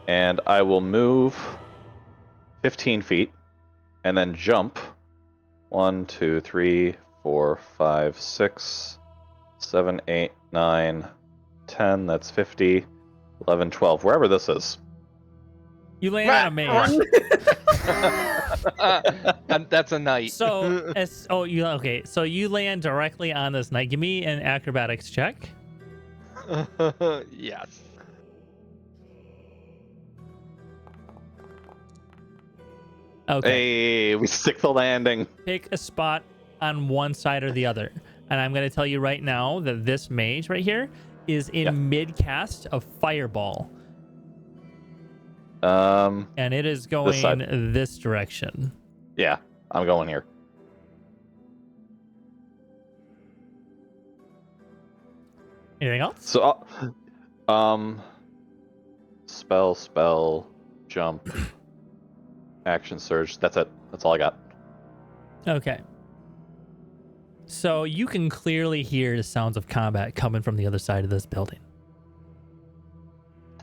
Speaker 4: And I will move 15 feet and then jump 1, 2, 3, 4, 5, 6, 7, 8, 9, 10. That's 50, 11, 12, wherever this is.
Speaker 2: You land on a mage.
Speaker 6: And that's a knight.
Speaker 2: So, So you land directly on this knight. Give me an acrobatics check.
Speaker 6: Yes.
Speaker 2: Okay.
Speaker 4: Hey, we stick the landing.
Speaker 2: Pick a spot on one side or the other. And I'm going to tell you right now that this mage right here is in mid cast of Fireball. And it is going this direction.
Speaker 4: Yeah, I'm going here.
Speaker 2: Anything else?
Speaker 4: So, spell, jump, action surge. That's it. That's all I got.
Speaker 2: Okay. So you can clearly hear the sounds of combat coming from the other side of this building.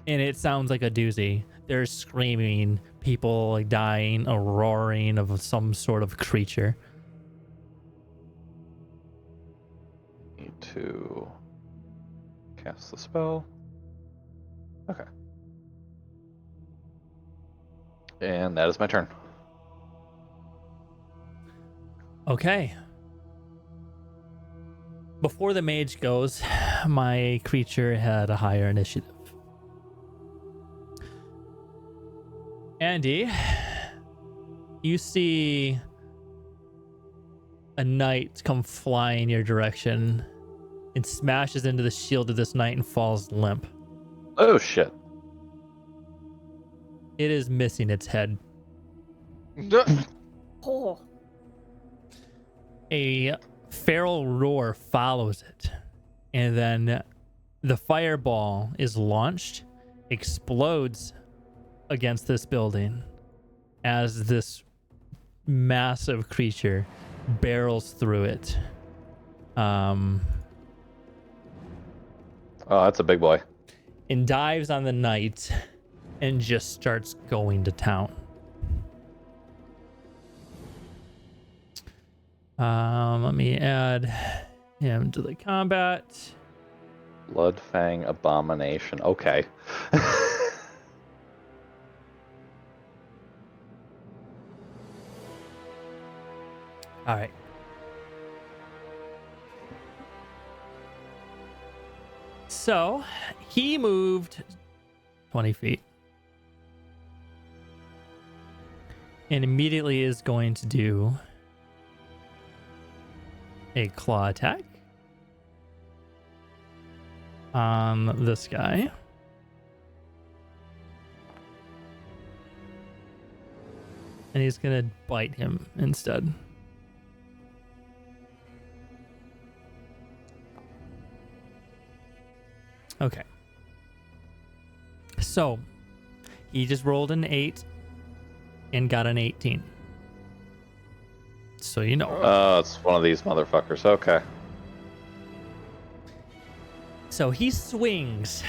Speaker 2: And it sounds like a doozy. There's screaming, people like dying, a roaring of some sort of creature.
Speaker 4: Need to cast the spell. Okay. And that is my turn.
Speaker 2: Okay. Before the mage goes, my creature had a higher initiative. Andy, you see a knight come flying your direction and smashes into the shield of this knight and falls limp.
Speaker 4: Oh, shit.
Speaker 2: It is missing its head.
Speaker 1: Oh.
Speaker 2: A feral roar follows it, and then the fireball is launched, explodes against this building as this massive creature barrels through it.
Speaker 4: Oh, that's a big boy.
Speaker 2: And dives on the knight and just starts going to town. Let me add him to the combat.
Speaker 4: Bloodfang Abomination. Okay.
Speaker 2: All right. So he moved 20 feet and immediately is going to do a claw attack on this guy. And he's going to bite him instead. Okay. So, he just rolled an 8 and got an 18. So you know.
Speaker 4: Oh, it's one of these motherfuckers. Okay.
Speaker 2: So he swings.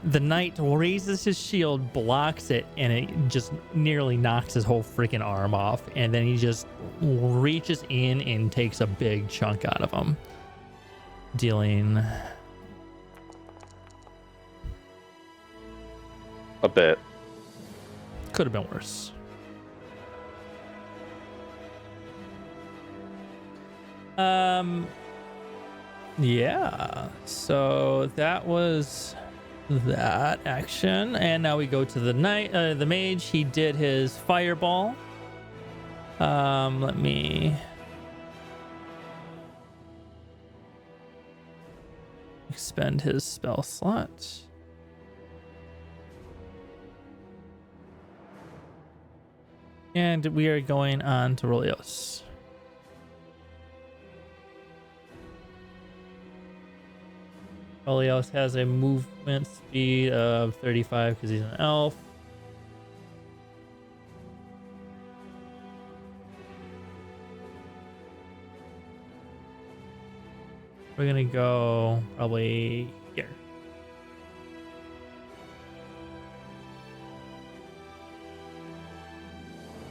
Speaker 2: The knight raises his shield, blocks it, and it just nearly knocks his whole freaking arm off. And then he just reaches in and takes a big chunk out of him. dealing
Speaker 4: A bit.
Speaker 2: could have been worse. Yeah, so that was that action, and now we go to the the mage. He did his fireball. Let me expend his spell slot. And we are going on to Rolios. Rolios has a movement speed of 35 because he's an elf. We're gonna go probably here.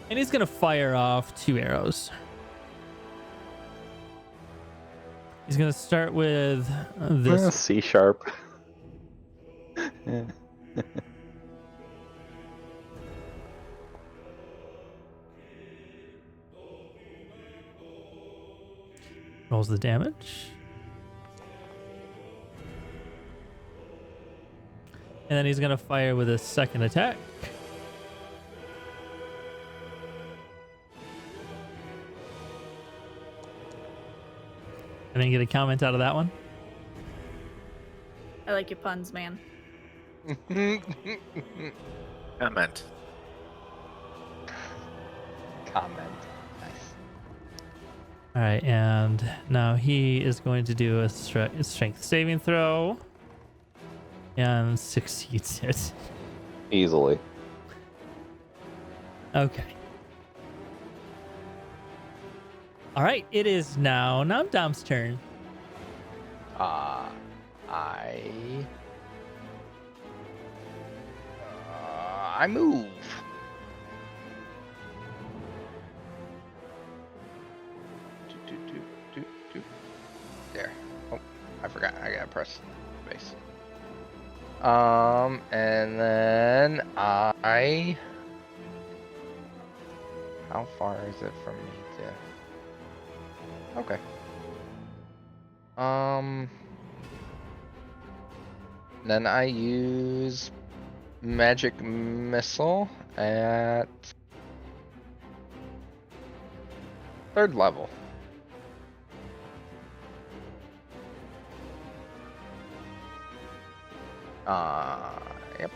Speaker 2: And he's gonna fire off 2 arrows. He's gonna start with this.
Speaker 4: C sharp.
Speaker 2: Rolls the damage. And then he's gonna fire with his second attack. I didn't get a comment out of that one.
Speaker 1: I like your puns, man.
Speaker 5: Comment.
Speaker 6: Comment. Nice.
Speaker 2: All right, and now he is going to do a strength saving throw and succeeds it.
Speaker 4: Easily.
Speaker 2: Okay. All right, it is now Namdom's turn.
Speaker 6: I move. There. Oh, I forgot. I gotta press space. And then I. How far is it from me to? Okay. Then I use magic missile at 3rd level. Yep.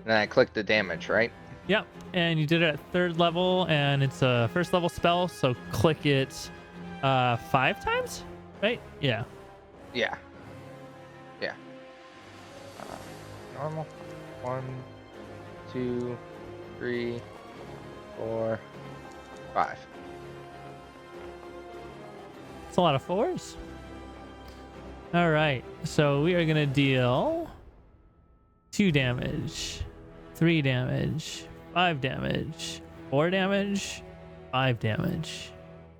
Speaker 6: Then I click the damage, right?
Speaker 2: Yep, and you did it at 3rd level, and it's a 1st level spell, so click it 5 times, right? Yeah.
Speaker 6: Yeah. Yeah. Normal. 1, 2, 3, 4, 5.
Speaker 2: It's a lot of 4s. All right, so we are gonna deal 2 damage, 3 damage, 5 damage, 4 damage, 5 damage.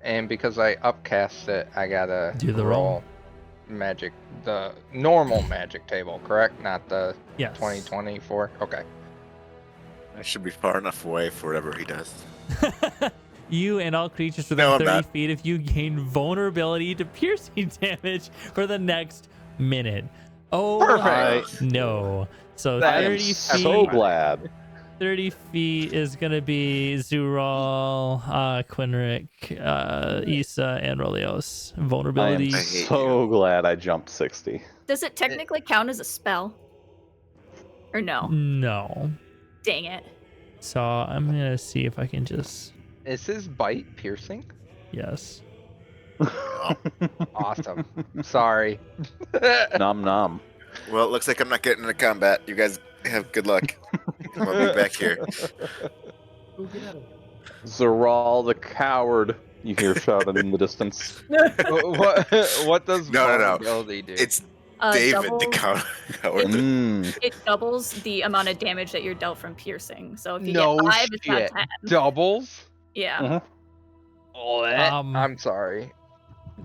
Speaker 6: And because I upcast it, I gotta
Speaker 2: Do the roll.
Speaker 6: Magic, the normal magic table, correct? Not the
Speaker 2: Yes.
Speaker 6: 2024. Okay.
Speaker 5: I should be far enough away for whatever he does.
Speaker 2: You and all creatures within
Speaker 5: No, I'm
Speaker 2: 30
Speaker 5: not.
Speaker 2: feet if you gain vulnerability to piercing damage for the next minute. Oh
Speaker 6: Perfect.
Speaker 2: no. So
Speaker 6: That
Speaker 2: 30
Speaker 6: is
Speaker 2: feet.
Speaker 4: So glad.
Speaker 2: 30 feet is going to be Zural, Quinric, Issa, and Rolios.
Speaker 4: I am
Speaker 2: Vulnerability.
Speaker 5: hate
Speaker 4: so glad I jumped 60.
Speaker 1: Does it technically count as a spell? Or no?
Speaker 2: No.
Speaker 1: Dang it.
Speaker 2: So I'm going to see if I can just.
Speaker 6: Is his bite piercing?
Speaker 2: Yes.
Speaker 6: Awesome. Sorry.
Speaker 4: Nom nom.
Speaker 5: Well, it looks like I'm not getting into combat. You guys have good luck. I'll be back here.
Speaker 3: Go get out of here.
Speaker 4: Zeral the coward. You hear shouting in the distance.
Speaker 6: what does
Speaker 5: No.
Speaker 6: vulnerability do?
Speaker 5: It's David the
Speaker 1: doubles-
Speaker 5: coward.
Speaker 1: It doubles the amount of damage that you're dealt from piercing. So if you
Speaker 6: No
Speaker 1: get 5, it's not
Speaker 6: shit.
Speaker 1: 10.
Speaker 6: Doubles?
Speaker 1: Yeah.
Speaker 4: Mhm.
Speaker 6: Oh,
Speaker 2: Um,
Speaker 6: I'm sorry.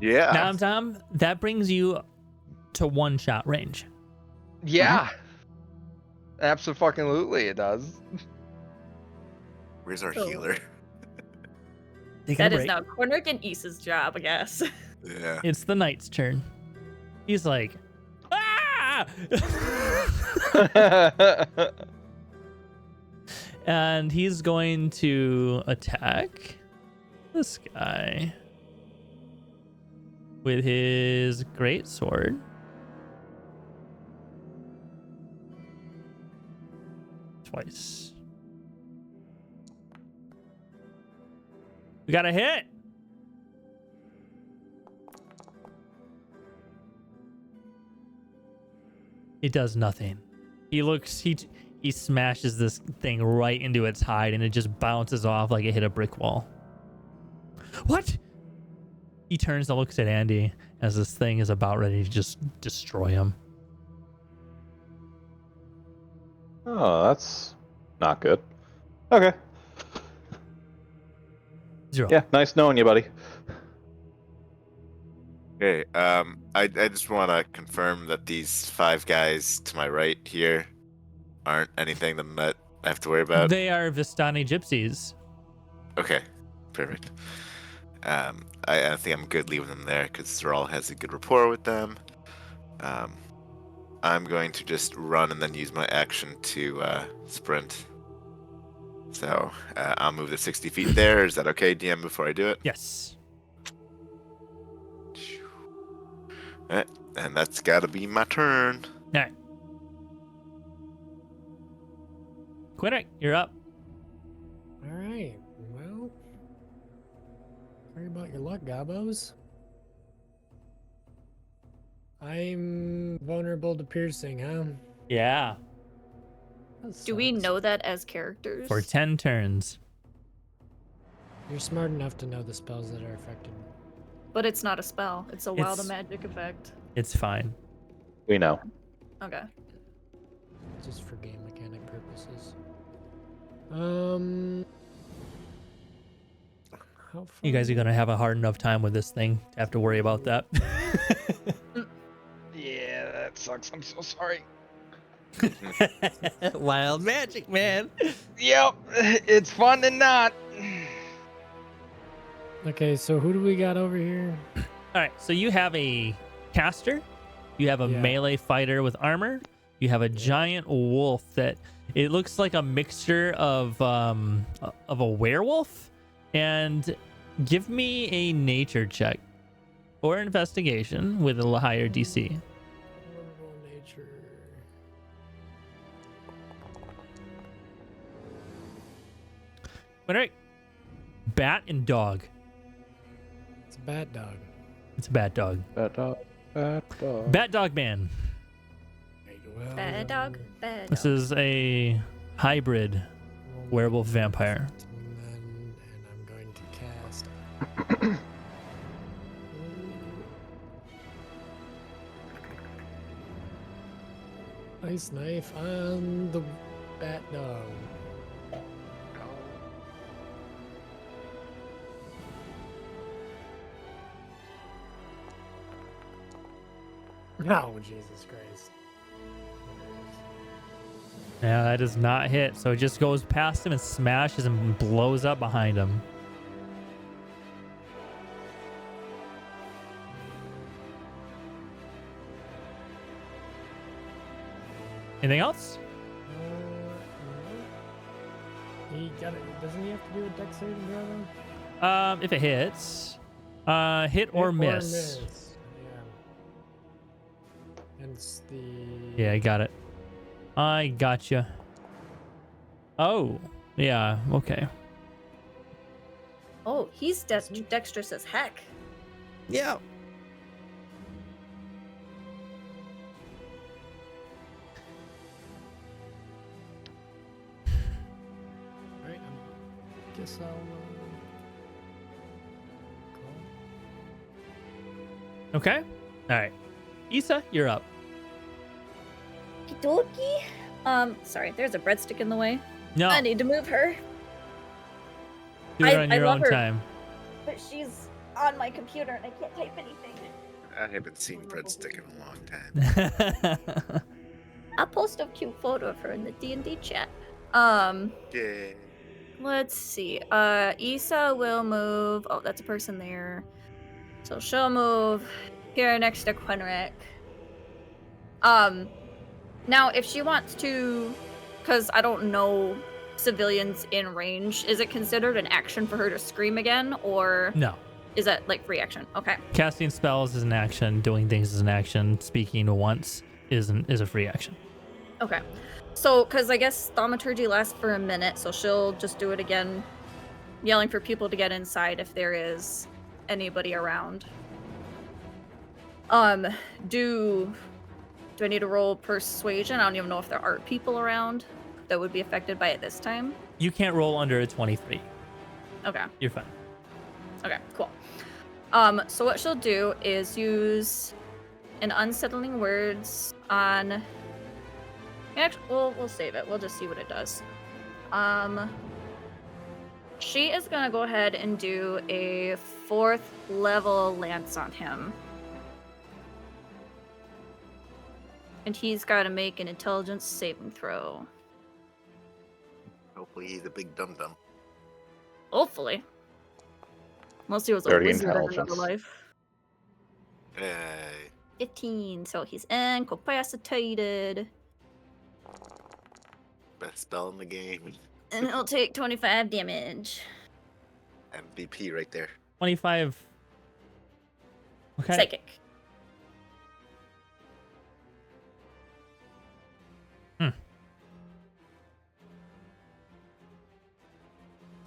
Speaker 5: Yeah.
Speaker 2: Tom, that brings you to one-shot range.
Speaker 6: Yeah. Absolutely, it does.
Speaker 5: Where's our
Speaker 1: So-
Speaker 5: healer?
Speaker 2: Taking a
Speaker 1: That is
Speaker 2: break.
Speaker 1: now Cornrick and Issa's job, I guess.
Speaker 5: Yeah.
Speaker 2: It's the knight's turn. He's like, ah! And he's going to attack this guy with his great sword. Twice. We got a hit. It does nothing. He smashes this thing right into its hide and it just bounces off like it hit a brick wall. What? He turns and looks at Andy as this thing is about ready to just destroy him.
Speaker 4: Oh, that's not good. Okay.
Speaker 2: Zero.
Speaker 4: Yeah, nice knowing you, buddy.
Speaker 5: Okay. I just want to confirm that these 5 guys to my right here aren't anything that I have to worry about.
Speaker 2: They are Vistani gypsies.
Speaker 5: Okay. Perfect. I think I'm good leaving them there because Zeral has a good rapport with them. I'm going to just run and then use my action to sprint. So I'll move the 60 feet there. Is that okay, DM, before I do it?
Speaker 2: Yes.
Speaker 5: Alright, and that's got to be my turn.
Speaker 2: All right. Quinnick, you're up.
Speaker 3: All right. Well, sorry about your luck, Gabos. I'm vulnerable to piercing, huh?
Speaker 2: Yeah.
Speaker 3: That
Speaker 1: Do we
Speaker 3: sucks.
Speaker 1: know that as characters?
Speaker 2: For 10 turns.
Speaker 3: You're smart enough to know the spells that are affected.
Speaker 1: But it's not a spell. It's a wild
Speaker 2: It's-
Speaker 1: magic effect.
Speaker 2: It's fine.
Speaker 4: We know.
Speaker 1: Okay.
Speaker 3: Just for game mechanic purposes. How far
Speaker 2: You guys are going to have a hard enough time with this thing to have to worry about that.
Speaker 6: Yeah, that sucks. I'm so sorry.
Speaker 2: Wild magic, man.
Speaker 6: Yep, it's fun and not.
Speaker 3: Okay, so who do we got over here?
Speaker 2: All right, so you have a caster, you have a
Speaker 3: Yeah.
Speaker 2: melee fighter with armor, you have a giant wolf that it looks like a mixture of a werewolf, and give me a nature check or investigation with a higher DC.
Speaker 3: Vulnerable nature.
Speaker 2: All right, bat and dog.
Speaker 3: It's a bat dog.
Speaker 2: It's a bat dog.
Speaker 4: Bad dog. Bad dog.
Speaker 2: Bat dog man.
Speaker 3: Right, well,
Speaker 1: Bad dog. Bad
Speaker 2: This
Speaker 1: dog.
Speaker 2: is a hybrid
Speaker 3: roll
Speaker 2: werewolf vampire.
Speaker 3: and I'm going to cast. Ice knife on the bat dog. Oh, Jesus Christ.
Speaker 2: Yeah, that does not hit. So it just goes past him and smashes and blows up behind him. Anything else?
Speaker 3: He got it. Doesn't he have to do a dex saving throw then?
Speaker 2: If it hits, hit or miss.
Speaker 3: Yeah. Hence the.
Speaker 2: Yeah, I got it. I gotcha. Oh, yeah, okay.
Speaker 1: Oh, he's dexterous as heck.
Speaker 2: Yeah.
Speaker 3: Alright, guess I'll. Call.
Speaker 2: Okay. All right. Issa, you're up.
Speaker 1: Okie sorry, there's a breadstick in the way.
Speaker 2: No,
Speaker 1: I need to move her.
Speaker 2: do it
Speaker 1: I
Speaker 2: on your
Speaker 1: love
Speaker 2: own
Speaker 1: her.
Speaker 2: time.
Speaker 1: But she's on my computer and I can't type anything.
Speaker 5: I haven't seen Breadstick in a long time.
Speaker 1: I'll post a cute photo of her in the D&D chat.
Speaker 5: Yeah.
Speaker 1: Let's see. Issa will move. Oh, that's a person there. So she'll move here next to Quenric. Now if she wants to, because I don't know civilians in range, is it considered an action for her to scream again, or
Speaker 2: No.
Speaker 1: is that like free action? Okay.
Speaker 2: Casting spells is an action. Doing things is an action. Speaking once is a free action.
Speaker 1: Okay. So, because I guess thaumaturgy lasts for a minute, so she'll just do it again, yelling for people to get inside if there is anybody around. Do I need to roll persuasion? I don't even know if there are people around that would be affected by it this time.
Speaker 2: You can't roll under a 23.
Speaker 1: Okay.
Speaker 2: You're fine.
Speaker 1: Okay, cool. So what she'll do is use an unsettling words on. Actually, we'll save it. We'll just see what it does. She is gonna go ahead and do a 4th level lance on him. And he's got to make an intelligence saving throw.
Speaker 5: Hopefully he's a big dum-dum.
Speaker 1: Hopefully. Unless he was a
Speaker 4: 30
Speaker 1: wizard in another
Speaker 4: intelligence.
Speaker 1: life.
Speaker 5: Hey.
Speaker 1: 15, so he's incapacitated.
Speaker 5: Best spell in the game.
Speaker 1: And he'll take 25 damage.
Speaker 5: MVP right there.
Speaker 2: 25. Okay.
Speaker 1: Psychic.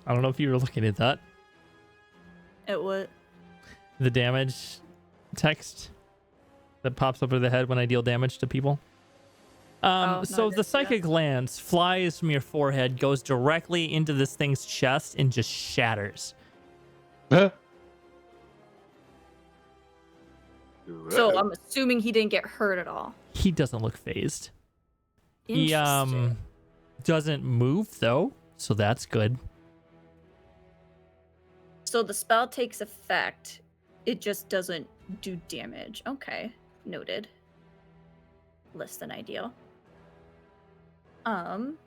Speaker 2: I don't know if you were looking at that.
Speaker 1: It would.
Speaker 2: The damage text that pops over the head when I deal damage to people.
Speaker 1: No,
Speaker 2: So
Speaker 1: I
Speaker 2: the
Speaker 1: didn't see
Speaker 2: psychic lance flies from your forehead, goes directly into this thing's chest, and just shatters.
Speaker 1: So I'm assuming he didn't get hurt at all.
Speaker 2: He doesn't look phased. He
Speaker 1: Interesting.
Speaker 2: doesn't move though, so that's good.
Speaker 1: So the spell takes effect. It just doesn't do damage. Okay. Noted. Less than ideal. And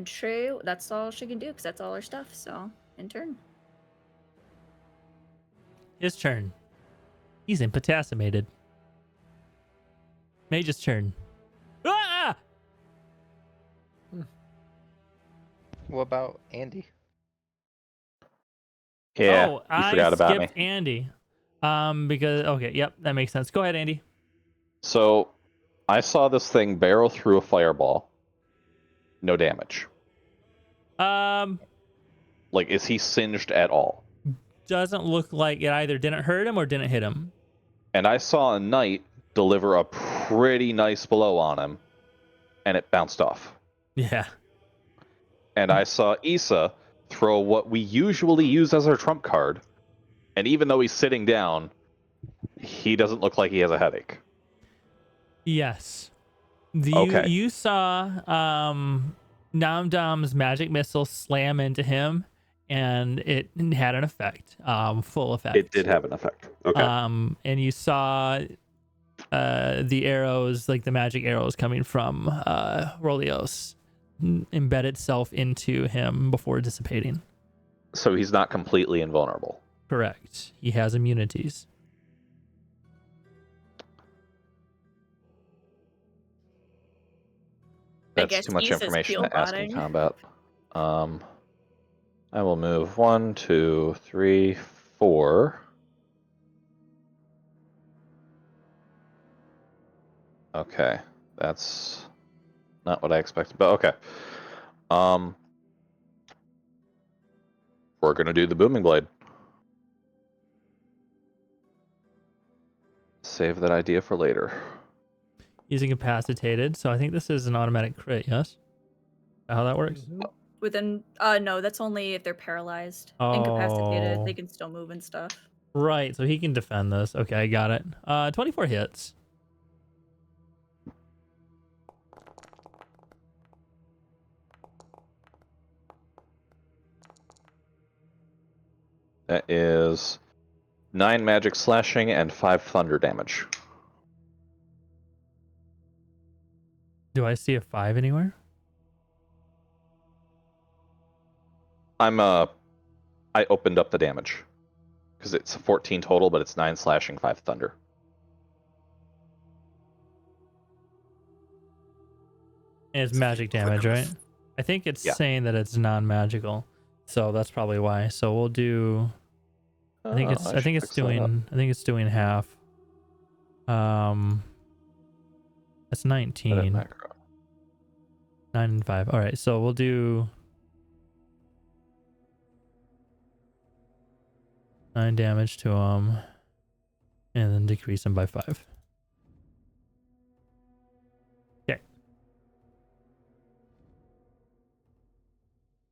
Speaker 1: Trey, that's all she can do because that's all her stuff. So, in turn.
Speaker 2: His turn. He's impotasimated. Mage's turn. Ah!
Speaker 6: What about Andy?
Speaker 4: Yeah,
Speaker 2: Oh,
Speaker 4: you
Speaker 2: I
Speaker 4: forgot about me.
Speaker 2: skipped Andy. Because okay, yep, that makes sense. Go ahead, Andy.
Speaker 4: So, I saw this thing barrel through a fireball. No damage. Like, is he singed at all?
Speaker 2: Doesn't look like it either didn't hurt him or didn't hit him.
Speaker 4: And I saw a knight deliver a pretty nice blow on him, and it bounced off.
Speaker 2: Yeah.
Speaker 4: And I saw Issa throw what we usually use as our trump card, and even though he's sitting down, he doesn't look like he has a headache.
Speaker 2: Yes.
Speaker 4: Okay.
Speaker 2: You saw Namdam's magic missile slam into him, and it had an effect. Full effect.
Speaker 4: It did have an effect. Okay.
Speaker 2: And you saw the arrows, like the magic arrows coming from Rolios, embed itself into him before dissipating.
Speaker 4: So he's not completely invulnerable.
Speaker 2: Correct. He has immunities.
Speaker 4: That's
Speaker 1: guess
Speaker 4: too much
Speaker 1: Issa's
Speaker 4: information to ask in
Speaker 1: peel-potting.
Speaker 4: combat. I will move 1, 2, 3, 4. Okay, that's not what I expected, but okay. We're gonna do the booming blade. Save that idea for later.
Speaker 2: He's incapacitated, so I think this is an automatic crit, yes? Is that how that works?
Speaker 1: Within no, that's only if they're paralyzed. Incapacitated, they can still move and stuff.
Speaker 2: Right, so he can defend this. Okay, I got it. 24 hits.
Speaker 4: That is 9 magic slashing and 5 thunder damage.
Speaker 2: Do I see a 5 anywhere?
Speaker 4: I opened up the damage because it's a 14 total, but it's 9 slashing, 5 thunder.
Speaker 2: And it's magic damage, right? I think it's saying that it's non-magical, so that's probably why. So we'll do. I think it's doing half. That's 19. 9 and 5. All right, so we'll do 9 damage to him, and then decrease him by 5. Okay.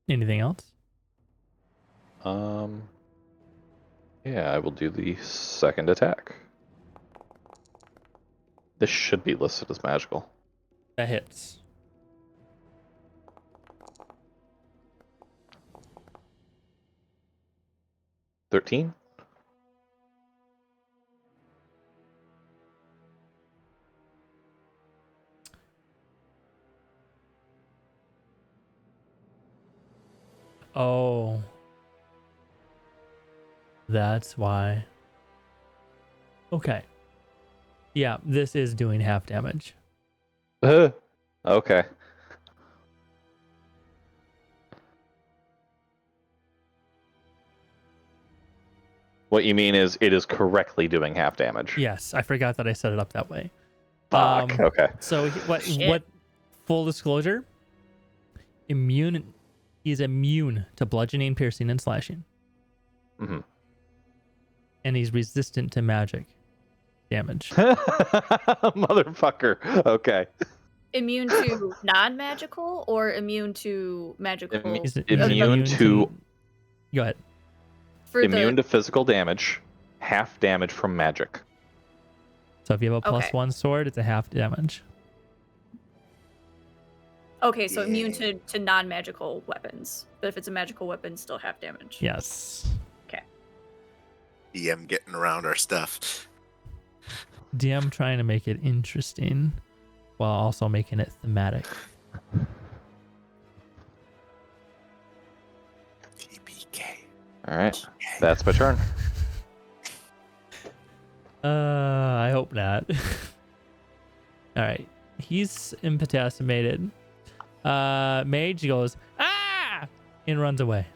Speaker 2: Anything else?
Speaker 4: Yeah, I will do the second attack. This should be listed as magical.
Speaker 2: That hits.
Speaker 4: $13.
Speaker 2: Oh. That's why. Okay. Yeah, this is doing half damage.
Speaker 4: Okay. What you mean is it is correctly doing half damage.
Speaker 2: Yes, I forgot that I set it up that way.
Speaker 4: Fuck. Okay.
Speaker 2: So what full disclosure? He's immune to bludgeoning, piercing, and slashing.
Speaker 4: Mm-hmm.
Speaker 2: And he's resistant to magic damage.
Speaker 4: Motherfucker. Okay.
Speaker 1: Immune to non-magical or immune to magical?
Speaker 4: Immune to.
Speaker 2: Go ahead.
Speaker 4: Immune to physical damage, half damage from magic.
Speaker 2: So if you have a +1 sword, it's a half damage.
Speaker 1: Okay, so immune to non-magical weapons. But if it's a magical weapon, still half damage.
Speaker 2: Yes.
Speaker 1: Okay.
Speaker 5: DM getting around our stuff.
Speaker 2: DM trying to make it interesting while also making it thematic.
Speaker 5: TPK.
Speaker 4: All right. That's my turn.
Speaker 2: I hope not. All right. He's impotentiated. Mage goes, ah! And runs away.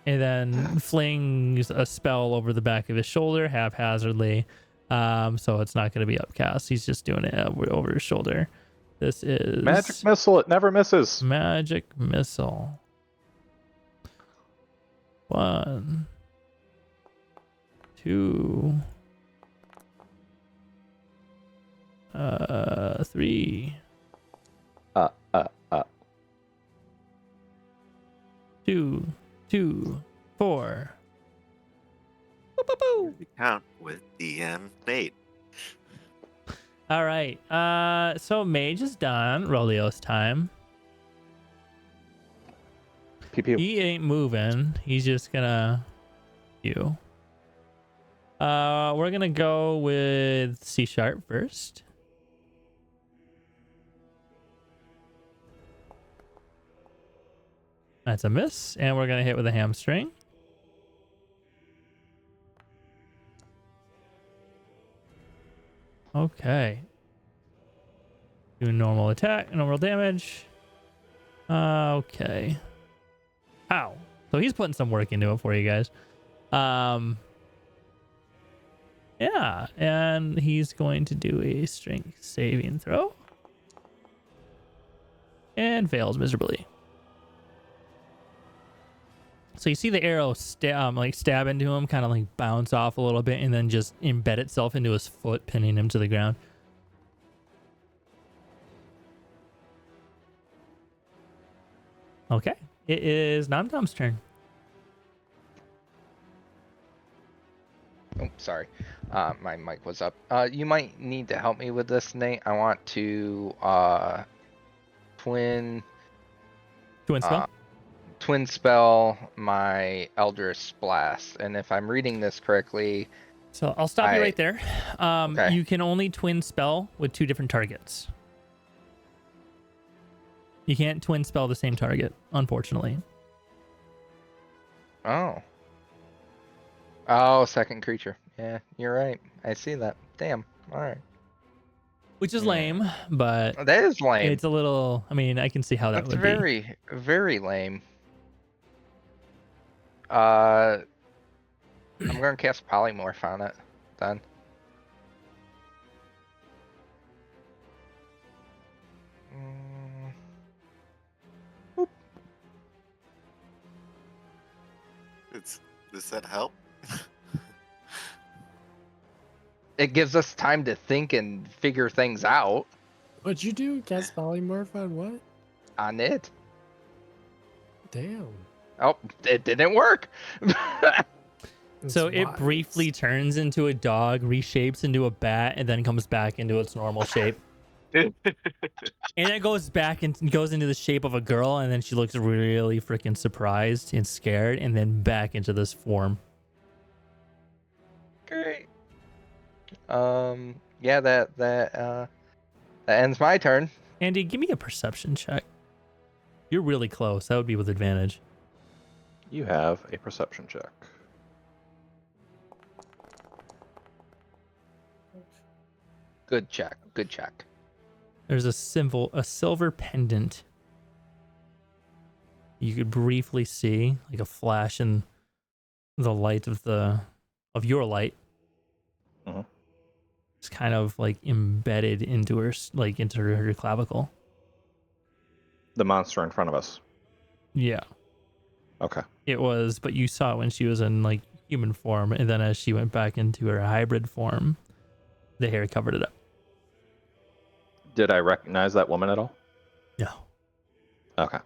Speaker 2: And then flings a spell over the back of his shoulder haphazardly. So it's not going to be upcast. He's just doing it over his shoulder. This is
Speaker 4: Magic missile. It never misses.
Speaker 2: Magic missile. 1, 2, 3. 2, 4.
Speaker 5: Count with DM Nate.
Speaker 2: All right. So Mage is done. Roleo's time.
Speaker 4: Pew pew.
Speaker 2: He ain't moving. He's just gonna you. We're gonna go with C# first. That's a miss, and we're gonna hit with a hamstring. Okay. Do normal attack, normal damage. Okay. Ow. So he's putting some work into it for you guys. Yeah, and he's going to do a strength saving throw. And fails miserably. So you see the arrow stab into him, kind of like bounce off a little bit, and then just embed itself into his foot, pinning him to the ground. Okay, it is Namdom's turn.
Speaker 6: Oh, sorry. My mic was up. You might need to help me with this, Nate. I want to twin
Speaker 2: spell?
Speaker 6: Twin spell my Eldritch Blast. And if I'm reading this correctly,
Speaker 2: So I'll stop you
Speaker 6: I-
Speaker 2: right there.
Speaker 6: Okay.
Speaker 2: You can only twin spell with 2 different targets. You can't twin spell the same target, unfortunately.
Speaker 6: Oh. Oh, second creature. Yeah, you're right. I see that. Damn. All right.
Speaker 2: Which is
Speaker 6: Yeah.
Speaker 2: lame, but
Speaker 6: That is lame.
Speaker 2: it's a little. I mean, I can see how that
Speaker 6: That's
Speaker 2: would be.
Speaker 6: very, very lame. I'm gonna cast polymorph on it then. Mm,
Speaker 5: Does that help?
Speaker 6: It gives us time to think and figure things out
Speaker 3: What'd you do? Cast polymorph on what?
Speaker 6: on it.
Speaker 3: Damn.
Speaker 6: Oh, it didn't work.
Speaker 2: So
Speaker 3: It's
Speaker 2: it
Speaker 3: wild.
Speaker 2: briefly turns into a dog, reshapes into a bat, and then comes back into its normal shape. And it goes back and goes into the shape of a girl, and then she looks really freaking surprised and scared, and then back into this form.
Speaker 6: Great. Yeah, that ends my turn.
Speaker 2: Andy, give me a perception check. You're really close. That would be with advantage.
Speaker 4: You have a perception check.
Speaker 6: Good check. Good check.
Speaker 2: There's a silver pendant. You could briefly see like a flash in the light of your light.
Speaker 4: Mhm.
Speaker 2: It's kind of like embedded into her, like into her clavicle.
Speaker 4: The monster in front of us.
Speaker 2: Yeah,
Speaker 4: Okay.
Speaker 2: it was, but you saw it when she was in like human form, and then as she went back into her hybrid form, the hair covered it up.
Speaker 4: Did I recognize that woman at all?
Speaker 2: No.
Speaker 4: Okay.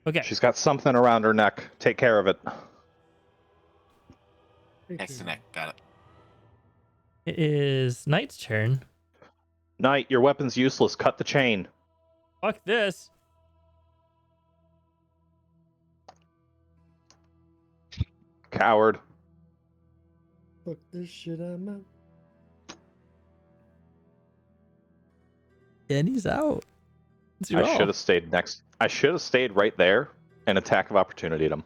Speaker 2: Okay.
Speaker 4: She's got something around her neck. Take care of it.
Speaker 5: Next to neck. Got it.
Speaker 2: It is Knight's turn.
Speaker 4: Knight, your weapon's useless. Cut the chain.
Speaker 2: Fuck this.
Speaker 4: Coward.
Speaker 3: Fuck this shit, I'm out.
Speaker 2: And he's out. It's your
Speaker 4: I
Speaker 2: all.
Speaker 4: should have stayed next. I should have stayed right there and attack of opportunity him.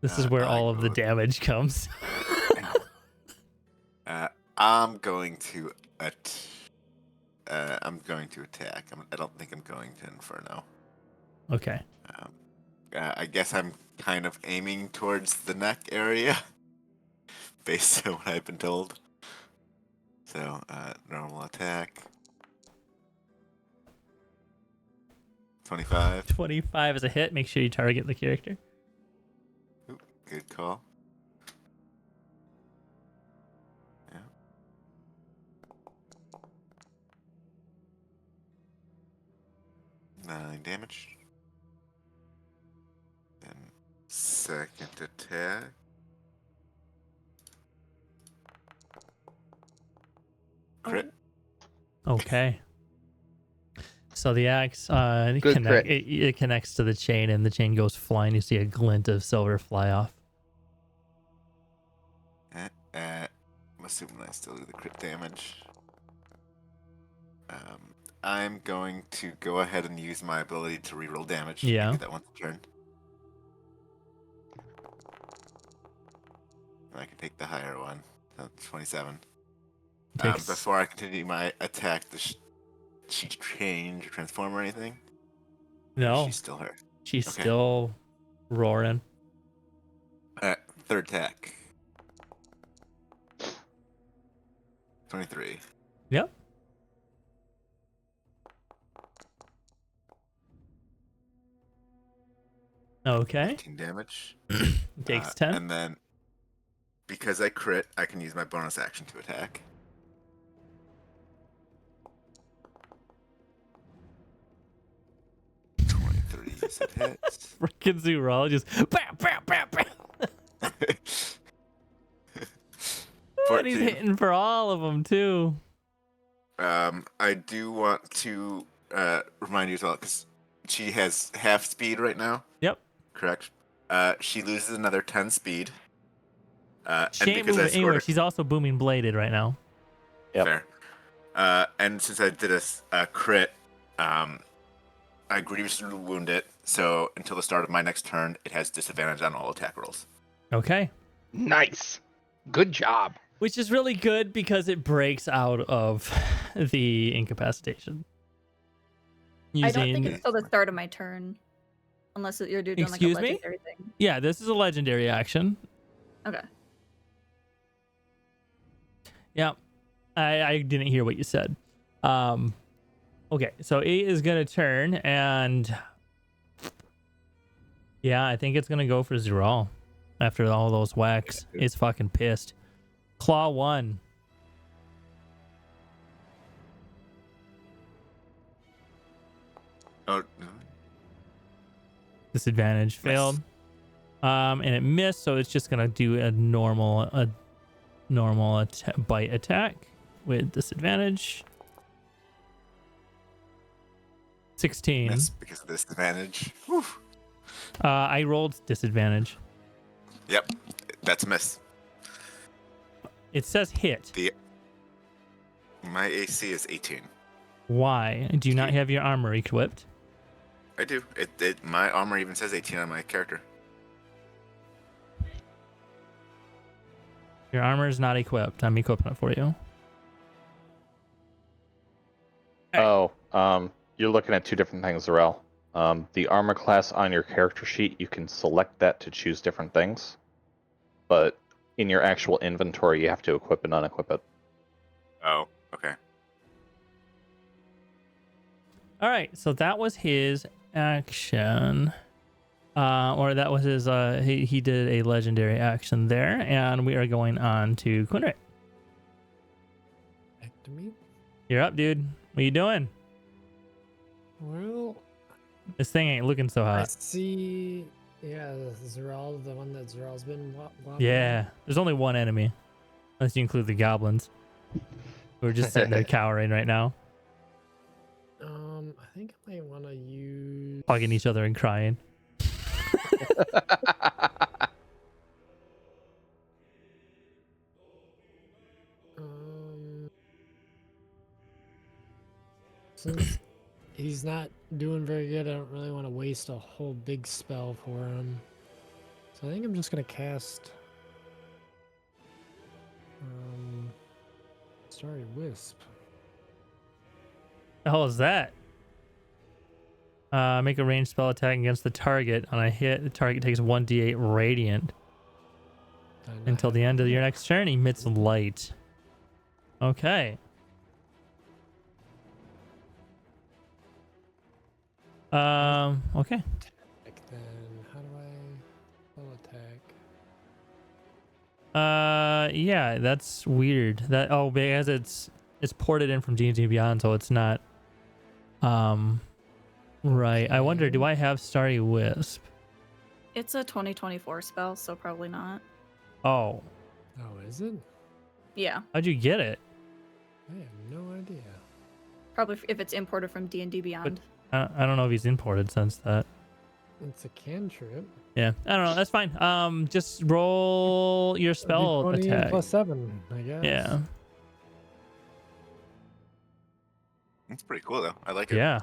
Speaker 2: This is where all of the damage comes.
Speaker 5: I'm going to I'm going to attack. I don't think I'm going to Inferno.
Speaker 2: Okay.
Speaker 5: I guess I'm kind of aiming towards the neck area, based on what I've been told. So, normal attack. 25.
Speaker 2: 25 is a hit. Make sure you target the character.
Speaker 5: Oop, good call. Yeah. Nine damage. Then second attack. Crit.
Speaker 2: Okay. So the axe
Speaker 6: Good crit.
Speaker 2: it connects to the chain, and the chain goes flying. You see a glint of silver fly off.
Speaker 5: I'm assuming I still do the crit damage. I'm going to go ahead and use my ability to reroll damage.
Speaker 2: Yeah.
Speaker 5: I do that once a turn. And I can take the higher one. So 27.
Speaker 2: Takes
Speaker 5: Before I continue my attack, does she change or transform or anything? Or
Speaker 2: no.
Speaker 5: is she still her?
Speaker 2: She's
Speaker 5: Okay.
Speaker 2: still roaring.
Speaker 5: Third attack. 23.
Speaker 2: Yep. Okay.
Speaker 5: 15 damage.
Speaker 2: It takes 10.
Speaker 5: And then, because I crit, I can use my bonus action to attack. Yes, it hits.
Speaker 2: Freaking zoologist. Bam, bam, bam, bam. And he's
Speaker 5: 14.
Speaker 2: hitting for all of them too.
Speaker 5: I do want to remind you as well, because she has half speed right now.
Speaker 2: Yep.
Speaker 5: Correct. She loses another 10 speed.
Speaker 2: She ain't moving anywhere. She's also booming bladed right now.
Speaker 4: Yep.
Speaker 5: Fair. And since I did a crit, I grievously wound it, so until the start of my next turn, it has disadvantage on all attack rolls.
Speaker 2: Okay.
Speaker 6: Nice. Good job.
Speaker 2: Which is really good because it breaks out of the incapacitation.
Speaker 1: I don't think it's till the start of my turn. Unless you're doing like a
Speaker 2: Excuse me?
Speaker 1: legendary thing.
Speaker 2: Yeah, this is a legendary action.
Speaker 1: Okay.
Speaker 2: Yeah. I didn't hear what you said. Okay, so it is gonna turn and yeah, I think it's gonna go for Zeral after all those whacks. It's fucking pissed. Claw 1.
Speaker 5: Oh, no.
Speaker 2: Disadvantage failed. And it missed, so it's just gonna do a normal bite attack with disadvantage. 16.
Speaker 5: Miss because of disadvantage. Whew.
Speaker 2: I rolled disadvantage.
Speaker 5: Yep, that's a miss.
Speaker 2: It says hit.
Speaker 5: My AC is 18.
Speaker 2: Why? Do you not have your armor equipped?
Speaker 5: I do. My armor even says 18 on my character.
Speaker 2: Your armor is not equipped. I'm equipping it for you.
Speaker 4: You're looking at two different things, Zarel. The armor class on your character sheet, you can select that to choose different things. But in your actual inventory, you have to equip and unequip it.
Speaker 5: Oh, okay.
Speaker 2: All right, so that was his action. Or that was his, he did a legendary action there, and we are going on to Quinric.
Speaker 3: Back to me.
Speaker 2: You're up, dude. What you doing?
Speaker 3: Well,
Speaker 2: This thing ain't looking so
Speaker 3: I
Speaker 2: hot.
Speaker 3: see. Yeah, Zeral, the one that Zeral's been wobbling.
Speaker 2: Yeah, there's only one enemy. Unless you include the goblins. Who are just sitting there cowering right now.
Speaker 3: I think I might want to use.
Speaker 2: Hugging each other and crying.
Speaker 3: Since he's not doing very good, I don't really want to waste a whole big spell for him. So I think I'm just gonna cast Starry Wisp.
Speaker 2: The hell is that? Make a ranged spell attack against the target. On a hit, the target takes 1d8 radiant until the end of your next turn. Emits light. Okay. Okay.
Speaker 3: Then how do I spell attack?
Speaker 2: Yeah, that's weird. That because it's ported in from D&D Beyond, so it's not. Right. I wonder, do I have Starry Wisp?
Speaker 1: It's a 2024 spell, so probably not.
Speaker 2: Oh,
Speaker 3: Oh, is it?
Speaker 1: Yeah,
Speaker 2: how'd you get it?
Speaker 3: I have no idea.
Speaker 1: probably if it's imported from D&D Beyond.
Speaker 2: I don't know if he's imported since that.
Speaker 3: It's a cantrip.
Speaker 2: Yeah, I don't know. That's fine. Just roll your spell
Speaker 3: 20
Speaker 2: attack.
Speaker 3: plus 7, I guess.
Speaker 2: Yeah.
Speaker 5: It's pretty cool though. I like it.
Speaker 2: Yeah.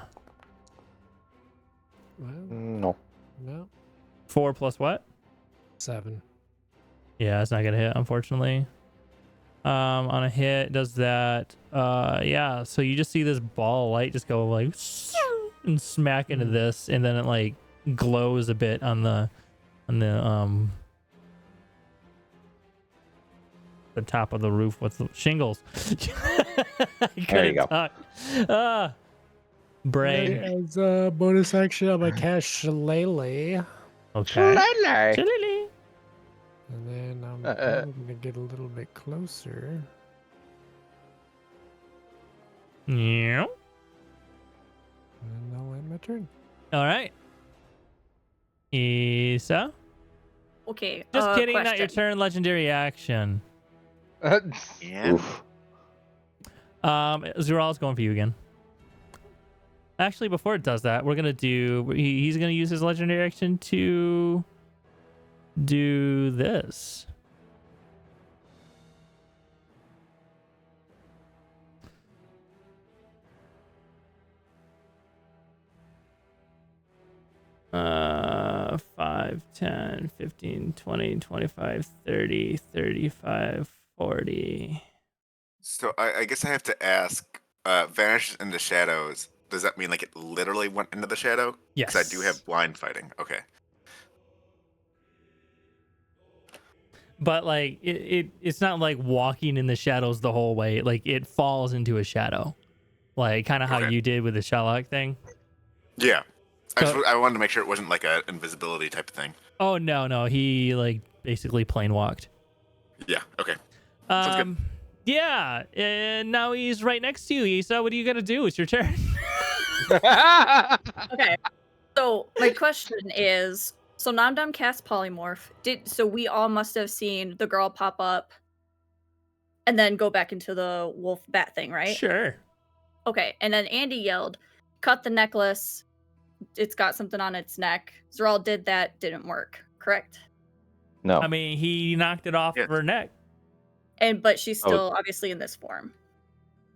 Speaker 3: Well,
Speaker 4: No.
Speaker 3: no.
Speaker 2: 4 plus what?
Speaker 3: 7.
Speaker 2: Yeah, it's not gonna hit, unfortunately. On a hit, does that. Yeah. So you just see this ball of light just go like and smack into this, and then it like glows a bit on the top of the roof with the shingles.
Speaker 4: There you go.
Speaker 2: Talk. Brain.
Speaker 3: As a bonus action, I'm gonna cast Shillelagh.
Speaker 2: Okay.
Speaker 6: Lele.
Speaker 2: Chilly.
Speaker 3: And then I'm probably gonna get a little bit closer.
Speaker 2: Yeah.
Speaker 3: And I'll end my turn.
Speaker 2: All right. Isa.
Speaker 1: Okay.
Speaker 2: Just kidding. Not your
Speaker 1: question.
Speaker 2: turn. Legendary action.
Speaker 5: Yeah.
Speaker 4: Oof.
Speaker 2: Zural's going for you again. Actually, before it does that, we're gonna do. He's gonna use his legendary action to do this. Uh, 5, 10, 15, 20, 25, 30, 35, 40.
Speaker 5: So I guess I have to ask, vanishes into shadows. Does that mean like it literally went into the shadow?
Speaker 2: Yes.
Speaker 5: Because I do have blind fighting. Okay.
Speaker 2: But like it's not like walking in the shadows the whole way. Like it falls into a shadow, like kind of how
Speaker 5: Okay.
Speaker 2: you did with the Sherlock thing.
Speaker 5: Yeah.
Speaker 2: So-
Speaker 5: I wanted to make sure it wasn't like an invisibility type of thing.
Speaker 2: Oh no, he like basically plane walked.
Speaker 5: Yeah. Okay. Sounds good.
Speaker 2: Yeah, and now he's right next to you. Isa, what are you gonna do? It's your turn.
Speaker 1: Okay. So my question is, so Namdam cast polymorph. So we all must have seen the girl pop up and then go back into the wolf bat thing, right?
Speaker 2: Sure.
Speaker 1: Okay. And then Andy yelled, cut the necklace. It's got something on its neck. Zeral did that, didn't work. Correct?
Speaker 4: No.
Speaker 2: I mean, he knocked it off of her neck.
Speaker 1: But she's still obviously in this form.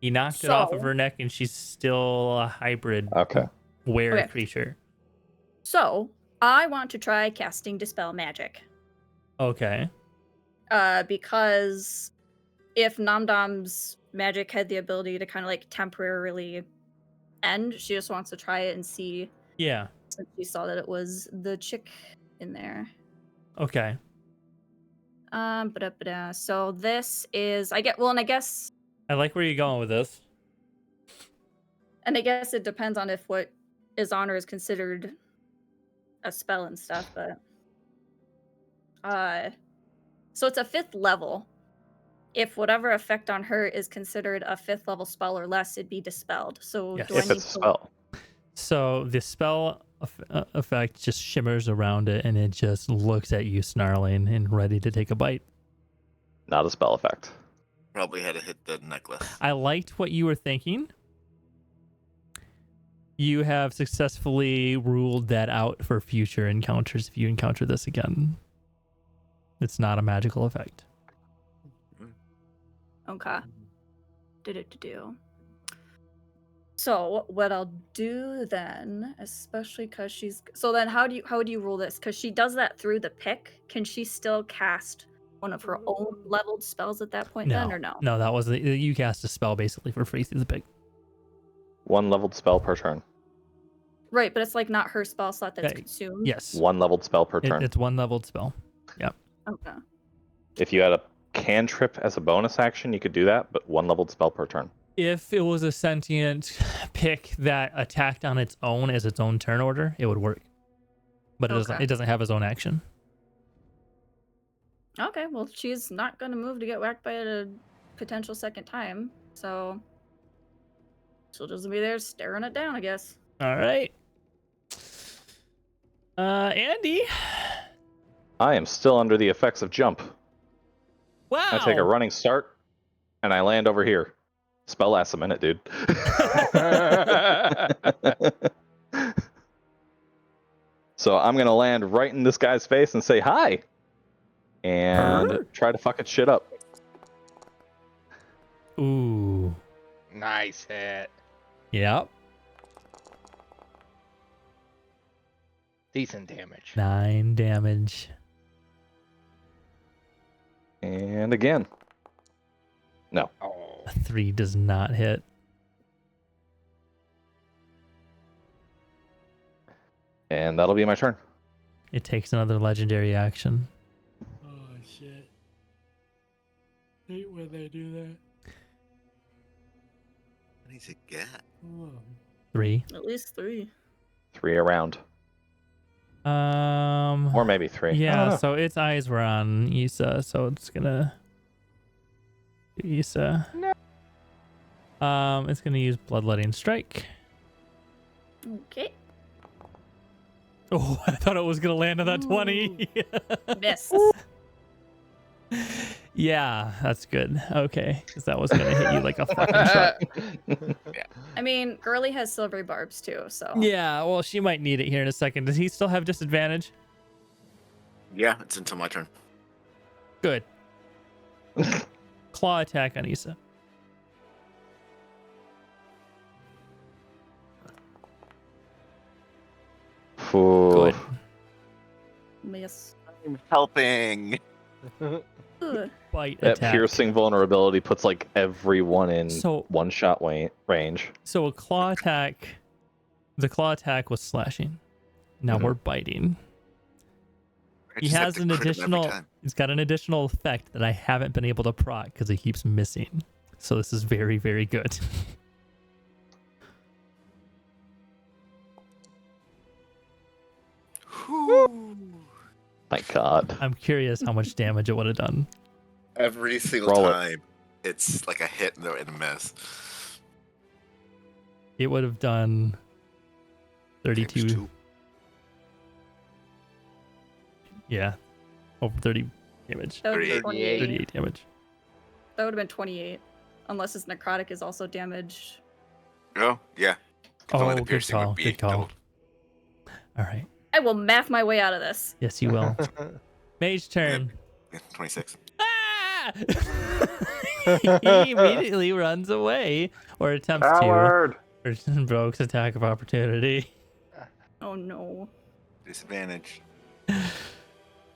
Speaker 2: He knocked it off of her neck, and she's still a hybrid
Speaker 4: Okay.
Speaker 2: creature.
Speaker 1: So I want to try casting Dispel Magic.
Speaker 2: Okay.
Speaker 1: Because if Namdam's magic had the ability to kind of like temporarily end, she just wants to try it and see.
Speaker 2: Yeah.
Speaker 1: Since she saw that it was the chick in there.
Speaker 2: Okay.
Speaker 1: So this is and I guess
Speaker 2: I like where you're going with this.
Speaker 1: and I guess it depends on if what is on her is considered a spell and stuff, but so it's a 5th level. If whatever effect on her is considered a 5th level spell or less, it'd be dispelled. So
Speaker 2: Yes.
Speaker 1: do I
Speaker 4: If
Speaker 1: need
Speaker 4: it's a
Speaker 1: to
Speaker 4: spell.
Speaker 2: So the spell effect just shimmers around it, and it just looks at you snarling and ready to take a bite.
Speaker 4: Not a spell effect.
Speaker 5: Probably had to hit the necklace.
Speaker 2: I liked what you were thinking. You have successfully ruled that out for future encounters if you encounter this again. It's not a magical effect.
Speaker 1: Okay. Do. So what I'll do then, especially because she's so then how would you rule this? Because she does that through the pick. Can she still cast one of her own leveled spells at that point then, or no?
Speaker 2: No, that was you cast a spell basically for free through the pick.
Speaker 4: 1 leveled spell per turn.
Speaker 1: Right, but it's like not her spell slot that's
Speaker 2: Okay.
Speaker 1: consumed.
Speaker 2: Yes.
Speaker 4: 1 leveled spell per turn.
Speaker 2: It's 1 leveled spell. Yep.
Speaker 1: Okay.
Speaker 4: If you had a cantrip as a bonus action, you could do that, but 1 leveled spell per turn.
Speaker 2: If it was a sentient pick that attacked on its own as its own turn order, it would work. But it doesn't have its own action.
Speaker 1: Okay, well, she's not going to move to get whacked by it a potential second time, so she'll just be there staring it down, I guess.
Speaker 2: All right. Andy.
Speaker 4: I am still under the effects of jump.
Speaker 2: Wow.
Speaker 4: I take a running start, and I land over here. Spell lasts a minute, dude. So I'm going to land right in this guy's face and say hi. And try to fuck its shit up.
Speaker 2: Ooh.
Speaker 6: Nice hit.
Speaker 2: Yep.
Speaker 6: Decent damage.
Speaker 2: 9 damage.
Speaker 4: And again. No.
Speaker 6: Oh.
Speaker 2: A 3 does not hit.
Speaker 4: And that'll be my turn.
Speaker 2: It takes another legendary action.
Speaker 3: Oh shit! Hate when they do that.
Speaker 5: What does it get?
Speaker 3: Oh.
Speaker 2: 3.
Speaker 1: At least 3.
Speaker 4: 3 around. Or maybe 3. I don't
Speaker 2: Yeah,
Speaker 4: know.
Speaker 2: so its eyes were on Issa, so it's gonna do Issa.
Speaker 6: No.
Speaker 2: It's gonna use Bloodletting Strike.
Speaker 1: Okay.
Speaker 2: Oh, I thought it was gonna land on that 20.
Speaker 1: Miss.
Speaker 2: Yeah, that's good. Okay, because that was gonna hit you like a fucking truck.
Speaker 1: I mean, Girly has silvery barbs too, so.
Speaker 2: Yeah, well, she might need it here in a second. Does he still have disadvantage?
Speaker 5: Yeah, it's until my turn.
Speaker 2: Good. Claw attack on Issa.
Speaker 4: Ooh.
Speaker 2: Good.
Speaker 1: Miss.
Speaker 5: I'm helping.
Speaker 1: Ugh.
Speaker 2: Bite
Speaker 4: That
Speaker 2: attack.
Speaker 4: piercing vulnerability puts like everyone in
Speaker 2: So-
Speaker 4: one shot range.
Speaker 2: So a claw attack. The claw attack was slashing. Now
Speaker 4: Mhm.
Speaker 2: we're biting.
Speaker 5: I
Speaker 2: He
Speaker 5: just have
Speaker 2: has
Speaker 5: to
Speaker 2: an
Speaker 5: crit him every
Speaker 2: additional.
Speaker 5: time.
Speaker 2: He's got an additional effect that I haven't been able to proc because he keeps missing. So this is very, very good.
Speaker 5: Whew.
Speaker 4: My God.
Speaker 2: I'm curious how much damage it would have done.
Speaker 5: Every single
Speaker 4: Roll it.
Speaker 5: time, it's like a hit and a miss.
Speaker 2: It would have done 32.
Speaker 5: Times 2.
Speaker 2: Yeah, over 30 damage.
Speaker 1: That would be
Speaker 5: 38.
Speaker 1: 28.
Speaker 2: 38 damage.
Speaker 1: That would have been 28. Unless his necrotic is also damaged.
Speaker 5: Oh, yeah. 'Cause only
Speaker 2: Oh,
Speaker 5: the
Speaker 2: good
Speaker 5: piercing
Speaker 2: call.
Speaker 5: would be
Speaker 2: Good call.
Speaker 5: doubled.
Speaker 2: All right.
Speaker 1: I will math my way out of this.
Speaker 2: Yes, you will. Mage turn.
Speaker 5: Yeah, 26.
Speaker 2: Ah! He immediately runs away or attempts to. Or invokes attack of opportunity.
Speaker 1: Oh no.
Speaker 5: Disadvantage.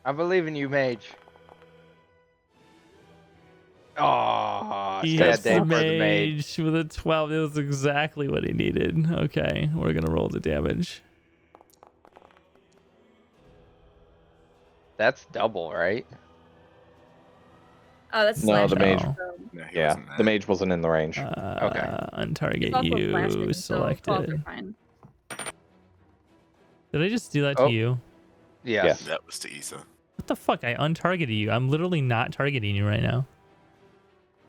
Speaker 6: I believe in you, Mage. Oh,
Speaker 2: He
Speaker 6: sad
Speaker 2: hits
Speaker 6: day
Speaker 2: the
Speaker 6: for the Mage.
Speaker 2: mage with a 12. It was exactly what he needed. Okay, we're gonna roll the damage.
Speaker 6: That's double, right?
Speaker 1: Oh, that's
Speaker 4: No,
Speaker 1: slash.
Speaker 4: the mage.
Speaker 2: Oh.
Speaker 5: No, he
Speaker 4: Yeah,
Speaker 5: wasn't
Speaker 4: the
Speaker 5: that.
Speaker 4: mage wasn't in the range.
Speaker 2: Untarget
Speaker 1: He's also
Speaker 2: you
Speaker 1: slashing, so 12
Speaker 2: selected.
Speaker 1: you're fine.
Speaker 2: Did I just do that
Speaker 6: Oh.
Speaker 2: to you?
Speaker 6: Yes.
Speaker 5: That was to Issa.
Speaker 2: What the fuck? I untargeted you. I'm literally not targeting you right now.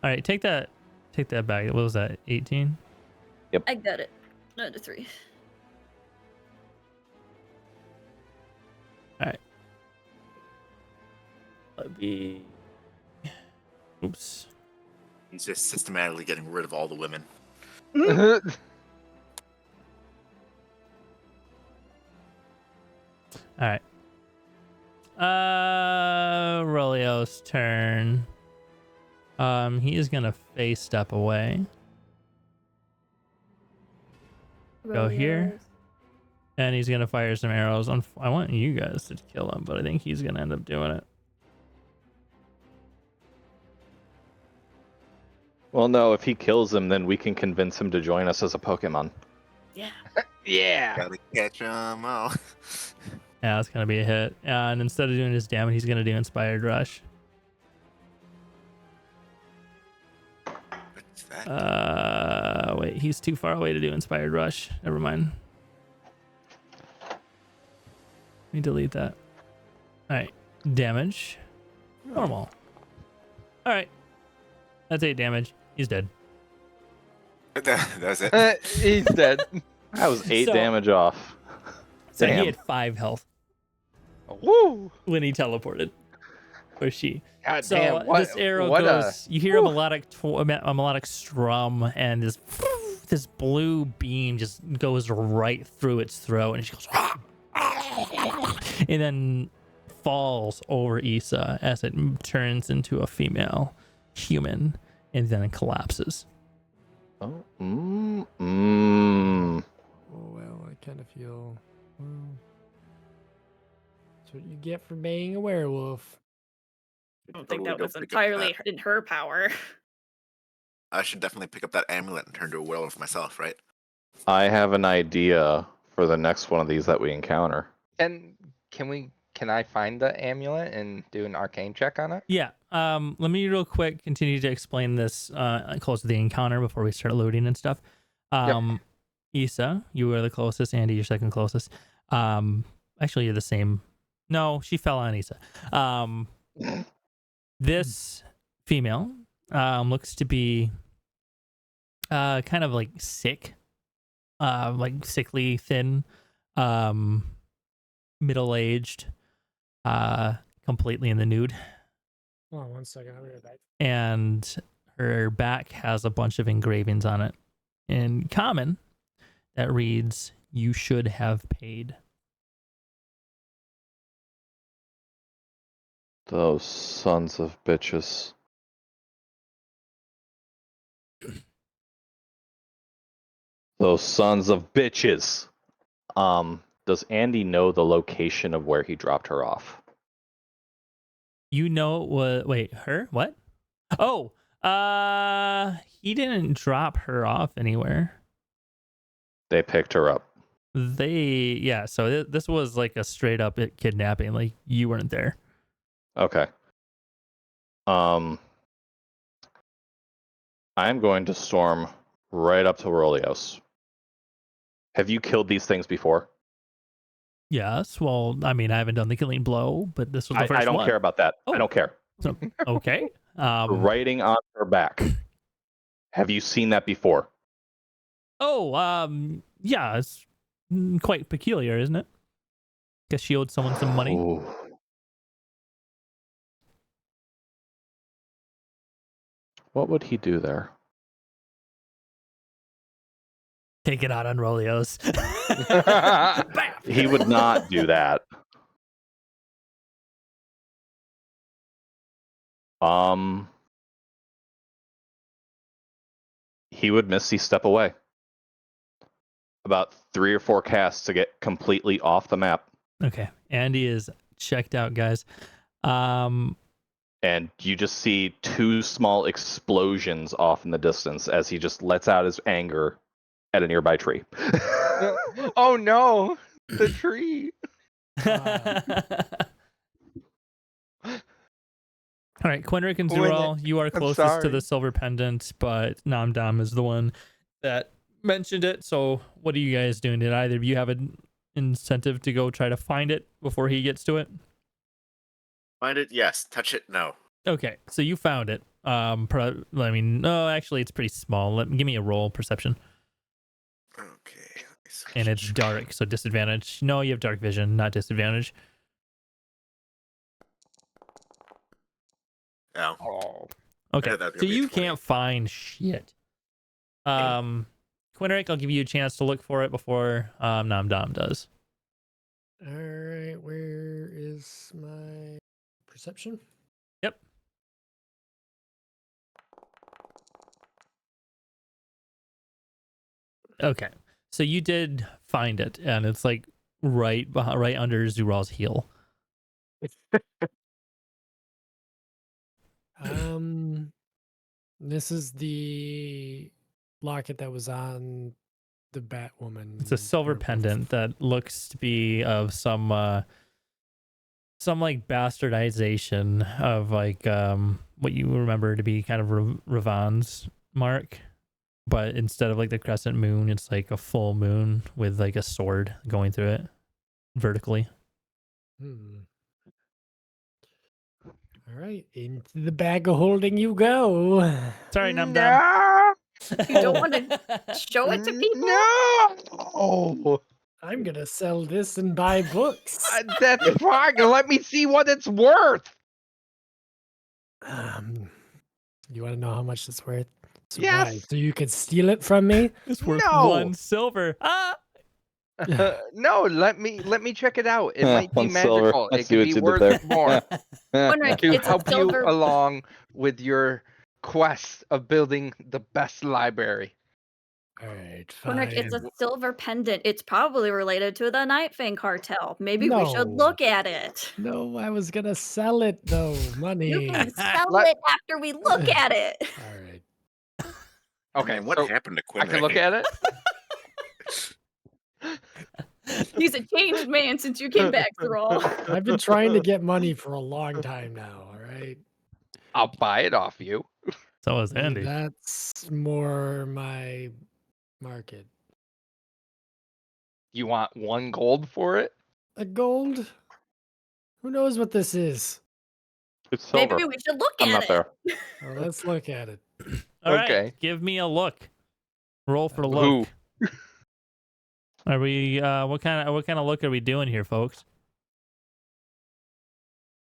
Speaker 2: All right, take that back. What was that? 18?
Speaker 1: I got it. 9 to 3.
Speaker 2: That'd be. Oops.
Speaker 5: He's just systematically getting rid of all the women.
Speaker 2: All right. Rolio's turn. He is gonna face step away. Go here. And he's gonna fire some arrows. I want you guys to kill him, but I think he's gonna end up doing it.
Speaker 4: Well, no, if he kills him, then we can convince him to join us as a Pokemon.
Speaker 1: Yeah.
Speaker 6: Yeah.
Speaker 5: Gotta catch 'em all.
Speaker 2: Yeah, it's gonna be a hit. And instead of doing his damage, he's gonna do Inspired Rush.
Speaker 5: What's that?
Speaker 2: Wait, he's too far away to do Inspired Rush. Never mind. Let me delete that. All right, damage. Normal. All right, that's 8 damage. He's dead.
Speaker 5: That was it.
Speaker 6: He's dead.
Speaker 4: That was 8
Speaker 2: So-
Speaker 4: damage off.
Speaker 2: So
Speaker 4: Damn.
Speaker 2: he had 5 health
Speaker 6: Woo!
Speaker 2: when he teleported. Or she.
Speaker 6: God
Speaker 2: So
Speaker 6: damn! What?
Speaker 2: this arrow
Speaker 6: what
Speaker 2: goes. You hear a melodic strum, and this blue beam just goes right through its throat, and she goes, and then falls over Issa as it turns into a female human, and then it collapses.
Speaker 4: Oh,
Speaker 3: Oh well, I kind of feel. Well, that's what you get for being a werewolf.
Speaker 1: I don't think
Speaker 5: Probably
Speaker 1: that
Speaker 5: go
Speaker 1: was
Speaker 5: pick up
Speaker 1: entirely
Speaker 5: that-
Speaker 1: in her power.
Speaker 5: I should definitely pick up that amulet and turn to a werewolf myself, right?
Speaker 4: I have an idea for the next one of these that we encounter.
Speaker 6: Can I find the amulet and do an arcane check on it?
Speaker 2: Yeah. Let me real quick continue to explain this close to the encounter before we start loading and stuff. Issa, you were the closest. Andy, you're second closest. Actually, you're the same. No, she fell on Issa. This female looks to be kind of like sick, like sickly, thin, middle-aged, completely in the nude.
Speaker 3: Hold on 1 second. I'll be right back.
Speaker 2: and her back has a bunch of engravings on it. In common, that reads, "You should have paid."
Speaker 4: Those sons of bitches. Those sons of bitches. Does Andy know the location of where he dropped her off?
Speaker 2: You know what? Wait, her? What? Oh, he didn't drop her off anywhere.
Speaker 4: They picked her up.
Speaker 2: Yeah. So this was like a straight up kidnapping. Like you weren't there.
Speaker 4: Okay. I'm going to storm right up to Rolios. Have you killed these things before?
Speaker 2: Yes. Well, I mean, I haven't done the killing blow, but this was the first
Speaker 4: I don't
Speaker 2: one.
Speaker 4: care about that.
Speaker 2: Oh.
Speaker 4: I don't care.
Speaker 2: So, okay.
Speaker 4: Writing on her back. Have you seen that before?
Speaker 2: Oh, yeah, it's quite peculiar, isn't it? Guess she owed someone some money.
Speaker 4: Ooh. What would he do there?
Speaker 2: Take it out on Rolios.
Speaker 4: He would not do that. He would Misty step away. About 3 or 4 casts to get completely off the map.
Speaker 2: Okay, Andy is checked out, guys.
Speaker 4: And you just see 2 small explosions off in the distance as he just lets out his anger at a nearby tree.
Speaker 6: Oh no, the tree.
Speaker 2: All right, Quinric and
Speaker 6: Win
Speaker 2: Zural, you are
Speaker 6: I'm
Speaker 2: closest to the
Speaker 6: sorry.
Speaker 2: silver pendant, but Namdam is the one that mentioned it. So, what are you guys doing? Did either of you have an incentive to go try to find it before he gets to it?
Speaker 5: Find it? Yes. Touch it? No.
Speaker 2: Okay, so you found it. I mean, no, actually, it's pretty small. Give me a roll perception,
Speaker 5: Okay.
Speaker 2: and it's dark, so disadvantage. No, you have dark vision, not disadvantage.
Speaker 5: Oh.
Speaker 6: Oh.
Speaker 2: Okay,
Speaker 5: Yeah, that's
Speaker 2: so
Speaker 5: gonna be a
Speaker 2: you
Speaker 5: 20.
Speaker 2: can't find shit. Quinric, I'll give you a chance to look for it before Namdam does.
Speaker 3: All right, where is my perception?
Speaker 2: Yep. Okay, so you did find it, and it's like right under Zural's heel.
Speaker 3: This is the locket that was on the Batwoman.
Speaker 2: It's a silver
Speaker 3: or-
Speaker 2: pendant that looks to be of some like bastardization of like what you remember to be kind of Ravan's mark, but instead of like the crescent moon, it's like a full moon with like a sword going through it vertically.
Speaker 3: All right, into the bag of holding you go.
Speaker 2: Sorry, Namdam.
Speaker 6: No.
Speaker 1: You don't want to show it to people?
Speaker 6: No.
Speaker 3: I'm gonna sell this and buy books.
Speaker 6: That's fine. Let me see what it's worth.
Speaker 3: You want to know how much it's worth? So
Speaker 6: Yes.
Speaker 3: why? So you could steal it from me?
Speaker 2: It's worth
Speaker 6: No.
Speaker 2: 1 silver. Ah!
Speaker 6: No, let me check it out. It
Speaker 4: Yeah,
Speaker 6: might be
Speaker 4: 1 silver.
Speaker 6: magical.
Speaker 4: I
Speaker 6: It
Speaker 4: see
Speaker 6: could
Speaker 4: what
Speaker 6: be
Speaker 4: you did
Speaker 6: worth
Speaker 4: there.
Speaker 6: more
Speaker 1: Quinric,
Speaker 6: to
Speaker 1: it's a
Speaker 6: help you
Speaker 1: silver.
Speaker 6: along with your quest of building the best library.
Speaker 3: All right,
Speaker 1: Quinric, it's a
Speaker 3: fine.
Speaker 1: silver pendant. It's probably related to the Night Fang cartel. Maybe we should
Speaker 3: No.
Speaker 1: look at it.
Speaker 3: No, I was gonna sell it though.
Speaker 1: You
Speaker 3: Money.
Speaker 1: can sell
Speaker 6: Let-
Speaker 1: it after we look at it.
Speaker 3: All right.
Speaker 6: Okay,
Speaker 5: Man, what
Speaker 6: so
Speaker 5: happened to
Speaker 6: I
Speaker 5: Quinn?
Speaker 6: can look at it.
Speaker 1: He's a changed man since you came back, Thrall.
Speaker 3: I've been trying to get money for a long time now. All right.
Speaker 6: I'll buy it off you.
Speaker 2: So is Andy.
Speaker 3: That's more my market.
Speaker 6: You want 1 gold for it?
Speaker 3: A gold? Who knows what this is?
Speaker 4: It's silver.
Speaker 1: Maybe we should look
Speaker 4: I'm
Speaker 1: at
Speaker 4: not
Speaker 1: it.
Speaker 4: there.
Speaker 3: Well, let's look at it.
Speaker 2: All right,
Speaker 6: Okay.
Speaker 2: give me a look. Roll for a
Speaker 6: Who?
Speaker 2: look. Are we what kind of look are we doing here, folks?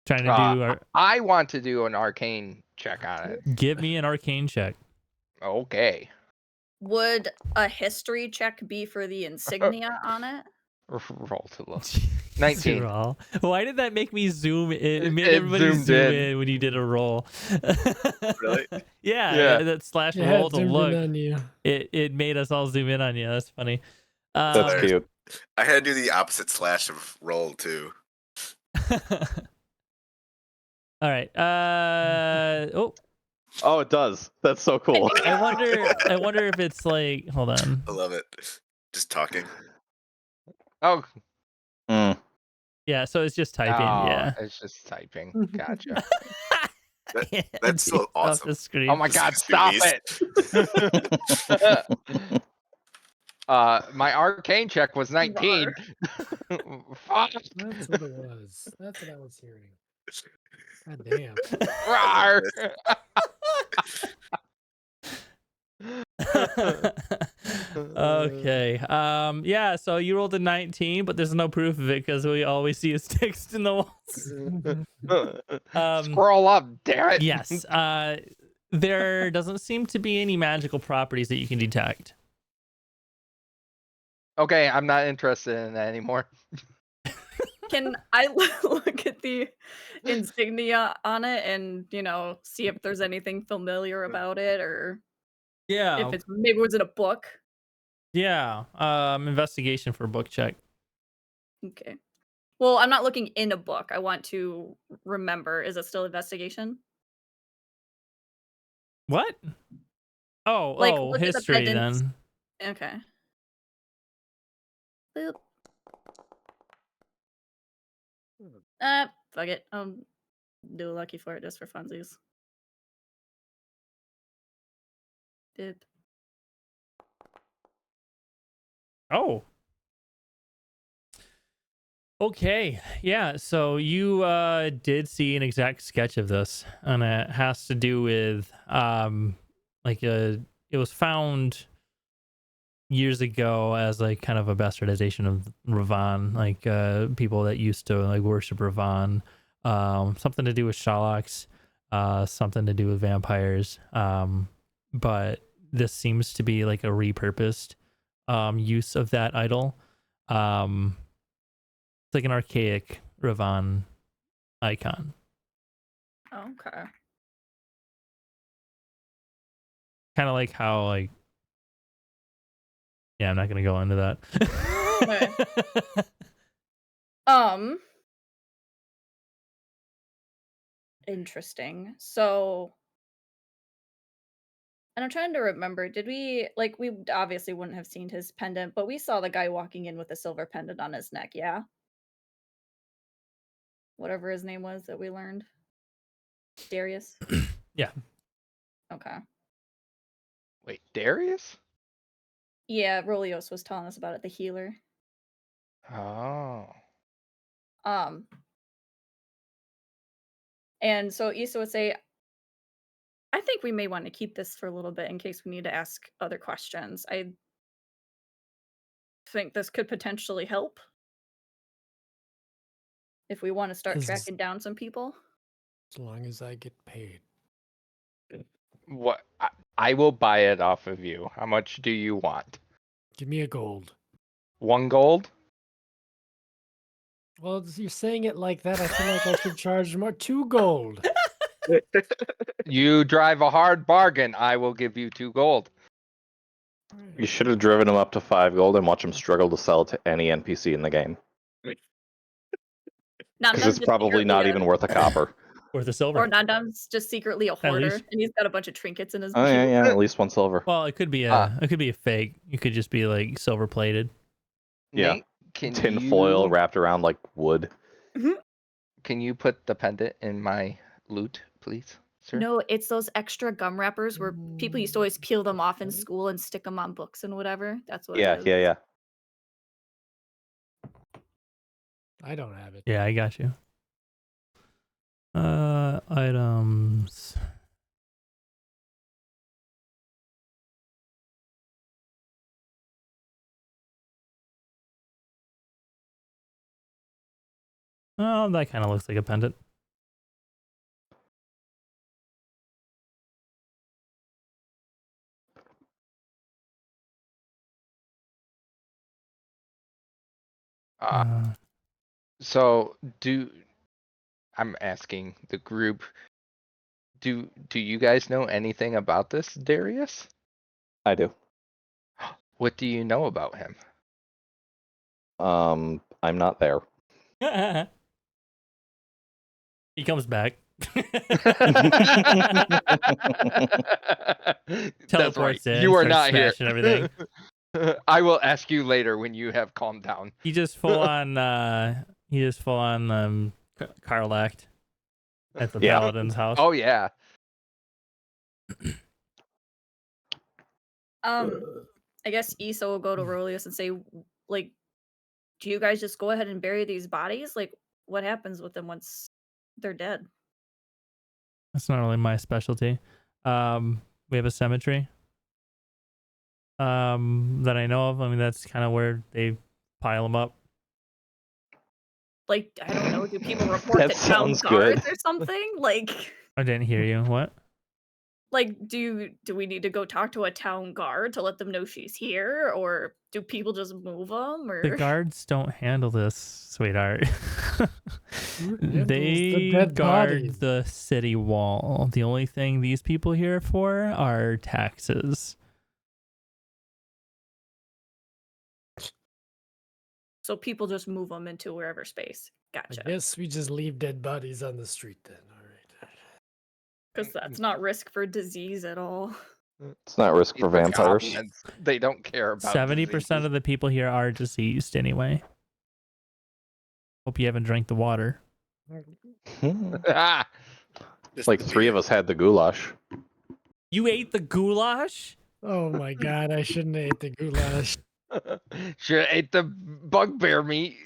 Speaker 2: Trying to
Speaker 6: I want to do an arcane check on it.
Speaker 2: give me an arcane check.
Speaker 6: Okay.
Speaker 1: Would a history check be for the insignia on it?
Speaker 6: Roll to look.
Speaker 2: Jeez,
Speaker 6: 19.
Speaker 2: roll. Why did that make me zoom in? It made
Speaker 6: It
Speaker 2: everybody
Speaker 6: zoomed
Speaker 2: zoom
Speaker 6: in.
Speaker 2: in when you did a roll.
Speaker 5: Really?
Speaker 2: Yeah, that slash
Speaker 3: Yeah,
Speaker 2: roll
Speaker 3: it
Speaker 2: to
Speaker 3: zoomed in
Speaker 2: look.
Speaker 3: on you.
Speaker 2: It made us all zoom in on you. That's funny.
Speaker 4: That's cute.
Speaker 5: I had to do the opposite slash of roll too.
Speaker 2: All right.
Speaker 4: Oh, it does. That's so cool.
Speaker 2: I wonder if it's like, hold on.
Speaker 5: I love it. Just talking.
Speaker 6: Oh,
Speaker 4: Mm.
Speaker 2: Yeah, so it's just typing. Yeah.
Speaker 6: it's just typing. Gotcha.
Speaker 5: That's so
Speaker 2: Off
Speaker 5: awesome.
Speaker 2: the screen.
Speaker 6: Oh my
Speaker 5: Just
Speaker 6: god,
Speaker 5: do
Speaker 6: stop
Speaker 5: these.
Speaker 6: it! My arcane check was 19. Fuck.
Speaker 3: That's what it was. That's what I was hearing. God damn.
Speaker 6: Rawr.
Speaker 2: Okay. Yeah, so you rolled a 19, but there's no proof of it because we always see is text in the walls.
Speaker 6: Scroll up, damn it.
Speaker 2: Yes. There doesn't seem to be any magical properties that you can detect.
Speaker 6: Okay, I'm not interested in that anymore.
Speaker 1: Can I look at the insignia on it and, see if there's anything familiar about it or
Speaker 2: Yeah.
Speaker 1: if maybe it was in a book?
Speaker 2: Yeah. Investigation for book check.
Speaker 1: Okay. Well, I'm not looking in a book. I want to remember. Is it still investigation?
Speaker 2: What? Oh,
Speaker 1: Like, look at the
Speaker 2: history
Speaker 1: pendants.
Speaker 2: then.
Speaker 1: Okay. Boop. Fuck it. I'll do a lucky for it just for funsies. Boop.
Speaker 2: Oh. Okay. Yeah, so you did see an exact sketch of this, and it has to do with it was found years ago as like kind of a bastardization of Ravan, like people that used to like worship Ravan. Something to do with Sherlocks, something to do with vampires. But this seems to be like a repurposed use of that idol. It's like an archaic Ravan icon.
Speaker 1: Okay.
Speaker 2: Kind of like how like yeah, I'm not gonna go into that.
Speaker 1: Interesting. So, and I'm trying to remember, did we obviously wouldn't have seen his pendant, but we saw the guy walking in with a silver pendant on his neck, yeah? Whatever his name was that we learned. Darius?
Speaker 2: Yeah.
Speaker 1: Okay.
Speaker 6: Wait, Darius?
Speaker 1: Yeah, Rolios was telling us about it, the healer.
Speaker 6: Oh.
Speaker 1: And so Issa would say, I think we may want to keep this for a little bit in case we need to ask other questions. I think this could potentially help if we want to start tracking down some people.
Speaker 3: As long as I get paid.
Speaker 6: What? I will buy it off of you. How much do you want?
Speaker 3: Give me a gold.
Speaker 6: 1 gold?
Speaker 3: Well, you're saying it like that. I feel like I should charge more. 2 gold.
Speaker 6: You drive a hard bargain. I will give you 2 gold.
Speaker 4: You should have driven him up to 5 gold and watch him struggle to sell to any NPC in the game. Because it's probably not even worth a copper.
Speaker 2: Worth a silver.
Speaker 1: Or Nandam's just secretly a hoarder,
Speaker 2: least.
Speaker 1: and he's got a bunch of trinkets in his.
Speaker 4: Oh yeah, at least 1 silver.
Speaker 2: Well, it could be a fake. It could just be like silver plated.
Speaker 4: Yeah.
Speaker 6: Nate, can
Speaker 4: Tin
Speaker 6: you,
Speaker 4: foil wrapped around like wood.
Speaker 6: Can you put the pendant in my loot, please, sir?
Speaker 1: No, it's those extra gum wrappers where people used to always peel them off in school and stick them on books and whatever. That's what.
Speaker 4: Yeah,
Speaker 1: it is.
Speaker 4: yeah.
Speaker 3: I don't have it.
Speaker 2: Yeah, I got you. Items. Oh, that kind of looks like a pendant.
Speaker 6: So I'm asking the group, do you guys know anything about this Darius?
Speaker 4: I do.
Speaker 6: What do you know about him?
Speaker 4: I'm not there.
Speaker 2: He comes back.
Speaker 6: That's
Speaker 2: Teleports
Speaker 6: right.
Speaker 2: in,
Speaker 6: You are
Speaker 2: starts
Speaker 6: not here.
Speaker 2: smashing everything.
Speaker 6: I will ask you later when you have calmed down.
Speaker 2: He just full on Karlaked at the
Speaker 4: Yeah.
Speaker 2: paladin's house.
Speaker 6: Oh yeah.
Speaker 1: I guess Issa will go to Rolius and say, like, do you guys just go ahead and bury these bodies? Like, what happens with them once they're dead?
Speaker 2: That's not really my specialty. We have a cemetery. That I know of. I mean, that's kind of where they pile them up.
Speaker 1: Like, I don't know, do people report
Speaker 4: That
Speaker 1: to town
Speaker 4: sounds good.
Speaker 1: guards or something? Like,
Speaker 2: I didn't hear you. What?
Speaker 1: like, do we need to go talk to a town guard to let them know she's here, or do people just move them? Or
Speaker 2: The guards don't handle this, sweetheart.
Speaker 3: Who handles the
Speaker 2: They
Speaker 3: dead
Speaker 2: guard
Speaker 3: bodies?
Speaker 2: the city wall. The only thing these people here for are taxes.
Speaker 1: so people just move them into wherever space?
Speaker 3: I
Speaker 1: Gotcha.
Speaker 3: guess we just leave dead bodies on the street then. All right.
Speaker 1: Because that's not risk for disease at all.
Speaker 4: It's not risk for
Speaker 6: These are
Speaker 4: vampires.
Speaker 6: goblins. They don't care about
Speaker 2: 70% of the people here are deceased anyway. Hope you haven't drank the water.
Speaker 6: Ah,
Speaker 5: Just
Speaker 4: Like
Speaker 5: the
Speaker 4: 3 of
Speaker 5: beer.
Speaker 4: us had the goulash.
Speaker 2: You ate the goulash?
Speaker 3: Oh my god, I shouldn't have ate the goulash.
Speaker 6: should have ate the bugbear meat.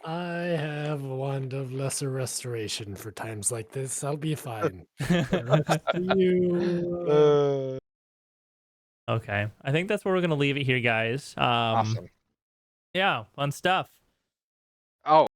Speaker 3: I have a wand of lesser restoration for times like this. I'll be fine. The rest of you.
Speaker 2: Okay. I think that's where we're going to leave it here, guys.
Speaker 6: Awesome.
Speaker 2: Yeah, fun stuff.
Speaker 6: Oh,